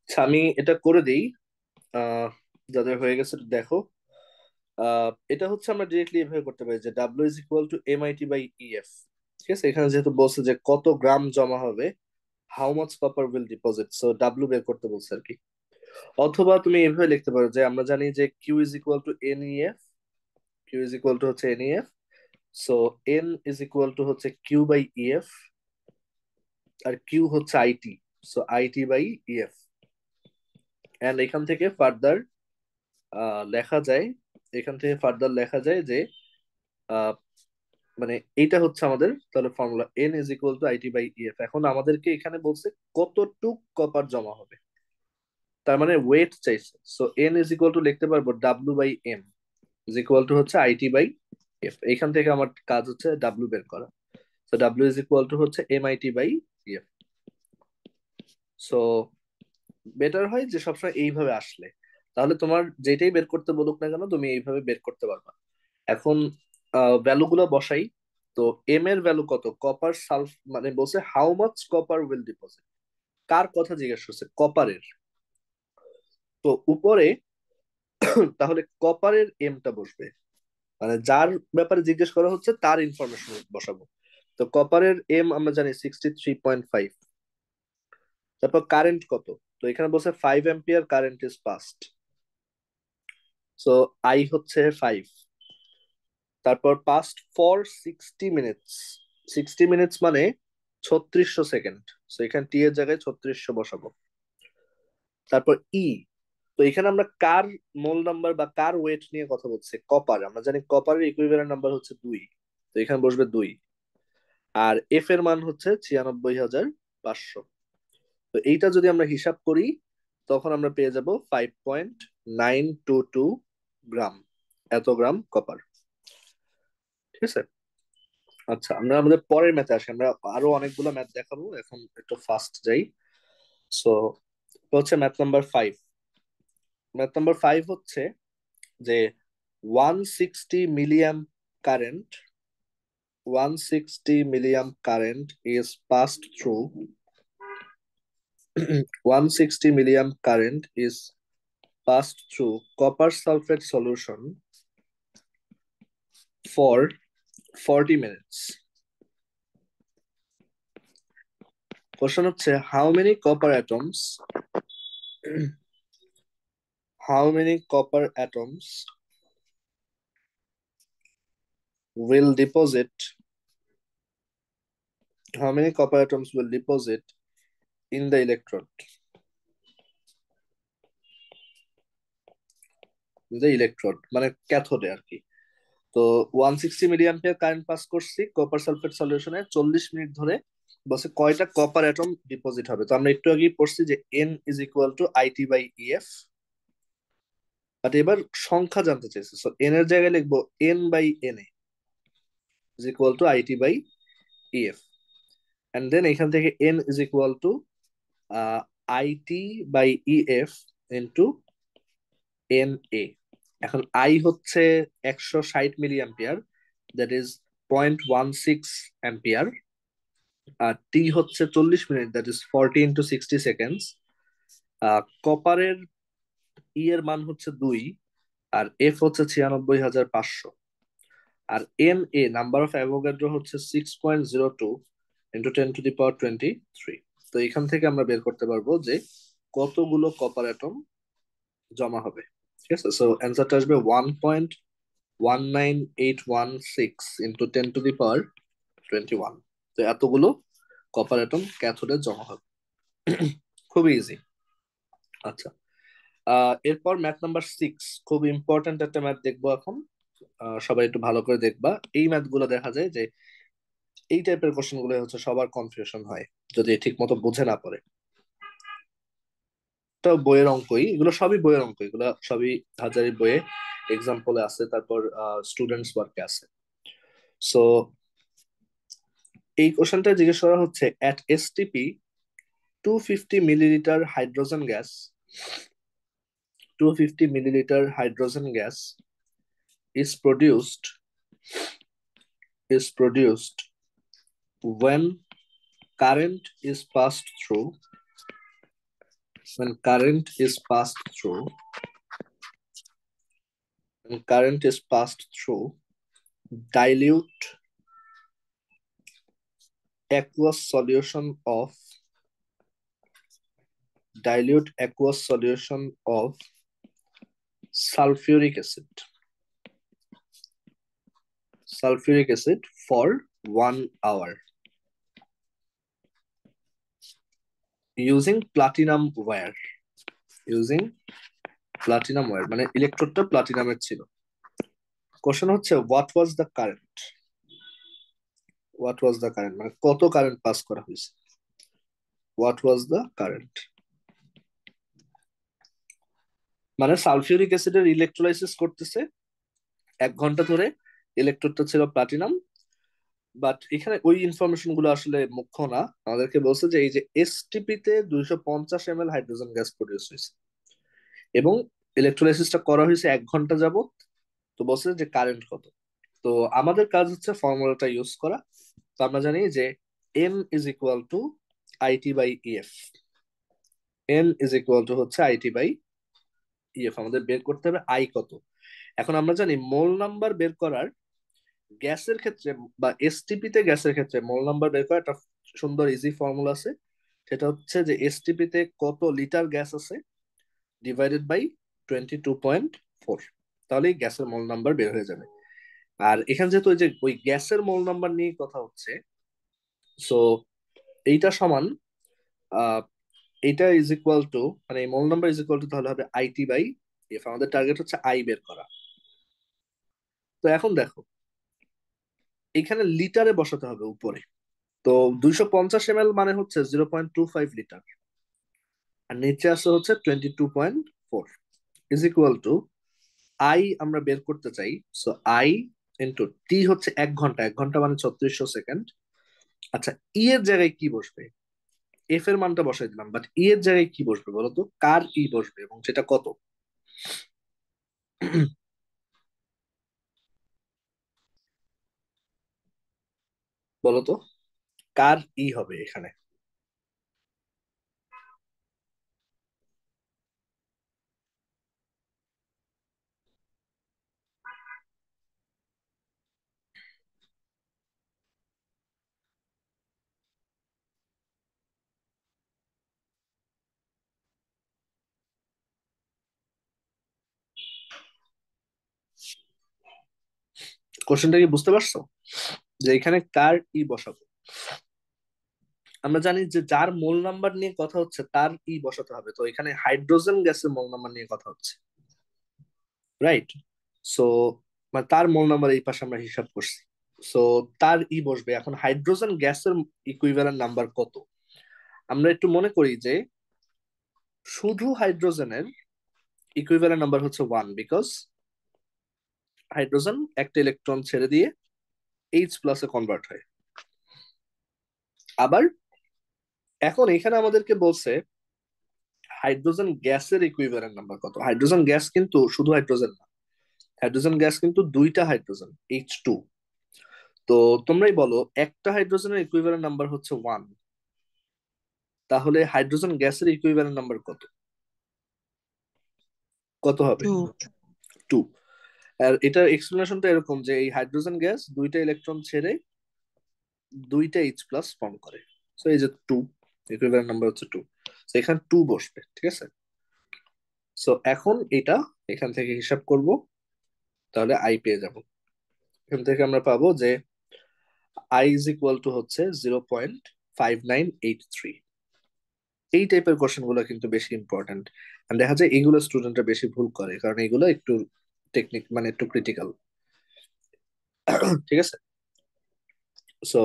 আচ্ছা, আমি এটা করে দিই। আহ যাদের হয়ে গেছে একটু দেখো। এটা হচ্ছে আমরা ডিরেক্টলি এভাবে করতে পারি যে W is equal to MIT by EF। ঠিক আছে, এখানে যেহেতু বলছে যে কত গ্রাম জমা হবে, how much copper will deposit, so W বের করতে বলছে আর কি। অথবা তুমি এভাবে লিখতে পারো যে আমরা জানি যে Q is equal to NEF। Q is equal to হচ্ছে NEF, so N is equal to হচ্ছে কিউ বাই EF, আর কিউ হচ্ছে IT, so IT by EF। And এখান থেকে ফার্দার লেখা যায়, যে আহ, মানে এইটা হচ্ছে আমাদের তাহলে formula, N is equal to IT by EF। এখন আমাদেরকে এখানে বলছে কতটুক কপার জমা হবে, তার মানে ওয়েট চাইছে। So N is equal to লিখতে পারবো W/M ইজ ইকুয়াল টু হচ্ছে IT বাই EF। এইখান থেকে আমার কাজ হচ্ছে ডাব্লিউ বের করা। So W is equal to হচ্ছে MIT by EF। So better হয় যে সবসময় এইভাবে আসলে, তাহলে তোমার যেটাই বের করতে বলুক না কেন তুমি এইভাবে বের করতে পারবা। এখন ভ্যালু গুলো বসাই। তো এম এর ভ্যালু কত, কপার সালফ মানে বলছে how much copper will deposit, কার কথা জিজ্ঞেস করছে, কপারের। তো উপরে তাহলে কপারের এমটা বসবে, মানে যার ব্যাপারে জিজ্ঞেস করা হচ্ছে তার ইনফরমেশন বসাবো। তো কপারের এম আমরা জানি 63.5। তারপর কারেন্ট কত, তো এখানে বলছে 5 ampere current is past, so I হচ্ছে 5। তারপর পাস্ট ফর 60 মিনিটস, 60 মিনিটস মানে 3600 সেকেন্ড, তো এখানে টি এর জায়গায় 3600 বসাবো। তারপর তো এখানে আমরা কার মোল নাম্বার বা কার ওয়েট নিয়ে কথা বলছি, কপার, আমরা জানি কপারের ইকুইভ্যালেন্ট নাম্বার হচ্ছে 2, তো এখানে বসবে 2। আর এফ এর মান হচ্ছে 96,500। তো এইটা যদি আমরা হিসাব করি তখন আমরা পেয়ে যাব 5.922 গ্রাম, এত গ্রাম কপার। ঠিক আছে। আচ্ছা, আমরা আমাদের পরের ম্যাথে আসি, আমরা আরো অনেকগুলো ম্যাথ দেখাবো, এখন একটু ফাস্ট যাই। সো হচ্ছে ম্যাথ নাম্বার 5 হচ্ছে যে 160 milliamp current, 160 milliamp current is passed through 160 milliamp current is passed through copper sulfate solution for 40 minutes. Question হচ্ছে how many copper atoms how many copper atoms will deposit how many copper atoms will deposit in the electrode মানে ক্যাথোডে আর কি। তো 160 milli ampere current pass করছি copper sulphate সলিউশনে 40 minute ধরে, বলছে কয়টা copper atom deposit হবে। তো আমরা একটু আগেই পড়ছি যে N is equal to IT by EF, but এবার সংখ্যা জানতে চাইছে, সো এন এর জায়গায় লিখবো N by N A is equal to IT by EF, and then এখান থেকে N is equal to IT by EF into N A. এখন আই হচ্ছে 160 milli ampere, that is 0.16 ampere, আর টি হচ্ছে 40 minute, that is 40 × 60 seconds. কপারের ই এর মান হচ্ছে 2, আর এফ হচ্ছে 96,500, আর N A number of Avogadro হচ্ছে 6.02 × 10⁻23। তো এখান থেকে আমরা বের করতে পারবো যে কতগুলো কপার অ্যাটম জমা হবে। ঠিক আছে, সো অ্যান্সারটা আসবে 1.19816 × 10⁻21। তো এতগুলো কপার অ্যাটম ক্যাথোডে জমা হবে। খুবই ইজি। আচ্ছা, এরপর ম্যাথ নাম্বার 6, খুব ইম্পর্ট্যান্ট একটা ম্যাথ দেখবো এখন। সবাই একটু ভালো করে দেখবা, এই ম্যাথ গুলো দেখা যায় যে এই টাইপের কোশ্চেন গুলো হচ্ছে সবার কনফিউশন হয় যদি ঠিক মতো বুঝে না পড়ে। এটা বইয়ের অঙ্কই, এগুলো সবই বইয়ের অঙ্ক, এগুলো সবই হাজারি বইয়ে এক্সাম্পলে আছে, তারপর স্টুডেন্টস ওয়ার্কে আছে। সো এই কোশ্চেনটা জিজ্ঞেস করা হচ্ছে at STP 250 millilitre hydrogen gas 250 millilitre hydrogen gas is produced when current is passed through when current is passed through when current is passed through dilute aqueous solution of sulfuric acid for 1 hour using platinum wire মানে ইলেকট্রোডটা প্লাটিনামের ছিল। Question হচ্ছে what was the current মানে কত current pass করা হয়েছে। What was the current মানে sulphuric অ্যাসিডের electrolysis করতেছে 1 ঘন্টা ধরে, ইলেকট্রোডটা ছিল প্লাটিনাম। বাট এখানে ওই ইনফরমেশন গুলো আসলে মুখ্য না, আমাদেরকে বলছে যে এই যে এসটিপি তে 250 ml হাইড্রোজেন গ্যাস প্রডিউস হয়েছে এবং ইলেকট্রোলাইসিসটা করা হয়েছে 1 ঘন্টা যাবত। তো বলছে যে কারেন্ট কত। তো আমাদের কাজ হচ্ছে ফর্মুলাটা ইউজ করা। তো আমরা জানি যে N is equal to IT by EF, হচ্ছে আইটি বাই ইএফ। আমাদের বের করতে হবে আই কত। এখন আমরা জানি মোল নাম্বার বের করার গ্যাসের ক্ষেত্রে বা এসটিপি তে গ্যাসের ক্ষেত্রে মোল নাম্বার বের করার একটা সুন্দর ইজি ফর্মুলা আছে। সেটা হচ্ছে যে এসটিপি তে কত লিটার গ্যাস আছে ডিভাইডেড বাই 22.4, তাহলেই গ্যাসের মোল নাম্বার বের হয়ে যাবে। আর এখানে যেহেতু ওই গ্যাসের মোল নাম্বার নিয়ে কথা হচ্ছে, সো এইটা সমান আহ এইটা ইজ ইকুয়াল টু মানে মোল নাম্বার ইজ ইকুয়াল টু তাহলে হবে আইটি বাই এফ। আমাদের টার্গেট হচ্ছে আই বের করা। তো এখন দেখো এখানে লিটারে বসাতে হবে উপরে। তো 250 ml মানে হচ্ছে 0.25 লিটার, আর নিচে আসে হচ্ছে 22.4 ইজ ইকুয়াল টু আই আমরা বের করতে চাই। সো আই ইন্টু টি হচ্ছে 1 ঘন্টা, 1 ঘন্টা মানে 3600 সেকেন্ড। আচ্ছা, ই এর জায়গায় কি বসবে? এফ এর মানটা বসাই দিলাম, বাট ই এর জায়গায় কি বসবে বলতো? কার ই বসবে এবং সেটা কত? বলতো কার ই হবে এখানে? কোশ্চেনটা কি বুঝতে পারছো? যে এখানে কার ই বসাবো? আমরা জানি যে যার মোল নাম্বার নিয়ে কথা হচ্ছে তার ই বসাতে হবে, তো এখানে হাইড্রোজেন গ্যাসের মোল নাম্বার নিয়ে কথা হচ্ছে, রাইট? সো মানে তার মোল নাম্বার এই পাশে আমরা হিসাব করছি। সো তার ই বসবে। এখন হাইড্রোজেন গ্যাসের ইকুইভ্যালেন্ট নাম্বার কত? আমরা একটু মনে করি যে শুধু হাইড্রোজেনের ইকুইভ্যালেন্ট নাম্বার হচ্ছে 1, বিকজ হাইড্রোজেন একটা ইলেকট্রন ছেড়ে দিয়ে এইচ প্লাসে কনভার্ট হয়। আবার এখন এখানে আমাদেরকে বলছে হাইড্রোজেন গ্যাসের ইকুইভ্যালেন্ট নাম্বার কত। হাইড্রোজেন গ্যাস কিন্তু শুধু হাইড্রোজেন না, হাইড্রোজেন গ্যাস কিন্তু দুইটা হাইড্রোজেন, H2। তো তোমরাই বলো একটা হাইড্রোজেনের ইকুইভ্যালেন্ট নাম্বার হচ্ছে 1, তাহলে হাইড্রোজেন গ্যাসের ইকুইভ্যালেন্ট নাম্বার কত? কত হবে? 2। 2। আর এটার এক্সপ্লেনেশনটা এরকম যে এই হাইড্রোজেন গ্যাস দুইটা ইলেকট্রন ছেড়ে দুইটা এইচ প্লাস ফর্ম করে। সো এই যে 2, ইকুইভ্যালেন্ট নাম্বার হচ্ছে 2। তো এখানে 2 বসবে, ঠিক আছে? সো এখন এটা এখান থেকে হিসাব করব, তাহলে আই পেয়ে যাব। এখান থেকে আমরা পাবো যে আই ইজ ইকুয়াল টু হচ্ছে 0.5983। এই টাইপের কোশ্চেন গুলো কিন্তু বেশি ইম্পর্ট্যান্ট। দেখা যায় এগুলো স্টুডেন্টরা বেশি ভুল করে, কারণ এগুলো একটু টেকনিক, মানে একটু ক্রিটিক্যাল। ঠিক আছে? সো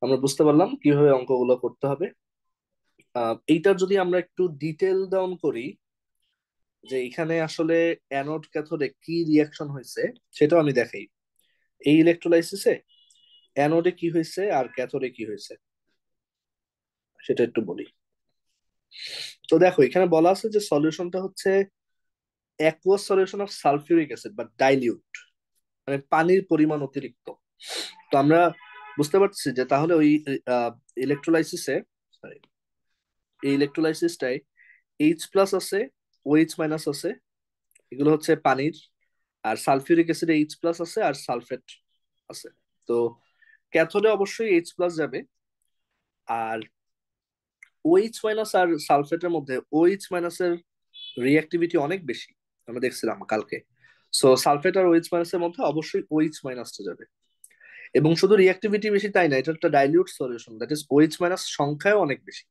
আমরা বুঝতে পারলাম কিভাবে অঙ্কগুলো করতে হবে। এইটার যদি আমরা একটু ডিটেল ডাউন করি যে এখানে আসলে অ্যানোড ক্যাথোডে কি রিয়াকশন হয়েছে, সেটাও আমি দেখাই। এই ইলেকট্রোলাইসিসে অ্যানোডে কি হয়েছে আর ক্যাথোডে কি হয়েছে সেটা একটু বলি। তো দেখো এখানে বলা আছে যে সলিউশনটা হচ্ছে aqueous solution of sulphuric acid বা ডাইলিউট, মানে পানির পরিমাণ অতিরিক্ত। তো আমরা বুঝতে পারছি যে তাহলে ওই ইলেকট্রোলাইসিসে, সরি, এই ইলেকট্রোলাইসিসটাই এইচ প্লাস আছে, ওএইচ মাইনাস আছে, এগুলো হচ্ছে পানির। আর সালফিউরিক অ্যাসিডে এইচ প্লাস আছে আর সালফেট আছে। তো ক্যাথোডে অবশ্যই এইচ প্লাস যাবে। আর ওএইচ মাইনাস আর সালফেটের মধ্যে ওএইচ মাইনাসের রিঅ্যাক্টিভিটি অনেক বেশি, আমরা দেখছিলাম কালকে। সো সালফেট আর ওএইচ মাইনাসের মধ্যে অবশ্যই ওএইচ মাইনাসটা যাবে। এবং শুধু রিঅ্যাক্টিভিটি বেশি তাই না, এটা একটা dilute solution, that is OH minus সংখ্যায় অনেক বেশি,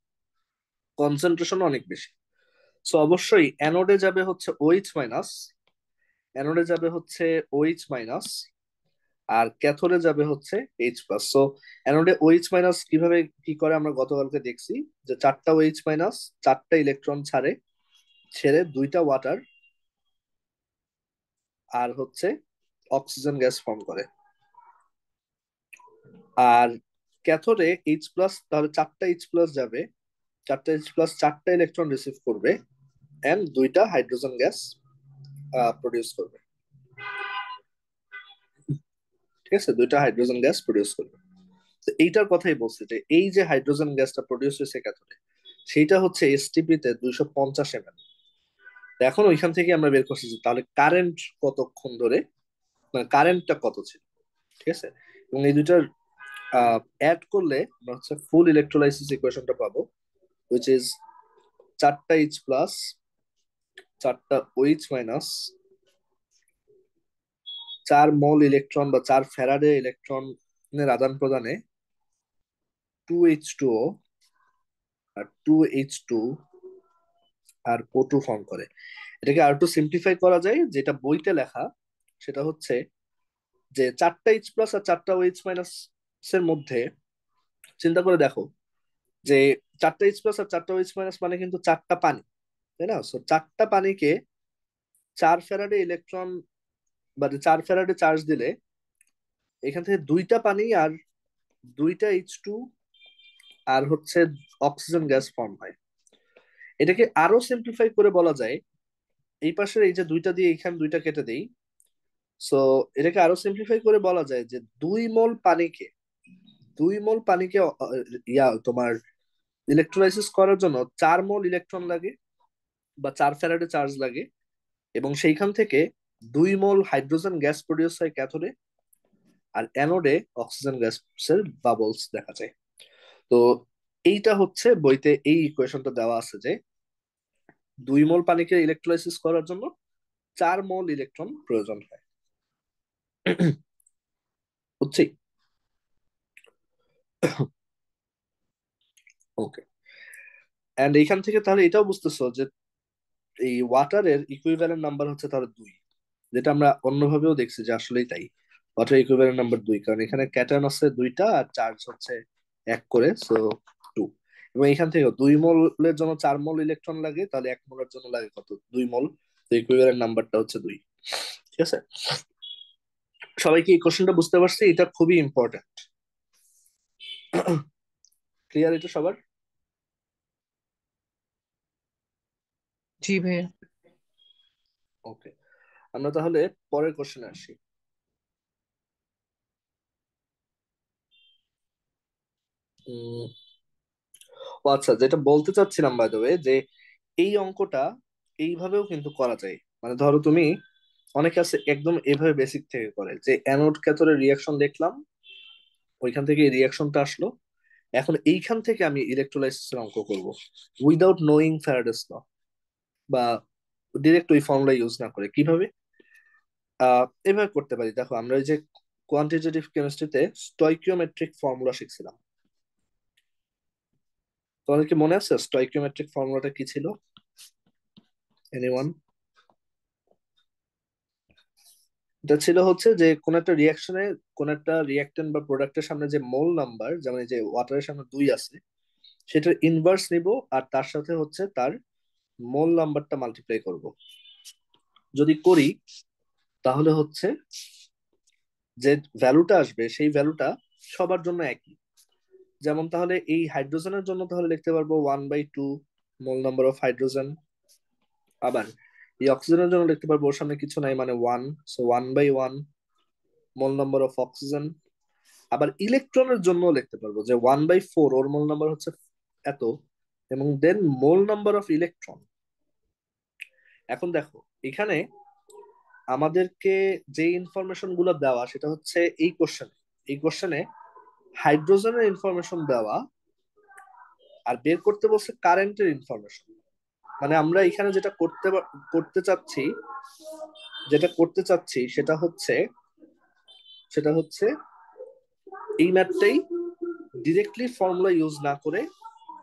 কনসেন্ট্রেশন অনেক বেশি। সো অবশ্যই অ্যানোডে যাবে হচ্ছে ওএইচ মাইনাস, অ্যানোডে যাবে হচ্ছে ওএইচ মাইনাস, আর ক্যাথোডে যাবে হচ্ছে এইচ প্লাস। সো অ্যানোডে ওএইচ মাইনাস কিভাবে কি করে আমরা গতকালকে দেখছি, যে চারটা ওএইচ মাইনাস চারটা ইলেকট্রন ছাড়ে, ছেড়ে দুইটা ওয়াটার আর হচ্ছে অক্সিজেন গ্যাস ফর্ম করে। আর ক্যাথোডে এইচ প্লাস, তাহলে চারটা এইচ প্লাস যাবে, চারটা এইচ প্লাস চারটা ইলেকট্রন রিসিভ করবে এন্ড দুইটা হাইড্রোজেন গ্যাস প্রডিউস করবে। ঠিক আছে, দুইটা হাইড্রোজেন গ্যাস প্রডিউস করবে। তো এইটার কথাই বলছে যে এই যে হাইড্রোজেন গ্যাসটা প্রডিউস হয়েছে ক্যাথোডে, সেইটা হচ্ছে এসটিপি তে 250 ml। এখন ওইখান থেকে আমরা বের করছি যে তাহলে কারেন্ট কতক্ষণ ধরে, মানে কারেন্টটা কত ছিল। ঠিক আছে, এবং এই দুইটার অ্যাড করলে আমরা হচ্ছে ফুল ইলেকট্রোলাইসিস ইকুয়েশনটা পাবো, হুইচ ইজ চারটা এইচ প্লাস চারটা ওইচ মাইনাস 4 মোল ইলেকট্রন বা 4 ফ্যারাডে ইলেকট্রনের আদান প্রদানে 2H2O আর 2H2 আর O2 ফর্ম করে। এটাকে আর একটু সিম্পলিফাই করা যায়, যেটা বইতে লেখা সেটা হচ্ছে যে চারটা এইচ প্লাস আর চারটা ওএইচ মাইনাস এর মধ্যে চিন্তা করে দেখো যে চারটা এইচ প্লাস আর চারটা ওএইচ মাইনাস মানে কিন্তু চারটা পানি, তাই না? সো চারটা পানিকে 4 ফ্যারাডে ইলেকট্রন বা 4 ফ্যারাডে চার্জ দিলে এখান থেকে দুইটা পানি আর দুইটা H2 আর হচ্ছে অক্সিজেন গ্যাস ফর্ম হয়। এটাকে আরো সিম্পলিফাই করে বলা যায়, এই পাশের এই যে দুইটা দিয়ে এখানে দুইটা কেটে দেই। সো এটাকে আরো সিম্পলিফাই করে বলা যায় যে 2 মোল পানিকে তোমার ইলেকট্রোলাইসিস করার জন্য 4 মোল ইলেকট্রন লাগে বা 4 ফ্যারাডে চার্জ লাগে, এবং সেইখান থেকে 2 মোল হাইড্রোজেন গ্যাস প্রডিউস হয় ক্যাথোডে, আর অ্যানোডে অক্সিজেন গ্যাসের বাবলস দেখা যায়। তো এইটা হচ্ছে বইতে এই ইকুয়েশনটা দেওয়া আছে যে 2 মোল পানিকে ইলেকট্রোলাইসিস করার জন্য 4 মোল ইলেকট্রন প্রয়োজন হয়। বুঝছি। ওকে, এন্ড এইখান থেকে তাহলে এটাও বুঝতেছো যে এই ওয়াটারের ইকুইভ্যালেন্ট নাম্বার হচ্ছে তাহলে 2, যেটা আমরা অন্যভাবেও দেখছি যে আসলেই তাই। ওয়াটার ইকুইভ্যালেন্ট নাম্বার 2, কারণ এখানে ক্যাটায়ন আছে দুইটা আর চার্জ হচ্ছে এক করে, সো 2। এবং এখান থেকে 2 মোলের জন্য 4 মোল ইলেকট্রন লাগে, তাহলে 1 মোলের জন্য লাগে কত, 2 মোল। তো ইকুইভ্যালেন্ট নাম্বারটা হচ্ছে 2। ঠিক আছে, সবাই কি এই কোশ্চেনটা বুঝতে পারছে? এটা খুবই ইম্পর্টেন্ট। ক্লিয়ার এটা সবার? জি ভাইয়া। ওকে, আমরা তাহলে পরের কোশ্চেনে আসি। উম, ও আচ্ছা, যেটা বলতে চাচ্ছিলাম বাই দ্য ওয়ে, যে এই অঙ্কটা এইভাবেও কিন্তু করা যায়। মানে ধরো তুমি, অনেকে আছে একদম এভাবে বেসিক থেকে করে, যে অ্যানোড ক্যাথোডের রিয়াকশন দেখলাম, ওইখান থেকে রিয়াকশনটা আসলো, এখন এইখান থেকে আমি ইলেকট্রোলাইসিসের অঙ্ক করব উইদাউট নোয়িং ফ্যারাডেস ল, বা ডিরেক্ট ওই ফর্মুলা ইউজ না করে। কিভাবে? এভাবে করতে পারি। দেখো, আমরা ওই যে কোয়ান্টিটেটিভ কেমিস্ট্রিতে স্টয়কিওমেট্রিক ফর্মুলা শিখছিলাম, তোমাদের কি মনে আছে স্টয়কিওমেট্রিক ফর্মুলাটা কি ছিল? এনিওয়ান? এটা ছিল হচ্ছে যে কোন একটা রিয়াকশনে, কোন একটা রিয়াক্টেন্ট বা প্রোডাক্টের সামনে যে মোল নাম্বার, যেমন এই যে ওয়াটারের সামনে 2 আছে, সেটার ইনভার্স নিব, আর তার সাথে হচ্ছে তার মোল নাম্বারটা মাল্টিপ্লাই করব। যদি করি তাহলে হচ্ছে যে ভ্যালুটা আসবে সেই ভ্যালুটা সবার জন্য একই। যেমন তাহলে এই হাইড্রোজেনের জন্য তাহলে লিখতে পারবো 1/2 মোল নাম্বার অফ হাইড্রোজেন। আবার এই অক্সিজেনের জন্য লিখতে পারবো, ওর সামনে কিছু নাই মানে 1, so 1/1 mole number of oxygen. আবার ইলেকট্রনের জন্য লিখতে পারবো যে 1/4, ওর মোল নাম্বার হচ্ছে এত, এবং দেন মোল নাম্বার অফ ইলেকট্রন। এখন দেখো, এখানে আমাদেরকে যে ইনফরমেশন গুলো দেওয়া সেটা হচ্ছে এই কোশ্চেনে হাইড্রোজেনের ইনফরমেশন দেওয়া, আর বের করতে বলছে কারেন্টের ইনফরমেশন। মানে আমরা এখানে করতে চাচ্ছি, সেটা হচ্ছে এই ম্যাথটাই ডিরেক্টলি ফর্মুলা ইউজ না করে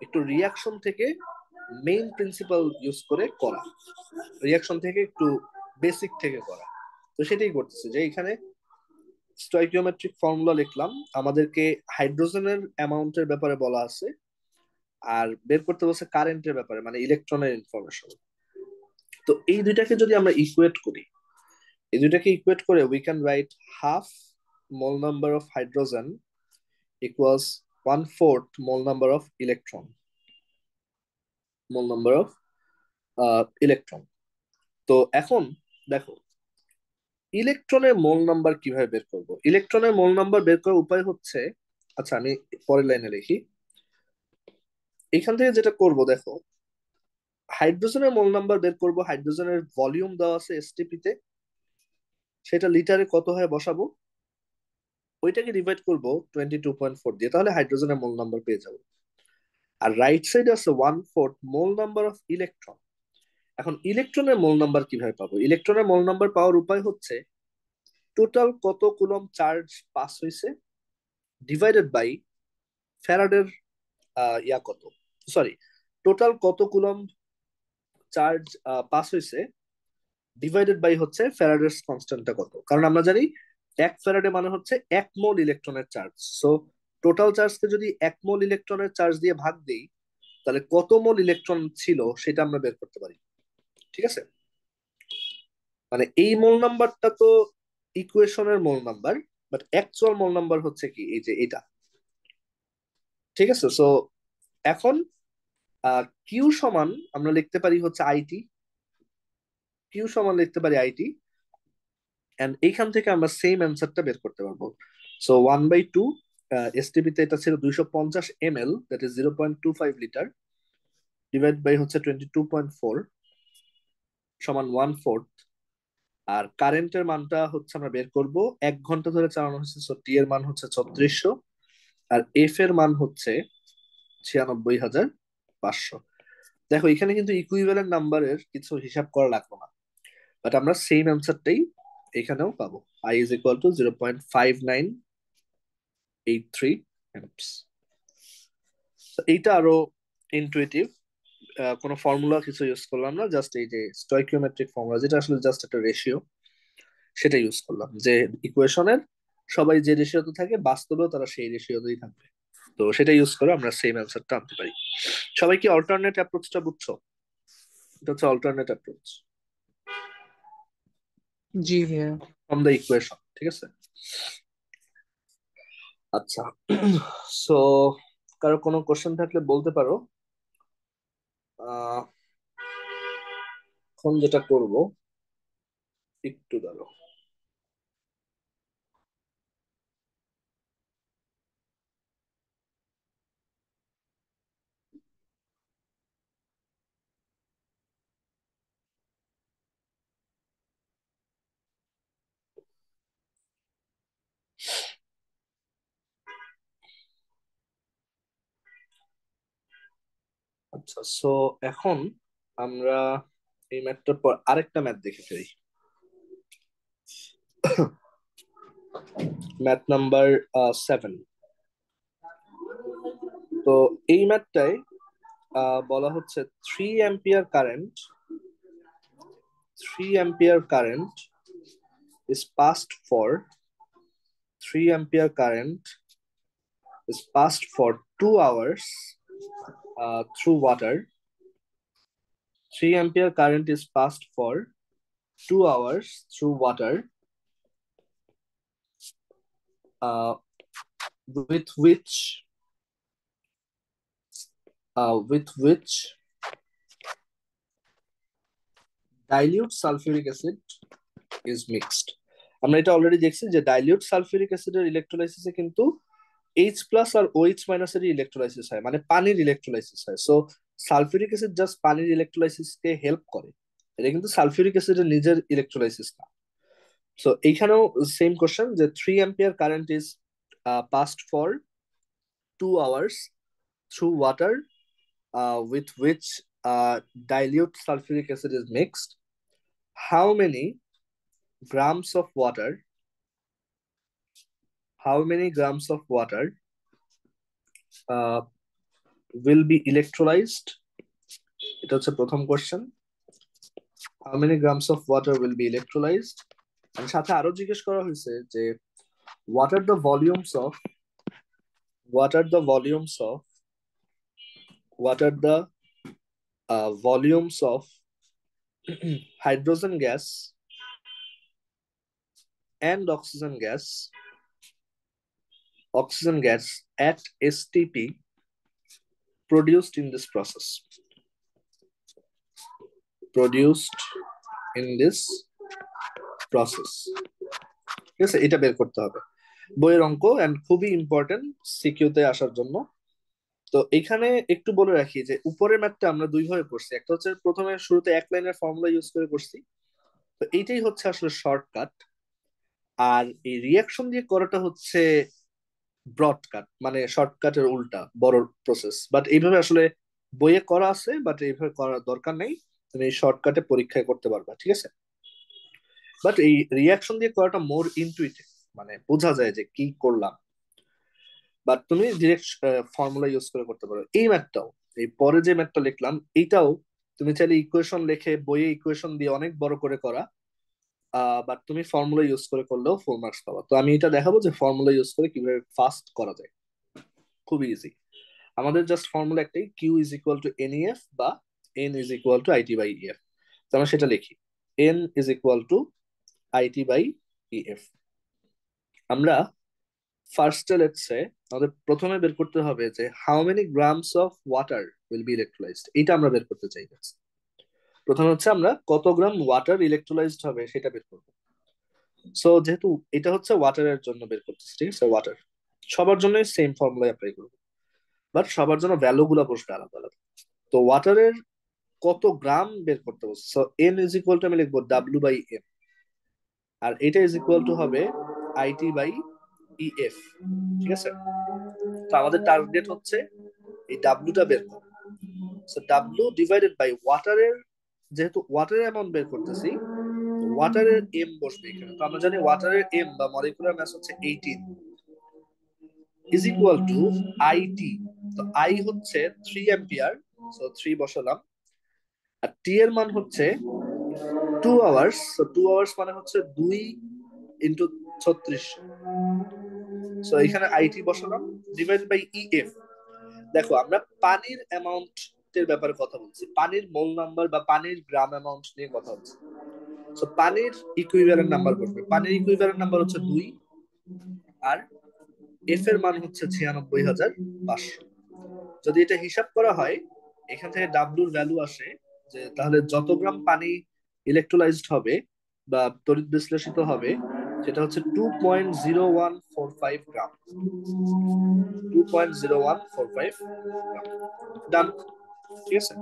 একটু রিয়াকশন থেকে মেইন প্রিন্সিপাল ইউজ করে করা, রিয়াকশন থেকে একটু বেসিক থেকে করা। তো সেটাই করতেছে, যে এখানে স্টয়কিওমেট্রিক ফর্মুলা লিখলাম, আমাদেরকে হাইড্রোজেনের অ্যামাউন্টের ব্যাপারে বলা আছে, আর বের করতে বলছে কারেন্টের ব্যাপারে, মানে ইলেকট্রনের ইনফরমেশন। তো এই দুইটাকে ইকুয়েট করে we can write half mole number of hydrogen equals 1/4 mole number of electron. তো এখন দেখো, ইলেকট্রনের মোল নাম্বার কিভাবে বের করব? ইলেকট্রনের মোল নাম্বার বের করার উপায় হচ্ছে, আচ্ছা আমি পরের লাইনে লিখি। এখান থেকে যেটা করব, দেখো, হাইড্রোজেনের মোল নাম্বার বের করব, হাইড্রোজেনের ভলিউম দেওয়া আছে এসটিপি তে, সেটা লিটারে কত হয় বসাবো, ওইটাকে ডিভাইড করব 22.4 দিয়ে, তাহলে হাইড্রোজেনের মোল নাম্বার পেয়ে যাবো। আর রাইট সাইডে আছে 1/4 মোল নাম্বার অফ ইলেকট্রন। এখন ইলেকট্রনের মোল নাম্বার কিভাবে পাবো? ইলেকট্রনের মোল নাম্বার পাওয়ার উপায় হচ্ছে টোটাল কত কুলম চার্জ পাস হয়েছে ডিভাইডেড বাই ফ্যারাডের কত, সরি, টোটাল কত কুলম চার্জ পাস হয়েছে ডিভাইডেড বাই হচ্ছে ফ্যারাডের কনস্ট্যান্টটা কত। কারণ আমরা জানি 1 ফ্যারাডে মানে হচ্ছে 1 মোল ইলেকট্রনের চার্জ। সো টোটাল চার্জকে যদি 1 মোল ইলেকট্রনের চার্জ দিয়ে ভাগ দিই, তাহলে কত মোল ইলেকট্রন ছিল সেটা আমরা বের করতে পারি। ঠিক আছে, মানে এই মোল নাম্বারটা তো ইকুয়েশনের মোল number, but actual mole number হচ্ছে কি, এই যে এটা। ঠিক আছে, সো এখন কিউ সমান আমরা লিখতে পারি হচ্ছে আইটি, কিউ সমান লিখতে পারি আইটি, এন্ড এইখান থেকে আমরা সেম অ্যান্সারটা বের করতে পারবো। সো 1/2, এসটিপি তে এটা ছিল 250 ml, that is 0.25 litre, divide by হচ্ছে 22.4 সমান 1/4। আর কারেন্টের মানটা হচ্ছে আমরা বের করব, 1 ঘন্টা ধরে চালানো হচ্ছে, সো টি এর মান হচ্ছে 3600, আর এফ এর মান হচ্ছে 96,500। দেখো, এখানে কিন্তু ইকুইভ্যালেন্ট নাম্বারের কিছু হিসাব করা লাগবে না, বাট আমরা সেম অ্যান্সারটাই এখানেও পাবো। I is equal two 0.59 83 amps. এইটা আরো ইনটুইটিভ, কোনো ফর্মুলা কিছু ইউজ করলাম না, জাস্ট এই যে স্টয়কিওমেট্রিক ফর্মুলা, যেটা আসলে জাস্ট একটা রেশিও, সেটা ইউজ করলাম, যে ইকুয়েশনের সবাই যে রেশিওতে থাকে বাস্তবেও তারা সেই রেশিওতেই থাকবে। তো সেটা ইউজ করে আমরা সেম অ্যান্সারটা আনতে পারি। সবাই কি অল্টারনেট অ্যাপ্রোচটা বুঝছো? এটা হচ্ছে অল্টারনেট অ্যাপ্রোচ जी भैया। ফ্রম দ্য ইকুয়েশন, ঠিক আছে? আচ্ছা, সো কারো কোনো কোশ্চেন থাকলে বলতে পারো। আহ এখন যেটা করব, একটু দাঁড়াও। আচ্ছা, সো এখন আমরা এই ম্যাথটার পর আরেকটা ম্যাথ দেখে ফেলি। Math number 7। তো এই ম্যাথটায় বলা হচ্ছে 3 ampere current is passed for 3 ampere current is passed for 2 hours through water. 3 ampere current is passed for 2 hours through water, uh, with which dilute sulfuric acid is mixed. আমরা এটা already দেখছি যে dilute sulphuric অ্যাসিডের ইলেকট্রোলাইসিসে কিন্তু H plus আর OH minus এর electrolysis হয়, মানে পানির ইলেকট্রোলাইসিস হয়। সো সালফিউরিক অ্যাসিড জাস্ট পানির ইলেকট্রোলাইসিসকে হেল্প করে, এটা কিন্তু সালফিউরিক অ্যাসিডের নিজের ইলেকট্রোলাইসিস না। সো এইখানেও সেম কোশ্চেন, যে 3 ampere current is passed for 2 hours through water with which dilute sulfuric acid is mixed. How many grams of water? How many grams of water uh, will be electrolyzed? এটা হচ্ছে প্রথম question. How many grams of water will be electrolyzed? আর সাথে আরো জিজ্ঞেস করা হয়েছে যে what are the volumes of what are the volumes of what are the volumes of hydrogen gas and oxygen gas at STP produced in this process. Produced in this process. ঠিক আছে, এটা বের করতে হবে, বইয়ের অঙ্ক এন্ড খুবই important সিকিউতে আসার জন্য। তো এখানে একটু বলে রাখি যে উপরের ম্যাথটা আমরা দুই ভাবে করছি, একটা হচ্ছে প্রথমে শুরুতে এক লাইনের ফর্মুলা ইউজ করে করছি, তো এইটাই হচ্ছে আসলে শর্টকাট। আর এই রিয়াকশন দিয়ে করাটা হচ্ছে ব্রডকাট, মানে শর্টকাটের উল্টা, বড় প্রসেস। বাট এইভাবে আসলে বইয়ে করা আছে, বাট এইভাবে করার দরকার নেই, তুমি এই শর্টকাটে পরীক্ষায় করতে পারবা, ঠিক আছে? বাট এই রিয়াকশন দিয়ে করাটা মোর ইনটুইটিভ, মানে বোঝা যায় যে কি করলাম। বাট তুমি ডিরেক্ট ফর্মুলা ইউজ করে করতে পারো। এই ম্যাথটাও, এই পরে যে ম্যাথটা লিখলাম, এইটাও তুমি চাইলে ইকুয়েশন লিখে বইয়ে ইকুয়েশন দিয়ে অনেক বড় করে করা, বাট তুমি ফর্মুলা ইউজ করে করলেও ফুল মার্কস পাবা। তো আমি এটা দেখাবো যে ফর্মুলা ইউজ করে কিভাবে ফাস্ট করা যায়, খুবই ইজি। আমাদের জাস্ট ফর্মুলা একটাই, Q is equal to N F, বা N is equal to IT by EF. তো আমরা সেটা লিখি, N is equal to IT by EF. আমরা ফার্স্টে লেটসে আমাদের প্রথমে বের করতে হবে যে how many grams of water will be electrolysed, এটা আমরা বের করতে চাই। প্রথমে হচ্ছে আমরা কত গ্রাম ওয়াটার ইলেকট্রোলাইজড হবে সেটা বের করবো। সো যেহেতু এটা হচ্ছে ওয়াটারের জন্য বের করতেছি, ঠিক আছে, ওয়াটার সবার জন্য সেম ফর্মুলা অ্যাপ্লাই করবো, বাট সবার জন্য ভ্যালু গুলা বসবে আলাদা আলাদা। তো ওয়াটারের কত গ্রাম বের করতে বলছে, so N is equal two আমি লিখবো ডাব্লিউ বাই এম, আর এটা ইজ ইকুয়াল টু হবে আইটি বাই ইএফ, ঠিক আছে? তো আমাদের টার্গেট হচ্ছে এই ডাব্লিউটা বের করা। সো ডাব্লিউ ডিভাইডেড বাই ওয়াটারের, যেহেতু ওয়াটারের অ্যামাউন্ট বের করতেছি, ওয়াটারের এম বসবে এখানে। তো আমরা জানি ওয়াটারের এম বা মলিকুলার মাস হচ্ছে 18। Is equal to IT. তো আই হচ্ছে 3 অ্যাম্পিয়ার, সো 3 বসালাম। আর টি এর মান হচ্ছে 2 আওয়ার্স, সো 2 আওয়ার্স মানে হচ্ছে 2 ইন্টু 36। সো এখানে আইটি বসালাম, ডিভাইড বাই ইএফ। দেখো আমরা পানির অ্যামাউন্ট এর ব্যাপারে কথা বলছি, পানির মোল নাম্বার বা পানির গ্রাম অ্যামাউন্ট নিয়ে কথা হচ্ছে। সো পানির ইকুইভ্যালেন্ট নাম্বার বসবে, পানির ইকুইভ্যালেন্ট নাম্বার হচ্ছে 2, আর এফ এর মান হচ্ছে 96,500। যদি এটা হিসাব করা হয়, এখান থেকে ডাব্লুর ভ্যালু আসে যে তাহলে যত গ্রাম পানি ইলেকট্রোলাইজড হবে বা তড়িৎ বিশ্লেষিত হবে, সেটা হচ্ছে 2.0145 গ্রাম। 2.0145 গ্রাম। ডান, ঠিক আছে।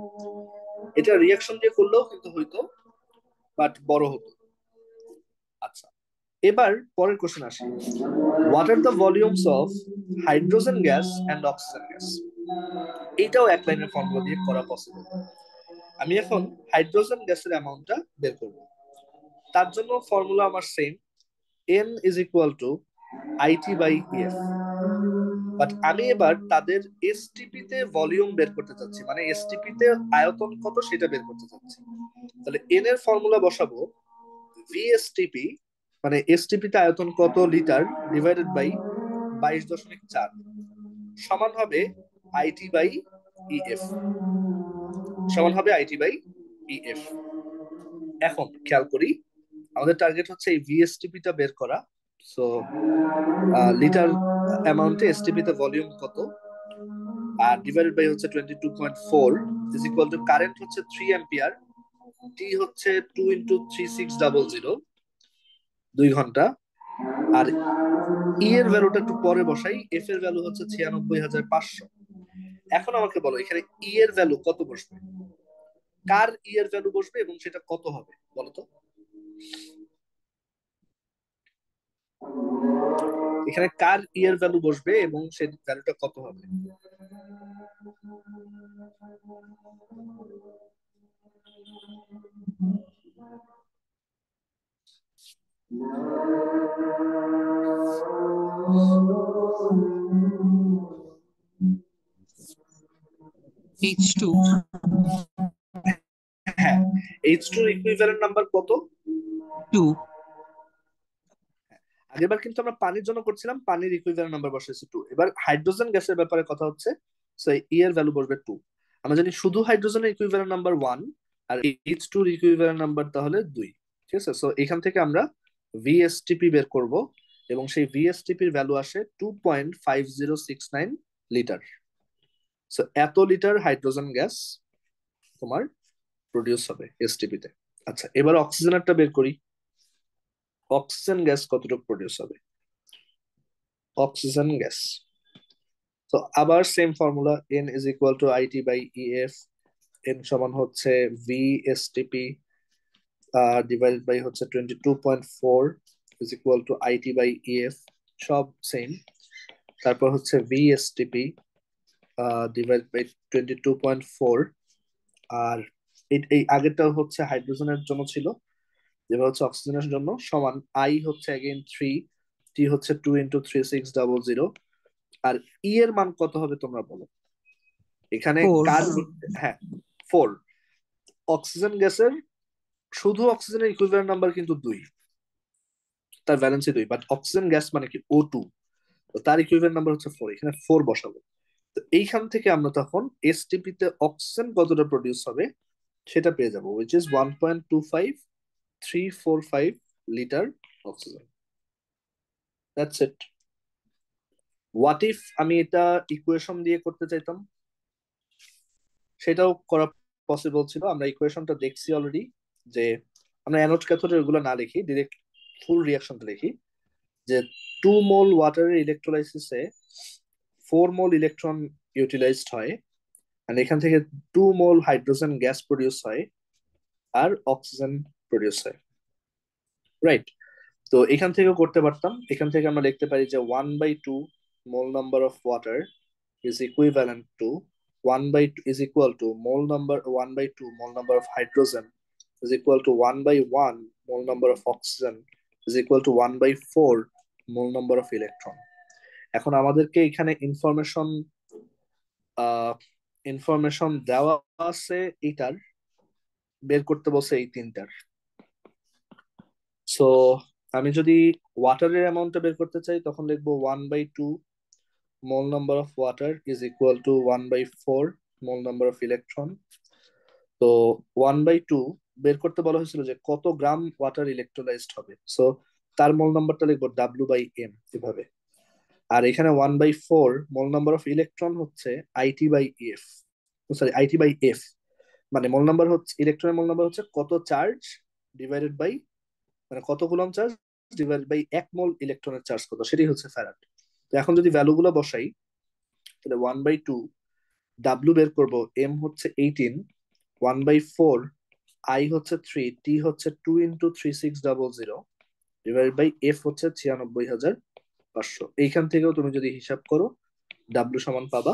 এটা রিয়াকশন দিয়ে করলেও কিন্তু হইতো, বাট বড় হতো। আচ্ছা, এবার পরের কোশ্চেন আসি। What are the volumes of hydrogen gas and oxygen gas? এইটাও এক লাইনের ফর্মুলা দিয়ে করা পসিবল। আমি এখন হাইড্রোজেন গ্যাসের অ্যামাউন্টটা বের করব। তার জন্য ফর্মুলা আমার same, n is equal to IT by EF. But আমি এবার তাদের এসটিপি তে ভলিউম বের করতে চাচ্ছি, মানে এসটিপি তে আয়তন কত সেটা বের করতে চাচ্ছি। তাহলে n এর ফর্মুলা বসাবো ভিএসটিপি, মানে এসটিপি তে আয়তন কত লিটার, ডিভাইডেড বাই 22.4, সমান হবে আইটি বাই ইএফ, সমান হবে আইটি বাই ইএফ। এখন খেয়াল করি, আমাদের টার্গেট হচ্ছে এই ভিএসটিপি টা বের করা। সো লিটার অ্যামাউন্টে এসটিপি তে ভলিউম কত, আর ডিভাইডেড বাই হচ্ছে 22.4 ইজ ইকুয়াল টু কারেন্ট হচ্ছে 3 অ্যাম্পিয়ার, টি হচ্ছে 2 ইন্টু 3600, 2 ঘন্টা। আর ই এর ভ্যালুটা একটু পরে বসাই, এফ এর ভ্যালু হচ্ছে 96,500। এখন আমাকে বলো এখানে ই এর ভ্যালু কত বসবে, কার ই এর ভ্যালু বসবে এবং সেটা কত হবে বলো তো। এখানে কার ই এর ভ্যালু বসবে এবং সেই ভ্যালুটা কত হবে? H2. হ্যাঁ, এইচ টু ইকুইভ্যালেন্ট নাম্বার কত? 2. আগেরবার কিন্তু আমরা পানির জন্য করছিলাম, পানির ইকুইভ্যালেন্ট নাম্বার বসেছে 2। এবার হাইড্রোজেন গ্যাসের ব্যাপারে কথা হচ্ছে, সো ই এর ভ্যালু বসবে 2। আমরা জানি শুধু হাইড্রোজেনের ইকুইভ্যালেন্ট নাম্বার 1, আর এইচ টু ইকুইভ্যালেন্ট নাম্বার তাহলে 2। ঠিক আছে, সো এখান থেকে আমরা ভিএসটিপি বের করব, এবং সেই ভিএসটিপির ভ্যালু আসে 2.5069 লিটার। সো এত লিটার হাইড্রোজেন গ্যাস তোমার প্রডিউস হবে এসটিপি তে। আচ্ছা, এবার অক্সিজেনেরটা বের করি। অক্সিজেন গ্যাস কতটুকু প্রডিউস হবে? অক্সিজেন গ্যাস, তো আবার same formula, N is equal to IT by EF. N সমান হচ্ছে ভিএসটিপি ডিভাইডেড বাই হচ্ছে 22.4 is equal to IT by EF, সব সেম। তারপর হচ্ছে ভিএসটিপি ডিভাইড বাই 22.4, আর এই আগেরটা হচ্ছে হাইড্রোজেনের জন্য ছিল, এবার হচ্ছে অক্সিজেনের জন্য, সমান আই হচ্ছে अगेन 3, টি হচ্ছে 2 ইন্টু 3600। আর ই এর মান কত হবে তোমরা বলো এখানে 4. কার? হ্যাঁ, 4। অক্সিজেন গ্যাসের শুধু অক্সিজেনের ইকুইভ্যালেন্ট নাম্বার কিন্তু 2, তার ভ্যালেন্সি 2, বাট অক্সিজেন গ্যাস মানে কি O2, তো তার ইকুইভ্যালেন্ট নাম্বার হচ্ছে 4, এখানে 4 বসাবো। তো এইখান থেকে আমরা তখন এসটিপি তে অক্সিজেন কতটা প্রডিউস হবে সেটা পেয়ে যাবো, which is 1.25345 litre oxygen. That's it. What if আমি এটা ইকুয়েশন দিয়ে করতে চাইতাম, সেটাও করা পসিবল ছিল। আমরা ইকুয়েশনটা দেখছি অলরেডি, যে আমরা অ্যানোড ক্যাথোড এগুলো না লিখি, ডিরেক্ট ফুল রিয়াকশনটা লিখি, যে 2 মোল ওয়াটারের ইলেকট্রোলাইসিসে 4 মোল ইলেকট্রন ইউটিলাইজড হয়, আর এখান থেকে 2 মোল হাইড্রোজেন গ্যাস প্রডিউস হয়, আর অক্সিজেন প্রডিউস হয়, রাইট? তো এখান থেকেও করতে পারতাম, এখান থেকে আমরা লিখতে পারি যে 1/2 মোল number of water is equivalent to 1/2 is equal to mole number 1/2 mole number of hydrogen is equal to 1/1 mole number of oxygen is equal to 1/4 mole number of electron. এখন আমাদেরকে এখানে ইনফরমেশন দেওয়া আছে এইটার, বের করতে বসে এই তিনটার। সো আমি যদি ওয়াটারের অ্যামাউন্টটা বের করতে চাই তখন লিখবো 1/2 মোল number of water is equal two 1/4 mole number of electron. তো 1/2 বের করতে বলা হয়েছিল যে কত গ্রাম ওয়াটার ইলেকট্রোলাইজড হবে, সো তার মোল নাম্বারটা লিখবো W/M এভাবে। আর এখানে 1/4 মোল নাম্বার অফ ইলেকট্রন হচ্ছে IT/F, সরি IT/F, মানে মোল নাম্বার হচ্ছে ইলেকট্রনের মোল নাম্বার হচ্ছে কত চার্জ ডিভাইডেড বাই, মানে কত কুলম চার্জ ডিভাইডেড বাই 1 মোল ইলেকট্রনের চার্জ কত, সেটাই হচ্ছে ফ্যারাড। তো এখন যদি ভ্যালু গুলো বসাই তাহলে 1/2 ডাব্লিউ বের করবো, এম হচ্ছে 18, 1/4 আই হচ্ছে 3, টি হচ্ছে 2 × 3600 ডিভাইডেড বাই এফ হচ্ছে 96,500। এইখান থেকেও তুমি যদি হিসাব করো ডাব্লিউ সমান পাবা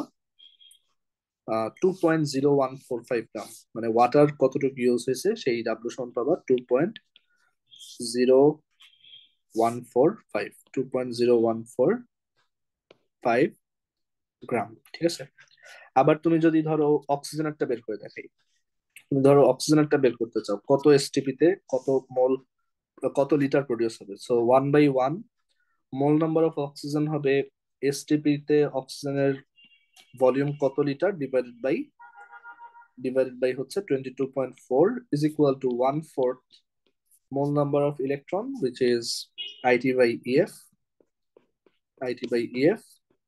2.0145 গ্রাম, মানে ওয়াটার কতটুকু ইউজ হয়েছে সেই ডাব্লিউ সমান পাবা 2.0145 গ্রাম, ঠিক আছে। আবার তুমি যদি ধরো অক্সিজেনেরটা বের করে দেখাই, তুমি ধরো অক্সিজেনেরটা বের করতে চাও কত এসটিপি তে কত মোল, কত লিটার প্রডিউস হবে, so 1/1 mole number of oxygen হবে এসটিপি তে অক্সিজেনের ভলিউম কত লিটার ডিভাইডেড বাই হচ্ছে 22.4 is equal two 1/4 mole number of electron which is IT/EF, IT/EF।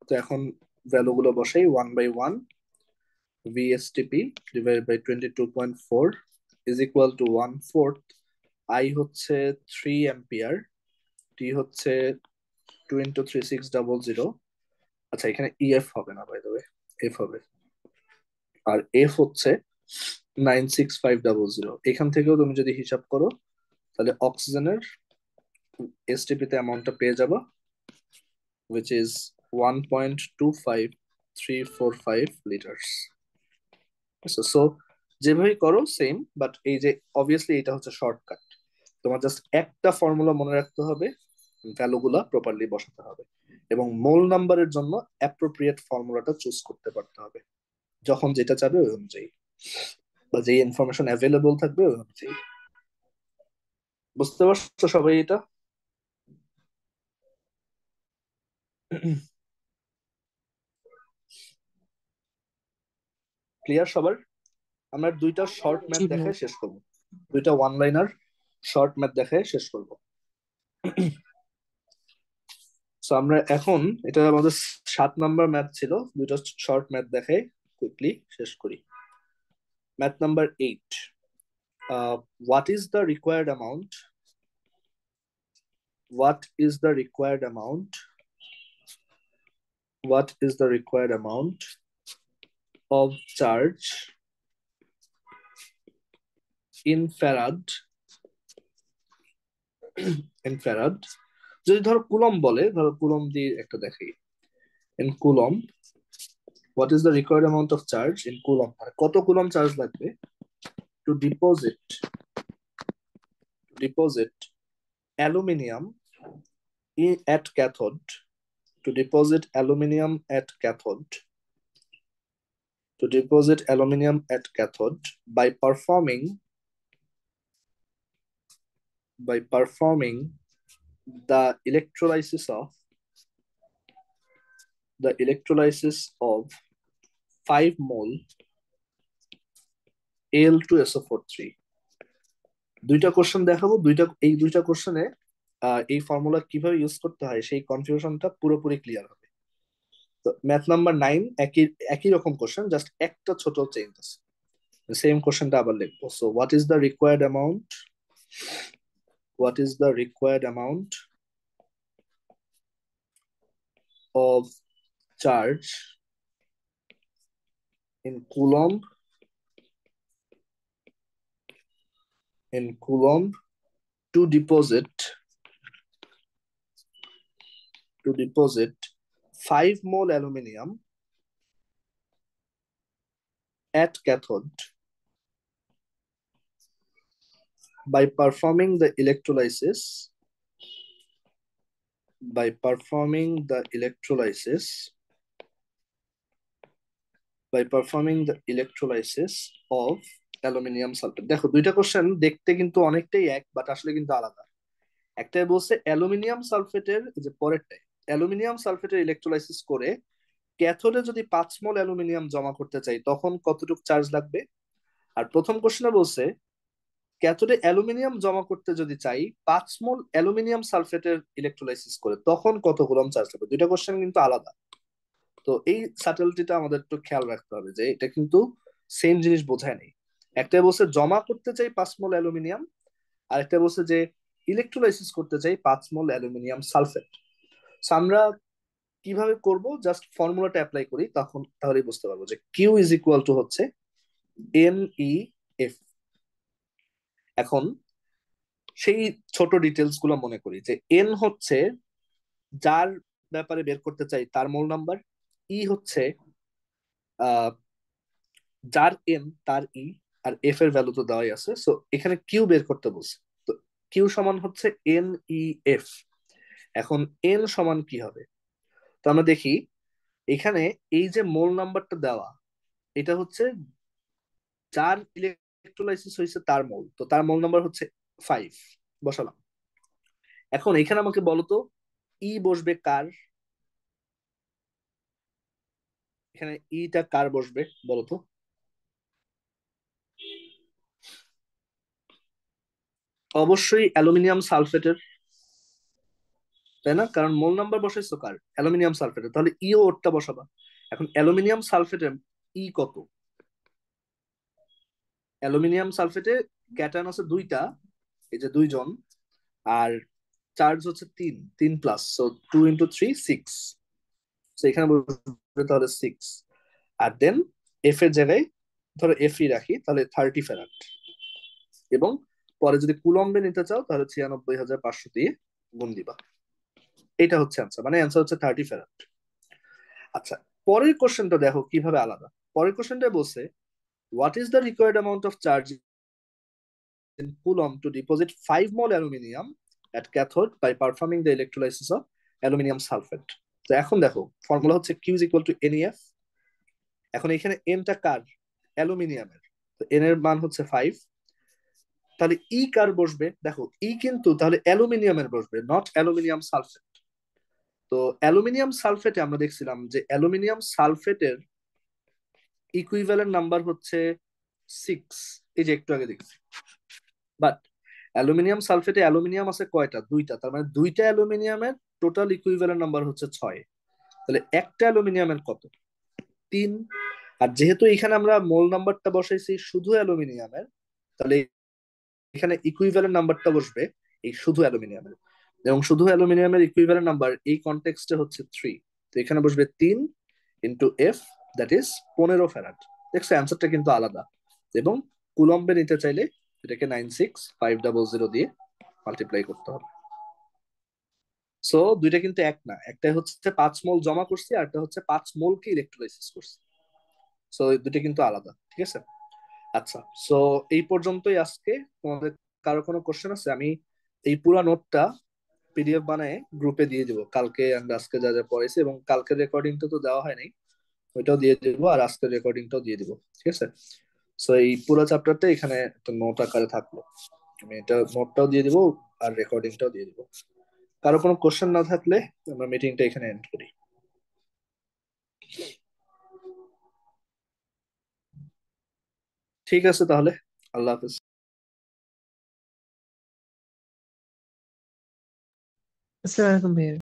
তো এখন ভ্যালু গুলো বসাই, 1/1 VSTP divided by 22.4 is equal to 1/4 I হচ্ছে 3 অ্যাম্পিয়ার, টি হচ্ছে 2 × 3600। আচ্ছা এখানে ইএফ হবে না, বাই দ্য ওয়ে এফ হবে। আর এফ হচ্ছে 96500। এখান থেকেও তুমি যদি হিসাব করো তাহলে অক্সিজেনের এসটিপি তে অ্যামাউন্টটা পেয়ে যাবা which is 1.25345 লিটার্স। সো যেভাবেই করো সেম, বাট এই যে অবভিয়াসলি এটা হচ্ছে শর্টকাট, তোমার জাস্ট একটা ফর্মুলা মনে রাখতে হবে, ভ্যালুগুলা প্রপারলি বসাতে হবে এবং মোল নাম্বারের জন্য অ্যাপ্রোপ্রিয়েট ফর্মুলাটা চুজ করতে পারতে হবে যখন যেটা চাবে ওই অনুযায়ী, বা যে ইনফরমেশন অ্যাভেলেবল থাকবে ওই অনুযায়ী। বুঝতে পারছো সবাই এটা? ক্লিয়ার সবার? আমরা দুইটা শর্ট ম্যাথ জি ভাইয়া। দেখায় শেষ করবো, দুইটা ওয়ান লাইনার শর্ট ম্যাথ দেখায় শেষ করবো। সো আমরা এখন, এটা আমাদের 7 নাম্বার ম্যাথ ছিল, দুইটা শর্ট ম্যাথ দেখায় কুইকলি শেষ করি। Math number 8, what is the required amount, what is the required amount, what is the required amount of charge in farad, in farad, যদি ধরো কুলম বলে, ধরো কুলম দিয়ে একটা দেখাই, in coulomb what is the required amount of charge in coulomb, মানে কত coulomb charge লাগবে to deposit aluminium at cathode, to deposit aluminium at cathode, to deposit aluminium at cathode by performing the electrolysis of 5 mole Al2SO4 3। দুইটা question দেখাবো, এই দুইটা কোশ্চেনে এই formula কিভাবে ইউজ করতে হয় সেই কনফিউশনটা পুরোপুরি ক্লিয়ার হবে। তো ম্যাথ নাম্বার 9 একই একই রকম কোশ্চেন, জাস্ট একটা ছোট চেঞ্জ আছে, সেম কোশ্চেনটা আবার লিখবো। So what is the required amount of charge in coulomb to deposit 5 mole aluminium at cathode by performing the electrolysis by performing the electrolysis of aluminium sulphate. দেখো দুইটা question দেখতে কিন্তু অনেকটাই এক, বাট আসলে কিন্তু আলাদা। একটাই বলছে অ্যালুমিনিয়াম সালফেটের, যে পরেরটাই, অ্যালুমিনিয়াম সালফেটের ইলেকট্রোলাইসিস করে ক্যাথোডে যদি 5 মোল অ্যালুমিনিয়াম জমা করতে চাই তখন কতটুকু চার্জ লাগবে। আর প্রথম কোশ্চেনে বলছে ক্যাথোডে অ্যালুমিনিয়াম জমা করতে যদি চাই 5 মোল অ্যালুমিনিয়াম সালফেটের ইলেকট্রোলাইসিস করে তখন কত কুলম চার্জ লাগবে। দুইটা কোশ্চেন কিন্তু আলাদা। তো এই সাটেলিটিটা আমাদের একটু খেয়াল রাখতে হবে যে এটা কিন্তু সেম জিনিস বোঝায় নেই। একটা বলছে জমা করতে চাই 5 মোল অ্যালুমিনিয়াম, আর একটা বলছে যে ইলেকট্রোলাইসিস করতে চাই 5 মোল অ্যালুমিনিয়াম সালফেট। আমরা কিভাবে করব, জাস্ট ফর্মুলাটা অ্যাপ্লাই করি, তখন তাহলেই বুঝতে পারবো যে কিউ ইজ ইকুয়াল টু হচ্ছে এন ই এফ। এখন সেই ছোট ডিটেলস গুলো মনে করি যে এন হচ্ছে যার ব্যাপারে বের করতে চাই তার মোল নাম্বার, ই হচ্ছে আহ যার এন তার ই, আর এফ এর ভ্যালু তো দেওয়াই আছে, সো এখানে কিউ বের করতে বলছে। তো কিউ সমান হচ্ছে এন ই এফ। এখন এন সমান কি হবে, তো আমরা দেখি এখানে এই যে মোল নাম্বারটা দেওয়া, এটা হচ্ছে যার ইলেকট্রোলাইসিস হয়েছে তার মোল, তো তার মোল নাম্বার হচ্ছে 5, বসালাম। এখন এখানে আমাকে বলো তো ই বসবে কার, এখানে ইটা কার বসবে বলো তো। অবশ্যই অ্যালুমিনিয়াম সালফেটের, তাই না? কারণ মোল নাম্বার বসাইছো কার, অ্যালুমিনিয়াম সালফেটের, তাহলে ইও ওরটা বসাবা। এখন অ্যালুমিনিয়াম সালফেটের ই কত, অ্যালুমিনিয়াম সালফেটে ক্যাটায়ন আছে দুইটা, এই যে দুইজন, আর চার্জ হচ্ছে 3 3 প্লাস, সো 2 × 3 6, তো এখানে বসবে তাহলে 6। আর দেন এফ এর জায়গায় ধরো এফ ই রাখি, তাহলে 30 ফ্যারাড। এবং পরে যদি কুলম্বে নিতে চাও তাহলে 96,500 দিয়ে গুণ দিবা। এটা হচ্ছে অ্যান্সার, মানে অ্যান্সার হচ্ছে 30 ফ্যারাড। আচ্ছা, পরের কোশ্চেনটা দেখো কিভাবে আলাদা। পরের কোশ্চেনটা বলছে what is the required amount of charge in Coulomb to deposit 5 mol aluminium at cathode by performing the electrolysis of aluminium sulfate। তো এখন দেখো ফর্মুলা হচ্ছে Q is equal to NEF। এখন এখানে এনটা কার, অ্যালুমিনিয়ামের, তো এন এর মান হচ্ছে 5। তাহলে ই কার বসবে, দেখো ই কিন্তু তাহলে অ্যালুমিনিয়ামের বসবে, নট অ্যালুমিনিয়াম সালফেট। তো অ্যালুমিনিয়াম সালফেটে আমরা দেখছিলাম যে অ্যালুমিনিয়াম সালফেটের ইকুইভ্যালেন্ট নাম্বার হচ্ছে 6, এই যে একটু আগে দেখছি। বাট অ্যালুমিনিয়াম সালফেটে অ্যালুমিনিয়াম আছে কয়টা, দুইটা, তার মানে দুইটা অ্যালুমিনিয়ামের টোটাল ইকুইভ্যালেন্ট নাম্বার হচ্ছে 6। তাহলে একটা অ্যালুমিনিয়ামের কত, 3। আর যেহেতু এখানে আমরা মোল নাম্বারটা বসাইছি শুধু অ্যালুমিনিয়ামের, তাহলে এখানে ইকুইভ্যালেন্ট নাম্বারটা বসবে এই শুধু অ্যালুমিনিয়ামের, এবং শুধু অ্যালুমিনিয়ামের ইকুইভ্যালেন্ট নাম্বার এই কনটেক্সটে হচ্ছে 3। তো এখানে বসবে 3 × F, দ্যাট ইজ 15 ফ্যারাড। দেখছো অ্যান্সারটা কিন্তু আলাদা। এবং কুলম্বে নিতে চাইলে এটাকে 96500 দিয়ে মাল্টিপ্লাই করতে হবে। সো দুইটা কিন্তু এক না, একটা হচ্ছে 5 মোল জমা করছি আর একটা হচ্ছে 5 মোলকে ইলেকট্রোলাইসিস করছি। সো দুইটা কিন্তু আলাদা, ঠিক আছে। আচ্ছা, সো এই পর্যন্তই আজকে। তোমাদের কারো কোনো কোশ্চেন আছে? আমি এই পুরো নোটটা পিডিএফ বানায় গ্রুপে দিয়ে দিব কালকে, and আজকে যা যা পড়েছি, এবং কালকের রেকর্ডিংটা তো দেওয়া হয়নি, ওইটাও দিয়ে দিব, আর আজকের রেকর্ডিংটাও দিয়ে দিব, ঠিক আছে। সো এই পুরো চ্যাপ্টারটা এখানে একটা নোট আকারে থাকলো, আমি এটা নোটটাও দিয়ে দিব আর রেকর্ডিংটাও দিয়ে দিব। কারো কোনো কোশ্চেন না থাকলে আমরা মিটিংটা এখানে এন্ড করি। ঠিক আছে তাহলে, আল্লাহ হাফেজ। আসসালামু আলাইকুম ভাইয়া।